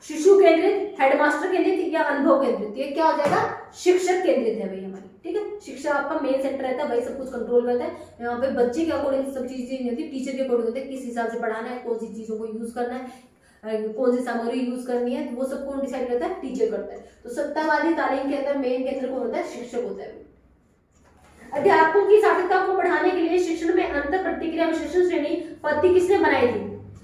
A: शिशु केंद्रित, हेडमास्टर केंद्रित या अनुभव केंद्रित। ये क्या हो जाएगा? शिक्षक केंद्रित है भाई हमारी। ठीक है, शिक्षा आपका मेन सेंटर रहता है, वही सब कुछ कंट्रोल करता है। यहाँ पे बच्चे के अकॉर्डिंग सब चीजें नहीं होती, टीचर के अकॉर्डिंग होती है, किस हिसाब से पढ़ाना है, कौन सी चीजों को यूज करना है, कौन सी सामग्री यूज करनी है, वो सब कौन डिसाइड करता है? टीचर करता है। तो सत्तावादी तालीम के अंदर मेन केंद्र कौन होता है? शिक्षक होता है। अध्यापकों की सार्थकता को बढ़ाने के लिए शिक्षण में अंतर प्रतिक्रिया विश्लेषण श्रेणी पद्धति किसने बनाई थी?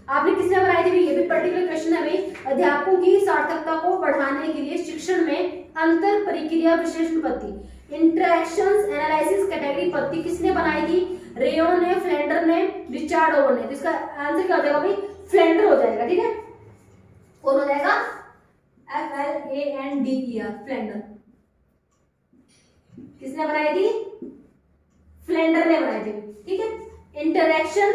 A: आपने किसने बनाई थी? ये भी पर्टिकुलर क्वेश्चन है भाई। अध्यापकों की सार्थकता को बढ़ाने के लिए शिक्षण में अंतर प्रक्रिया विश्लेषण पद्धति, इंटरेक्शंस एनालिसिस कैटेगरी पद्धति किसने बनाई थी? रेयोन ने, फ्लेंडर ने, रिचार्ड ओवन ने। तो इसका आंसर क्या हो जाएगा भाई? फ्लेंडर हो जाएगा। ठीक है, कौन हो जाएगा? FLANDER, Flander. किसने बनाई थी? फ्लेंडर ने बनाई थी। ठीक है, interaction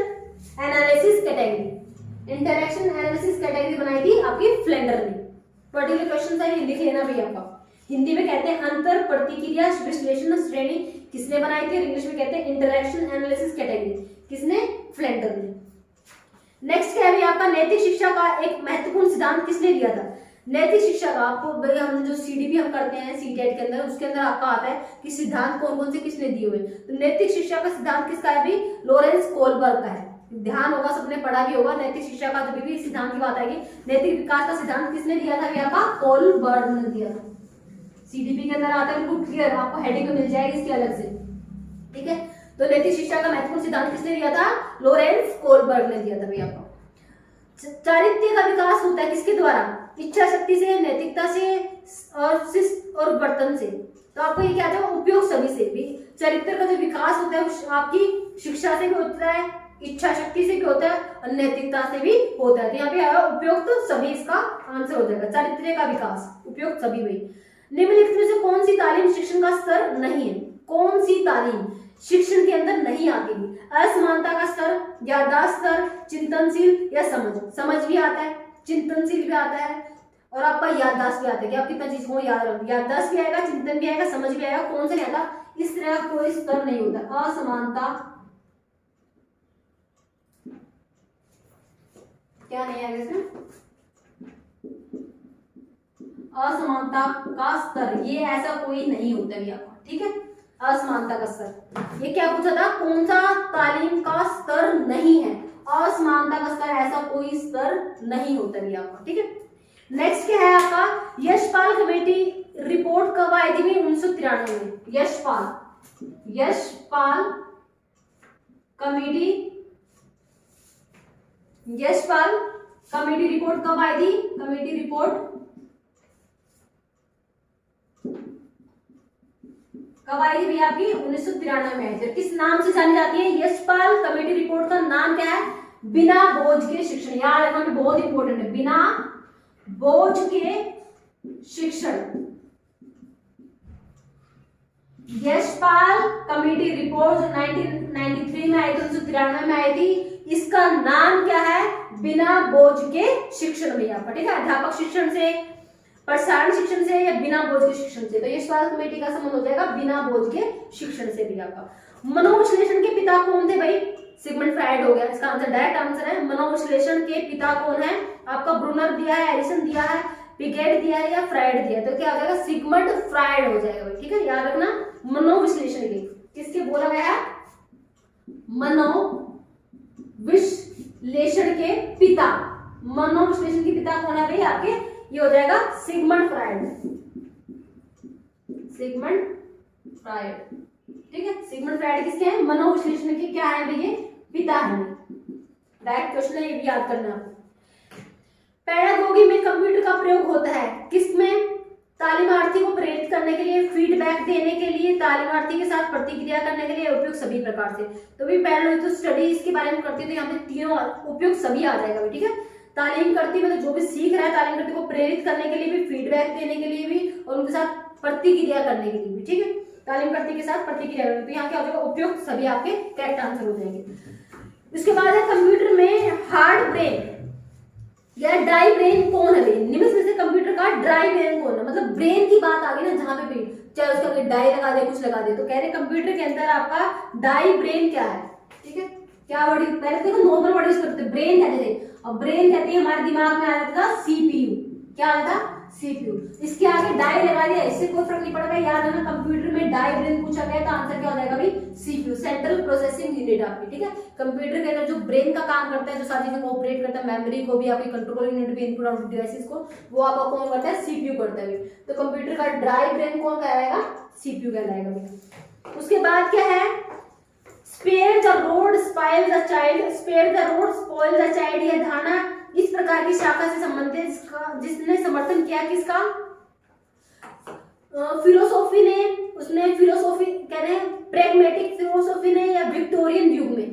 A: analysis category, interaction analysis category बनाई थी आपकी फ्लेंडर ने। पर्टिकुलर क्वेश्चन है, ये लिख लेना भी आपका। हिंदी में कहते हैं अंतर प्रतिक्रिया विश्लेषण श्रेणी, किसने बनाई थी? इंग्लिश में कहते हैं इंटरेक्शन एनालिसिस कैटेगरी, किसने? फ्लेंडर ने। नेक्स्ट क्या है आपका? नैतिक शिक्षा का एक महत्वपूर्ण सिद्धांत किसने दिया था? नैतिक शिक्षा का आपको भाई हम जो सीडीपी हम करते हैं सीटेट के अंदर, उसके अंदर आपका आता है कि सिद्धांत कौन कौन से किसने दिए हुए। तो नैतिक शिक्षा का सिद्धांत किसका है भाई? लॉरेंस कोलबर्ग का है। ध्यान होगा, सबने पढ़ा भी होगा। नैतिक शिक्षा का जब भी सिद्धांत की बात आएगी, नैतिक विकास का सिद्धांत किसने दिया था? आपका कोलबर्ग ने दिया था। सीडीपी के अंदर आता है, बिल्कुल क्लियर, आपको हेडिंग में मिल जाएगी इसकी अलग से, ठीक है। तो नैतिक शिक्षा का महत्वपूर्ण सिद्धांत किसने दिया था? लॉरेंस कोलबर्ग ने दिया था भैया आपको। चारित्र्य का विकास होता है किसके द्वारा? इच्छा शक्ति से, नैतिकता से और शिष्ट और वर्तन से। तो आपको ये क्या आता है? उपयोग सभी से भी। चरित्र का जो विकास होता है वो आपकी शिक्षा से भी होता है, इच्छा शक्ति से भी होता है और नैतिकता से भी होता है। तो यहाँ पे आया उपयुक्त तो सभी, इसका आंसर हो जाएगा चारित्र्य का विकास, उपयुक्त सभी भाई। निम्नलिखित में से कौन सी तालीम शिक्षण का स्तर नहीं है? कौन सी तालीम शिक्षण के अंदर नहीं आती? असमानता का स्तर, याददाश्त स्तर, चिंतनशील या समझ। समझ भी आता है, चिंतनशील भी आता है और आपका याददाश्त भी आता है कि आप कितना चीज को याद रखो। याददाश्त भी आएगा, चिंतन भी आएगा, समझ भी आएगा। कौन सा नहीं आता? इस तरह का कोई स्तर नहीं होता। असमानता क्या नहीं आएगा इसमें? असमानता का स्तर, ये ऐसा कोई नहीं होता भी आपका, ठीक है। असमानता का स्तर, ये क्या पूछा था? कौन सा तालीम का स्तर नहीं है? असमानता का स्तर, ऐसा कोई स्तर नहीं होता भी आपका, ठीक है। नेक्स्ट क्या है आपका? यशपाल कमेटी रिपोर्ट कब आई थी? 1993 में। यशपाल कमेटी रिपोर्ट कब आई थी? कमेटी रिपोर्ट कब आई थी भैया आपकी? 1993 में आई थी। किस नाम से जानी जाती है? यशपाल कमेटी रिपोर्ट का नाम क्या है? बिना बोझ के शिक्षण। याद रखना, बहुत इंपॉर्टेंट है, बिना बोझ के शिक्षण। यशपाल कमेटी रिपोर्ट 1993 में आई थी, 1993 में आई थी। इसका नाम क्या है? बिना बोझ के शिक्षण भैया आपका, ठीक है। अध्यापक शिक्षण से, प्रसारण शिक्षण से या बिना बोझ के शिक्षण से। तो यशपाल कमेटी का संबंध हो जाएगा बिना बोझ के शिक्षण से भी आपका। मनोविश्लेषण के पिता कौन थे भाई? सिगमंड फ्राइड हो गया, इसका आंसर डायरेक्ट आंसर है। मनोविश्लेषण के पिता कौन है? आपका ब्रूनर दिया है, एरिसन दिया है, पिगेट दिया है या फ्राइड दिया है? तो क्या हो जाएगा? सिगमंड फ्राइड हो जाएगा भाई, ठीक है। याद रखना, मनोविश्लेषण के किसके बोला गया है? मनोविश्लेषण के पिता। मनोविश्लेषण के पिता कौन है भाई आपके? ये हो जाएगा सिगमंड फ्राइड। सिगमंड फ्राइड, ठीक है। सिगमंड फ्राइड किसके हैं? मनोविश्लेषण के क्या है भैया? पिता है। डायरेक्ट क्वेश्चन है, ये भी याद करना आपको। पेडागोगी में कंप्यूटर का प्रयोग होता है किसमें? तालीमार्थी को प्रेरित करने के लिए, फीडबैक देने के लिए, तालीमार्थी के साथ प्रतिक्रिया करने के लिए, उपयुक्त सभी प्रकार से। तो भी पहले तो स्टडी इसके बारे में करती है, तो यहाँ पे तीनों उपयुक्त सभी आ जाएगा, ठीक है। तालीम करती मतलब जो भी सीख रहा है, तालीम करती को प्रेरित करने के लिए भी, फीडबैक देने के लिए भी और उनके साथ प्रतिक्रिया करने के लिए भी, ठीक है। तालीम करती के साथ प्रतिक्रिया करने, तो यहाँ क्या हो जाएगा? उपयुक्त सभी आपके करेक्ट आंसर हो जाएंगे। इसके बाद है कंप्यूटर में हार्ड ब्रेन या ड्राई ब्रेन कौन है? निम्न में से कंप्यूटर का ड्राई ब्रेन कौन है? मतलब ब्रेन की बात आ गई ना, जहां पे भी चाहे उसका कोई डाई लगा दे, कुछ लगा दे, तो कह रहे कंप्यूटर के अंदर आपका डाई ब्रेन क्या है, ठीक है। क्या वर्ड? पहले देखो नॉर्मल वर्ड यूज करते, ब्रेन कहते थे, और ब्रेन कहती है हमारे दिमाग में आ जाता था सीपीयू। क्या आ था? सीपीयू। इसके आगे डाई लगा दिया, इससे कोई फर्क नहीं पड़ेगा। याद है ना, कंप्यूटर में डाई ब्रेन पूछा गया, तो आंसर क्या हो जाएगा भाई? सीपीयू, सेंट्रल प्रोसेसिंग यूनिट आपकी, ठीक है। कंप्यूटर के अंदर जो ब्रेन का काम करता है, जो सारी चीजें को ऑपरेट करता है, मेमोरी को भी, आपकी कंट्रोल यूनिट भी, इनपुट आउटपुट डिवाइसेस को, वो आपका कौन करता है? सीपीयू करता है। तो कंप्यूटर का ड्राई ब्रेन कौन कहलाएगा? सीपीयू कहलाएगा। उसके बाद क्या है? Spare the rod spoil the child. Spare the rod spoil the child, यह धारणा इस प्रकार की शाखा से संबंधित जिसने समर्थन किया किसका? फिलोसॉफी ने, उसने फिलोसॉफी कह रहे हैं प्रैग्मेटिक फिलोसॉफी ने, या विक्टोरियन युग में?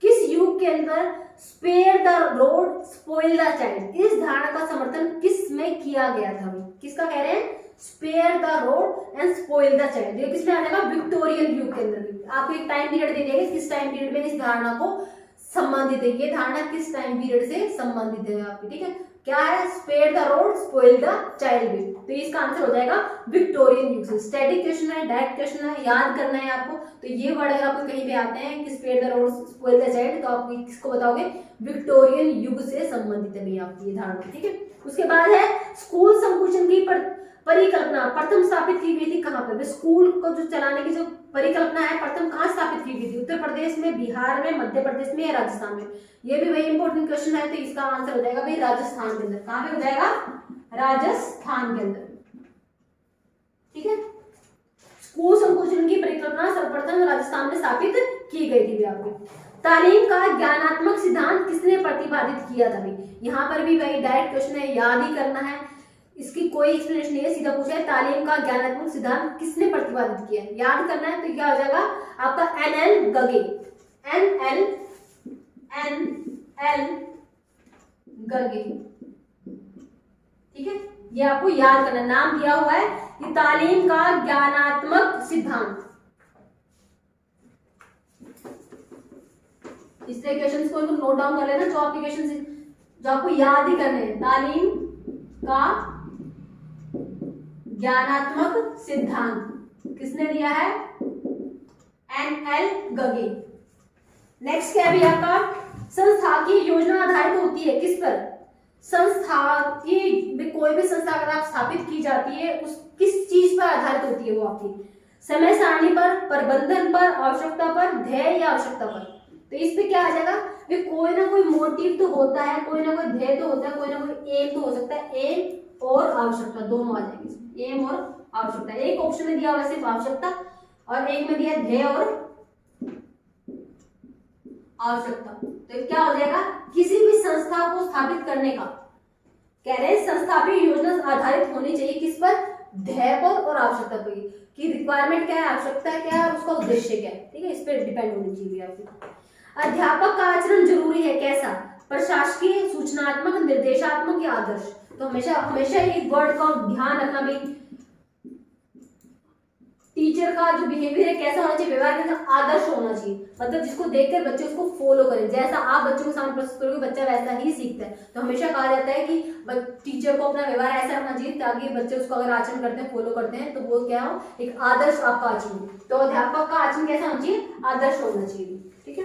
A: किस युग के अंदर spare the rod spoil the child, इस धारणा का समर्थन किस में किया गया था? किसका कह रहे हैं? Spare the rod and spoil the child. ये किसमें आ जाएगा? विक्टोरियन युग के अंदर। आपको एक टाइम पीरियड दे देंगे, किस टाइम पीरियड में इस धारणा को संबंधित है, ये धारणा किस टाइम पीरियड से संबंधित है आपकी, ठीक है। क्या है? Spare the rod spoil the child भी, तो इसका आंसर हो जाएगा विक्टोरियन युग से। स्टैटिक क्वेश्चन है, डायरेक्ट क्वेश्चन है, याद करना है आपको। तो ये वर्ड अगर आपको कहीं पे आते हैं कि spare the rod spoil the child, तो आप किसको बताओगे? विक्टोरियन युग से संबंधित है भैया आपकी ये धारणा, ठीक है। उसके बाद है स्कूल संकुचन की परिकल्पना प्रथम स्थापित की गई थी कहाँ पर? स्कूल को जो चलाने की जो परिकल्पना है प्रथम कहाँ स्थापित की गई थी? उत्तर प्रदेश में, बिहार में, मध्य प्रदेश में या राजस्थान में? ये भी भाई इंपॉर्टेंट क्वेश्चन है, तो इसका आंसर हो जाएगा भाई राजस्थान के अंदर। कहाँ पे हो जाएगा? राजस्थान के अंदर। ठीक है, स्कूल संकुचन की परिकल्पना सर्वप्रथम राजस्थान में स्थापित की गई थी। आपकी तालीम का ज्ञानात्मक सिद्धांत किसने प्रतिपादित किया था? भाई यहाँ पर भी भाई डायरेक्ट क्वेश्चन है, याद ही करना है, इसकी कोई एक्सप्लेनेशन नहीं है, सीधा पूछा है तालीम का ज्ञानात्मक सिद्धांत किसने प्रतिपादित किया है, याद करना है। तो क्या हो जाएगा आपका एन.एल. गगे, एन.एल. गगे। ठीक है, ये आपको याद करना, नाम दिया हुआ है कि तालीम का ज्ञानात्मक सिद्धांत। इसलिए क्वेश्चंस को नोट डाउन कर लेना, जो आपके क्वेश्चन जो आपको याद ही करने हैं। तालीम का ज्ञानात्मक सिद्धांत किसने दिया है? एन.एल. गगे। नेक्स्ट क्या है आपका? संस्था की योजना आधारित होती है किस पर? संस्था की कोई भी संस्था अगर आप स्थापित की जाती है उस किस चीज पर आधारित होती है? वो आपकी समय सारणी पर, प्रबंधन पर, आवश्यकता पर, ध्येय या आवश्यकता पर। तो इस पे क्या आ जाएगा? वे कोई ना कोई मोटिव तो होता है, कोई ना कोई ध्येय तो होता है, कोई ना कोई एम तो हो सकता है। एम और आवश्यकता दोनों आ जाएंगे, एम और आवश्यकता। एक ऑप्शन में दिया हुआ सिर्फ आवश्यकता और एक में दिया ध्येय और आवश्यकता। तो क्या हो जाएगा? किसी भी संस्था को स्थापित करने का कह रहे हैं संस्था पे योजना आधारित होनी चाहिए किस पर? ध्येय पर और आवश्यकता पर, कि रिक्वायरमेंट क्या है, आवश्यकता क्या है और उसका उद्देश्य क्या है। ठीक है, इस पर डिपेंड होनी चाहिए आपकी। अध्यापक का आचरण जरूरी है कैसा? प्रशासकीय, सूचनात्मक, निर्देशात्मक या आदर्श? तो हमेशा एक वर्ड का ध्यान रखना भी, टीचर का जो बिहेवियर है कैसा होना चाहिए, व्यवहार कैसा? आदर्श होना चाहिए, मतलब जिसको देखकर बच्चे उसको फॉलो करें। जैसा आप बच्चों के सामने प्रस्तुत करोगे बच्चा वैसा ही सीखता है। तो हमेशा कहा जाता है कि टीचर को अपना व्यवहार ऐसा रखना चाहिए ताकि बच्चे उसको अगर आचरण करते हैं, फॉलो करते हैं, तो वो क्या हो? एक आदर्श आपका आचरण। तो अध्यापक का आचरण कैसा होना चाहिए? आदर्श होना चाहिए। ठीक है,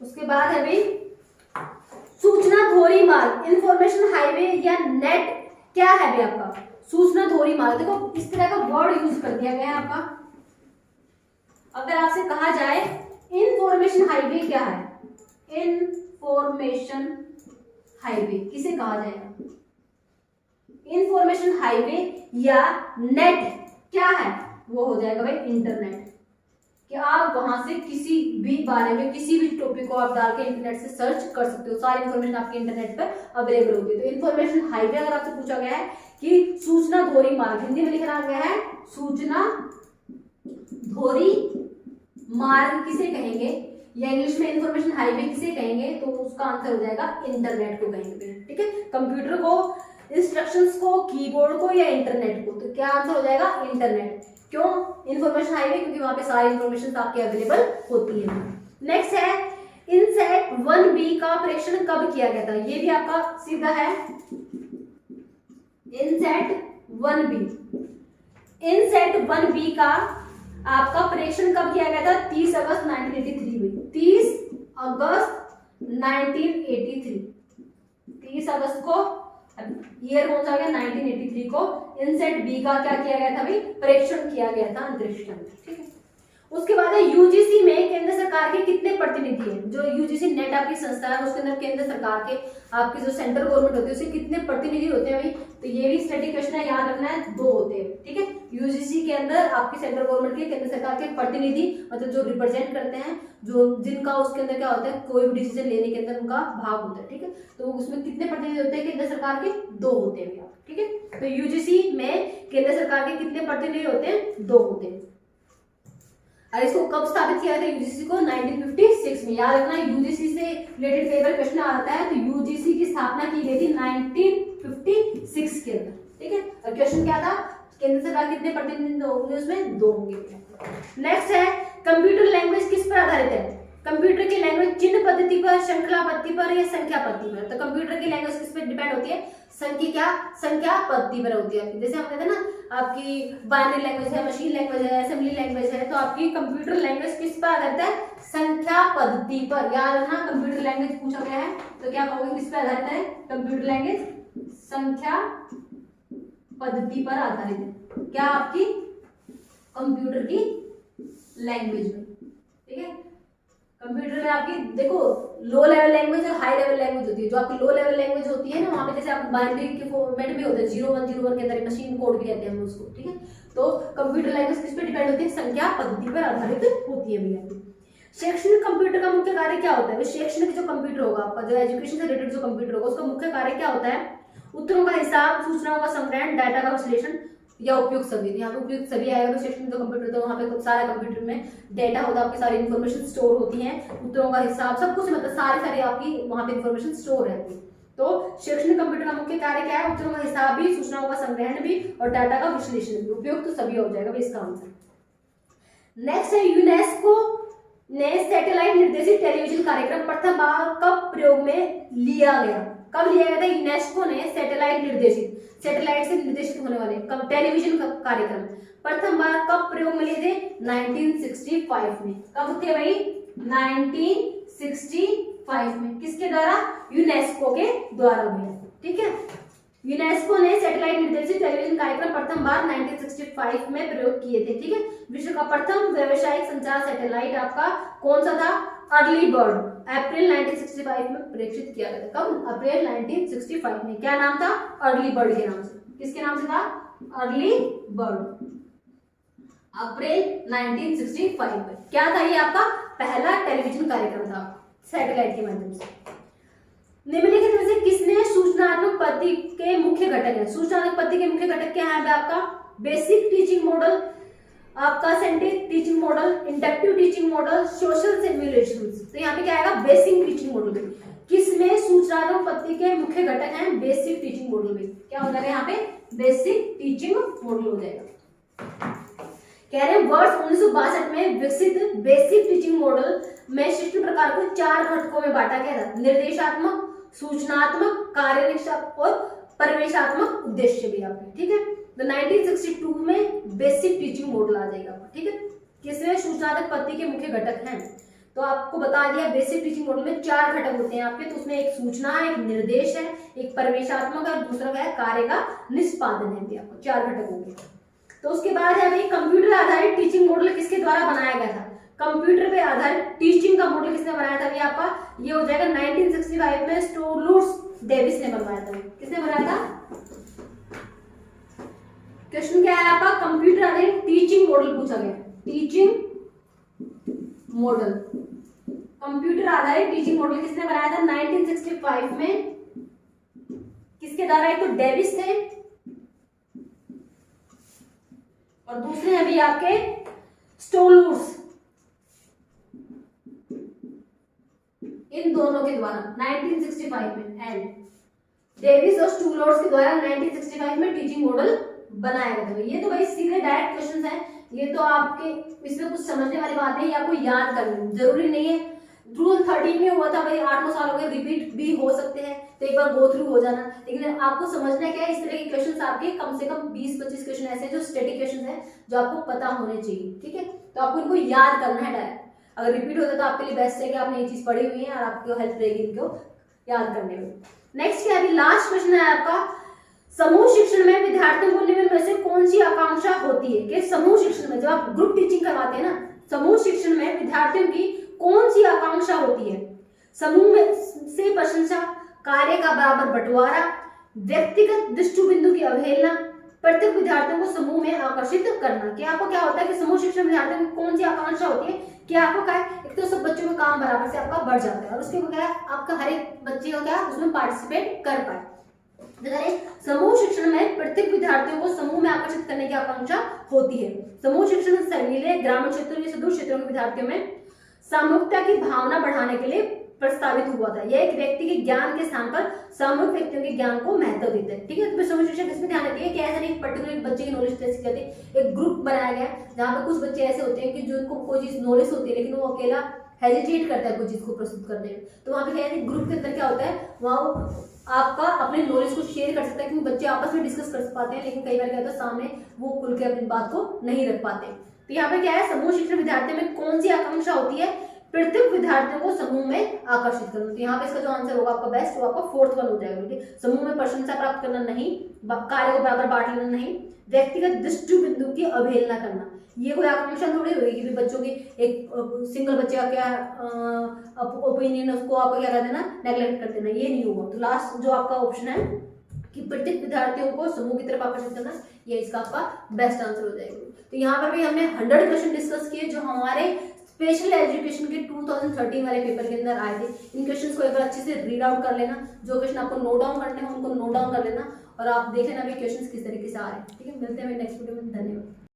A: उसके बाद है भाई सूचना धोरी मार्ग, इंफॉर्मेशन हाईवे या नेट क्या है भाई आपका? सूचना धोरी मार्ग। देखो इस तरह का वर्ड यूज कर दिया गया है आपका। अगर आपसे कहा जाए इंफॉर्मेशन हाईवे क्या है? इंफॉर्मेशन हाईवे किसे कहा जाएगा? इंफॉर्मेशन हाईवे या नेट क्या है? वो हो जाएगा भाई इंटरनेट। कि आप वहां से किसी भी बारे में किसी भी टॉपिक को आप डाल के इंटरनेट से सर्च कर सकते हो, सारी इंफॉर्मेशन आपके इंटरनेट पर अवेलेबल होती है। तो इंफॉर्मेशन हाईवे अगर आपसे पूछा गया है कि सूचना धोरी मार्ग, हिंदी में लिखा गया है सूचना धोरी मार्ग किसे कहेंगे, या इंग्लिश में इंफॉर्मेशन हाईवे किसे कहेंगे, तो उसका आंसर हो जाएगा इंटरनेट को कहेंगे। ठीक है, कंप्यूटर को, इंस्ट्रक्शंस को, कीबोर्ड को या इंटरनेट को। तो क्या आंसर हो जाएगा? इंटरनेट। क्यों इंफॉर्मेशन हाईवे? क्योंकि वहां पे सारी इंफॉर्मेशन आपके अवेलेबल होती है। नेक्स्ट है इनसेट 1B का परीक्षण कब किया गया था? ये भी आपका सीधा है इनसेट 1B। इनसेट 1B का आपका परीक्षण कब किया गया था? 30 अगस्त 1983 में। 30 अगस्त 1983, 30 अगस्त को, ईयर कौन सा आ गया? 1983 को इनसेट बी का क्या किया गया था भाई? परीक्षण किया गया था अंतरिक्ष में। ठीक है, उसके बाद है यूजीसी में केंद्र सरकार के कितने प्रतिनिधि हैं? जो यूजीसी नेट आपकी संस्था है उसके अंदर केंद्र सरकार के आपकी जो सेंट्रल गवर्नमेंट होती है उसके कितने प्रतिनिधि होते हैं भाई? तो ये भी स्टडी क्वेश्चन है, याद रखना है, 2 होते हैं। ठीक है, यूजीसी के अंदर आपकी सेंट्रल गवर्नमेंट के, केंद्र सरकार के प्रतिनिधि, मतलब जो रिप्रेजेंट करते हैं, जो जिनका उसके अंदर क्या होता है, कोई भी डिसीजन लेने के अंदर उनका भाग होता है। ठीक है, तो उसमें कितने प्रतिनिधि होते हैं केंद्र सरकार के? 2 होते हैं। ठीक है, तो यूजीसी में केंद्र सरकार के कितने प्रतिनिधि होते हैं? 2 होते हैं। और इसको कब स्थापित किया था यूजीसी को? 1956 में। याद रखना, यूजीसी से रिलेटेड कई बार क्वेश्चन आता है। तो यूजीसी की स्थापना की गई थी 1956 के अंदर। ठीक है, और क्वेश्चन क्या था? केंद्र सरकार कितने प्रतिनिधि होंगे उसमें? 2 होंगे। नेक्स्ट है कंप्यूटर लैंग्वेज किस पर आधारित है? कंप्यूटर की लैंग्वेज चिन्ह पद्धति पर, श्रृंखला पद्धति पर या संख्या पद्धति पर? तो कंप्यूटर की लैंग्वेज किस पे डिपेंड होती है? संख्या पद्धति पर होती है। जैसे हम कहते हैं ना आपकी बाइनरी लैंग्वेज है, मशीन लैंग्वेज है, असेंबली लैंग्वेज है, तो आपकी कंप्यूटर लैंग्वेज किस पर आधारित है? संख्या पद्धति पर। याद रखना कंप्यूटर लैंग्वेज पूछा गया है तो क्या कहोगे किस पर आधारित है? कंप्यूटर लैंग्वेज संख्या पद्धति पर आधारित है। क्या आपकी कंप्यूटर की लैंग्वेज में, ठीक है। कंप्यूटर में आपकी देखो लो लेवल लैंग्वेज और हाई लेवल लैंग्वेज होती है। जो आपकी लो लेवल लैंग्वेज होती है ना, वहाँ पे जैसे आप बाइनरी के फॉर्मेट में होते हैं 0101 के अंदर मशीन कोड भी कहते हैं हम उसको, ठीक है। तो कंप्यूटर लैंग्वेज किस पे डिपेंड होती है? संख्या पद्धति पर आधारित होती है भैया। शैक्षणिक कंप्यूटर का मुख्य कार्य क्या होता है? शैक्षणिक जो कंप्यूटर होगा आपका, जो एजुकेशन से रिलेटेड जो कंप्यूटर होगा, उसका मुख्य कार्य क्या होता है? उत्तरों का हिसाब, सूचनाओं का संग्रहण, डाटा का विश्लेषण या उपयुक्त सभी। यहाँ पे उपयुक्त सभी आएगा। तो शैक्षणिक जो कंप्यूटर तो वहाँ पे सारा कंप्यूटर में डेटा होता है, आपकी सारी इन्फॉर्मेशन स्टोर होती है, उत्तरों का हिसाब सब कुछ, मतलब सारी आपकी वहाँ पे इन्फॉर्मेशन स्टोर रहती है। तो शैक्षणिक कंप्यूटर का मुख्य कार्य क्या है? उत्तरों का हिसाब भी, सूचनाओं का संग्रहण भी और डाटा का विश्लेषण भी। उपयुक्त तो सभी हो जाएगा इसका आंसर। नेक्स्ट है यूनेस्को ने सैटेलाइट निर्देशित टेलीविजन कार्यक्रम प्रथम बार कब प्रयोग में लिया गया? कब लिया गया था? यूनेस्को ने सैटेलाइट से निर्देशित होने वाले टेलीविजन कार्यक्रम प्रथम बार कब प्रयोग में लिए थे? 1965 में। कब थे भाई? 1965 में। किसके द्वारा? यूनेस्को के द्वारा हुए, ठीक है। यूनेस्को ने सैटेलाइट निर्देशित टेलीविजन कार्यक्रम प्रथम बार 1965 में प्रयोग किए थे, ठीक है। विश्व का प्रथम व्यावसायिक संचार सैटेलाइट आपका कौन सा था? Early bird. अप्रैल 1965 में प्रेक्षित किया गया था। कब? अप्रैल 1965 में। क्या नाम था? अर्ली बर्ड के नाम से। किसके नाम से था? Early bird. अप्रैल 1965 में। क्या था ये? आपका पहला टेलीविजन कार्यक्रम था सैटेलाइट के माध्यम से। निम्नलिखित में से किसने सूचनात्मक पद्धति के मुख्य घटक है? सूचनात्मक पद्धति के मुख्य घटक क्या है आपका? बेसिक टीचिंग मॉडल, आपका centric teaching model, inductive teaching model, social simulations. तो यहाँ पे क्या आएगा? बेसिक टीचिंग मॉडल में। किसमें सूचनात्मक पद्धति के मुख्य घटक हैं? बेसिक टीचिंग मॉडल में। क्या हो जाएगा यहाँ पे? बेसिक टीचिंग मॉडल हो जाएगा। कह रहे हैं वर्ष 1962 में विकसित बेसिक टीचिंग मॉडल में शिक्षण प्रकार को 4 घटकों में बांटा गया था। निर्देशात्मक, सूचनात्मक, कार्यनिष्ठ और परिवेशात्मक उद्देश्य भी आपके, ठीक है। तो 1962 में बेसिक टीचिंग मॉडल आ जाएगा, ठीक है। किसमें? सूचनात्मक पद्धति के मुख्य घटक हैं। तो आपको बता दिया बेसिक टीचिंग मॉडल में 4 घटक होते हैं आपके। तो उसमें एक सूचना है, एक निर्देश है, एक परिवेशात्मक है और दूसरा क्या है? कार्य का निष्पादन है। आपको 4 घटक होंगे। तो उसके बाद है भाई कंप्यूटर आधारित टीचिंग मॉडल किसके द्वारा बनाया गया था? कंप्यूटर पे आधारित टीचिंग का मॉडल किसने बनाया था? ये आपका ये हो जाएगा 1965 में स्टोरलूट्स डेविस ने बनवाया था। किसने बनाया था? क्वेश्चन क्या है आपका? कंप्यूटर आधारित टीचिंग मॉडल पूछा गया। टीचिंग मॉडल, कंप्यूटर आधारित टीचिंग मॉडल किसने बनाया था? 1965 में। किसके द्वारा? एक तो डेविस थे और दूसरे हैं भी आपके स्टोरलूट्स। इन दोनों के द्वारा 1965 में एंड डेविस और स्टोरलूट्स के द्वारा 1965 में टीचिंग मॉडल बनाया गया था। ये तो भाई सीधे डायरेक्ट क्वेश्चंस हैं। ये तो आपके इसमें कुछ समझने वाली बात है, या आपको याद करनी जरूरी नहीं है। 2013 में हुआ था भाई, 8-9 साल हो गए, रिपीट भी हो सकते हैं, तो एक बार गो थ्रू हो जाना। लेकिन आपको समझना क्या है, इस तरह के क्वेश्चंस आपके कम से कम 20-25 क्वेश्चन ऐसे जो स्टैटिक क्वेश्चन है जो आपको पता होने चाहिए, ठीक है। तो आपको इनको याद करना है डायरेक्ट। अगर रिपीट होता है तो आपके लिए बेस्ट है कि आपने ये चीज पढ़ी हुई है और आपको हेल्प रहेगी इनको याद करने में। नेक्स्ट क्या है? लास्ट क्वेश्चन है आपका, समूह शिक्षण में विद्यार्थियों को निम्न में से कौन सी आकांक्षा होती है? कि समूह शिक्षण में जब आप ग्रुप टीचिंग करवाते हैं ना, समूह शिक्षण में विद्यार्थियों की कौन सी आकांक्षा होती है? समूह में से प्रशंसा, कार्य का बराबर बंटवारा, व्यक्तिगत दृष्टि बिंदु की अवहेलना, प्रत्येक विद्यार्थियों को समूह में आकर्षित करना। क्या आपको क्या होता है कि समूह शिक्षण विद्यार्थियों की कौन सी आकांक्षा होती है? कि आपको क्या है, एक तो सब बच्चों का काम बराबर से आपका बढ़ जाता है और उसके क्या है, आपका हर एक बच्चे को क्या उसमें पार्टिसिपेट कर पाए। समूह शिक्षण में प्रत्येक विद्यार्थियों को समूह में आकर्षित करने की आकांक्षा होती है। समूह शिक्षण शर्मीले ग्रामीण क्षेत्रों या सुदूर क्षेत्रों के विद्यार्थियों में सामूहिकता की भावना बढ़ाने के लिए प्रस्तावित हुआ था। यह एक व्यक्ति के ज्ञान के स्थान पर सामूहिक व्यक्तियों के ज्ञान को महत्व देता है, ठीक है। तो समूह शिक्षा किसमें ध्यान देती है कि ऐसा नहीं पर्टिकुलर बच्चे की नॉलेज टेस्ट करते हैं, एक ग्रुप बनाया गया जहाँ पे कुछ बच्चे ऐसे होते हैं कि जो उनको कोई चीज नॉलेज होती है लेकिन वो अकेला हेजिटेट करता है कोई चीज को प्रस्तुत करने में, तो वहाँ पे क्या है ग्रुप के अंदर क्या होता है, वहाँ वो आपका अपने नॉलेज को शेयर कर सकता है, क्योंकि बच्चे आपस में डिस्कस कर पाते हैं, लेकिन कई बार क्या होता है सामने वो खुल के अपनी बात को नहीं रख पाते। तो यहाँ पे क्या है, समूह शिक्षण विद्यार्थियों में कौन सी आकांक्षा होती है, प्रत्येक विद्यार्थियों को समूह में आकर्षित करना। तो यहाँ पे इसका जो आंसर होगा आपका बेस्ट, वो आपका फोर्थ वन हो जाएगा, क्योंकि समूह में प्रशंसा प्राप्त करना नहीं, कार्य को बराबर बांट लेना नहीं, व्यक्तिगत दृष्टि बिंदु की अवहेलना करना। ये कोई आकांक्षा थोड़ी होगी कि बच्चों की एक सिंगल बच्चे का क्या ओपिनियन है उसको आपको क्या कर देना, नेग्लेक्ट कर देना, ये नहीं होगा। तो लास्ट जो आपका ऑप्शन है कि प्रत्येक विद्यार्थियों को समूह की तरफ आकर्षित करना, ये इसका आपका बेस्ट आंसर हो जाएगा। तो यहाँ पर भी हमने 100 क्वेश्चन डिस्कस किए जो हमारे स्पेशल एजुकेशन के 2013 वाले पेपर के अंदर आए थे। इन क्वेश्चंस को एक बार अच्छे से रीड आउट कर लेना, जो क्वेश्चन आपको नोट डाउन करने हैं उनको नोट डाउन कर लेना, और आप देख लेना भी क्वेश्चंस किस तरीके से आ रहे हैं। ठीक है, मिलते हैं नेक्स्ट वीडियो में, धन्यवाद।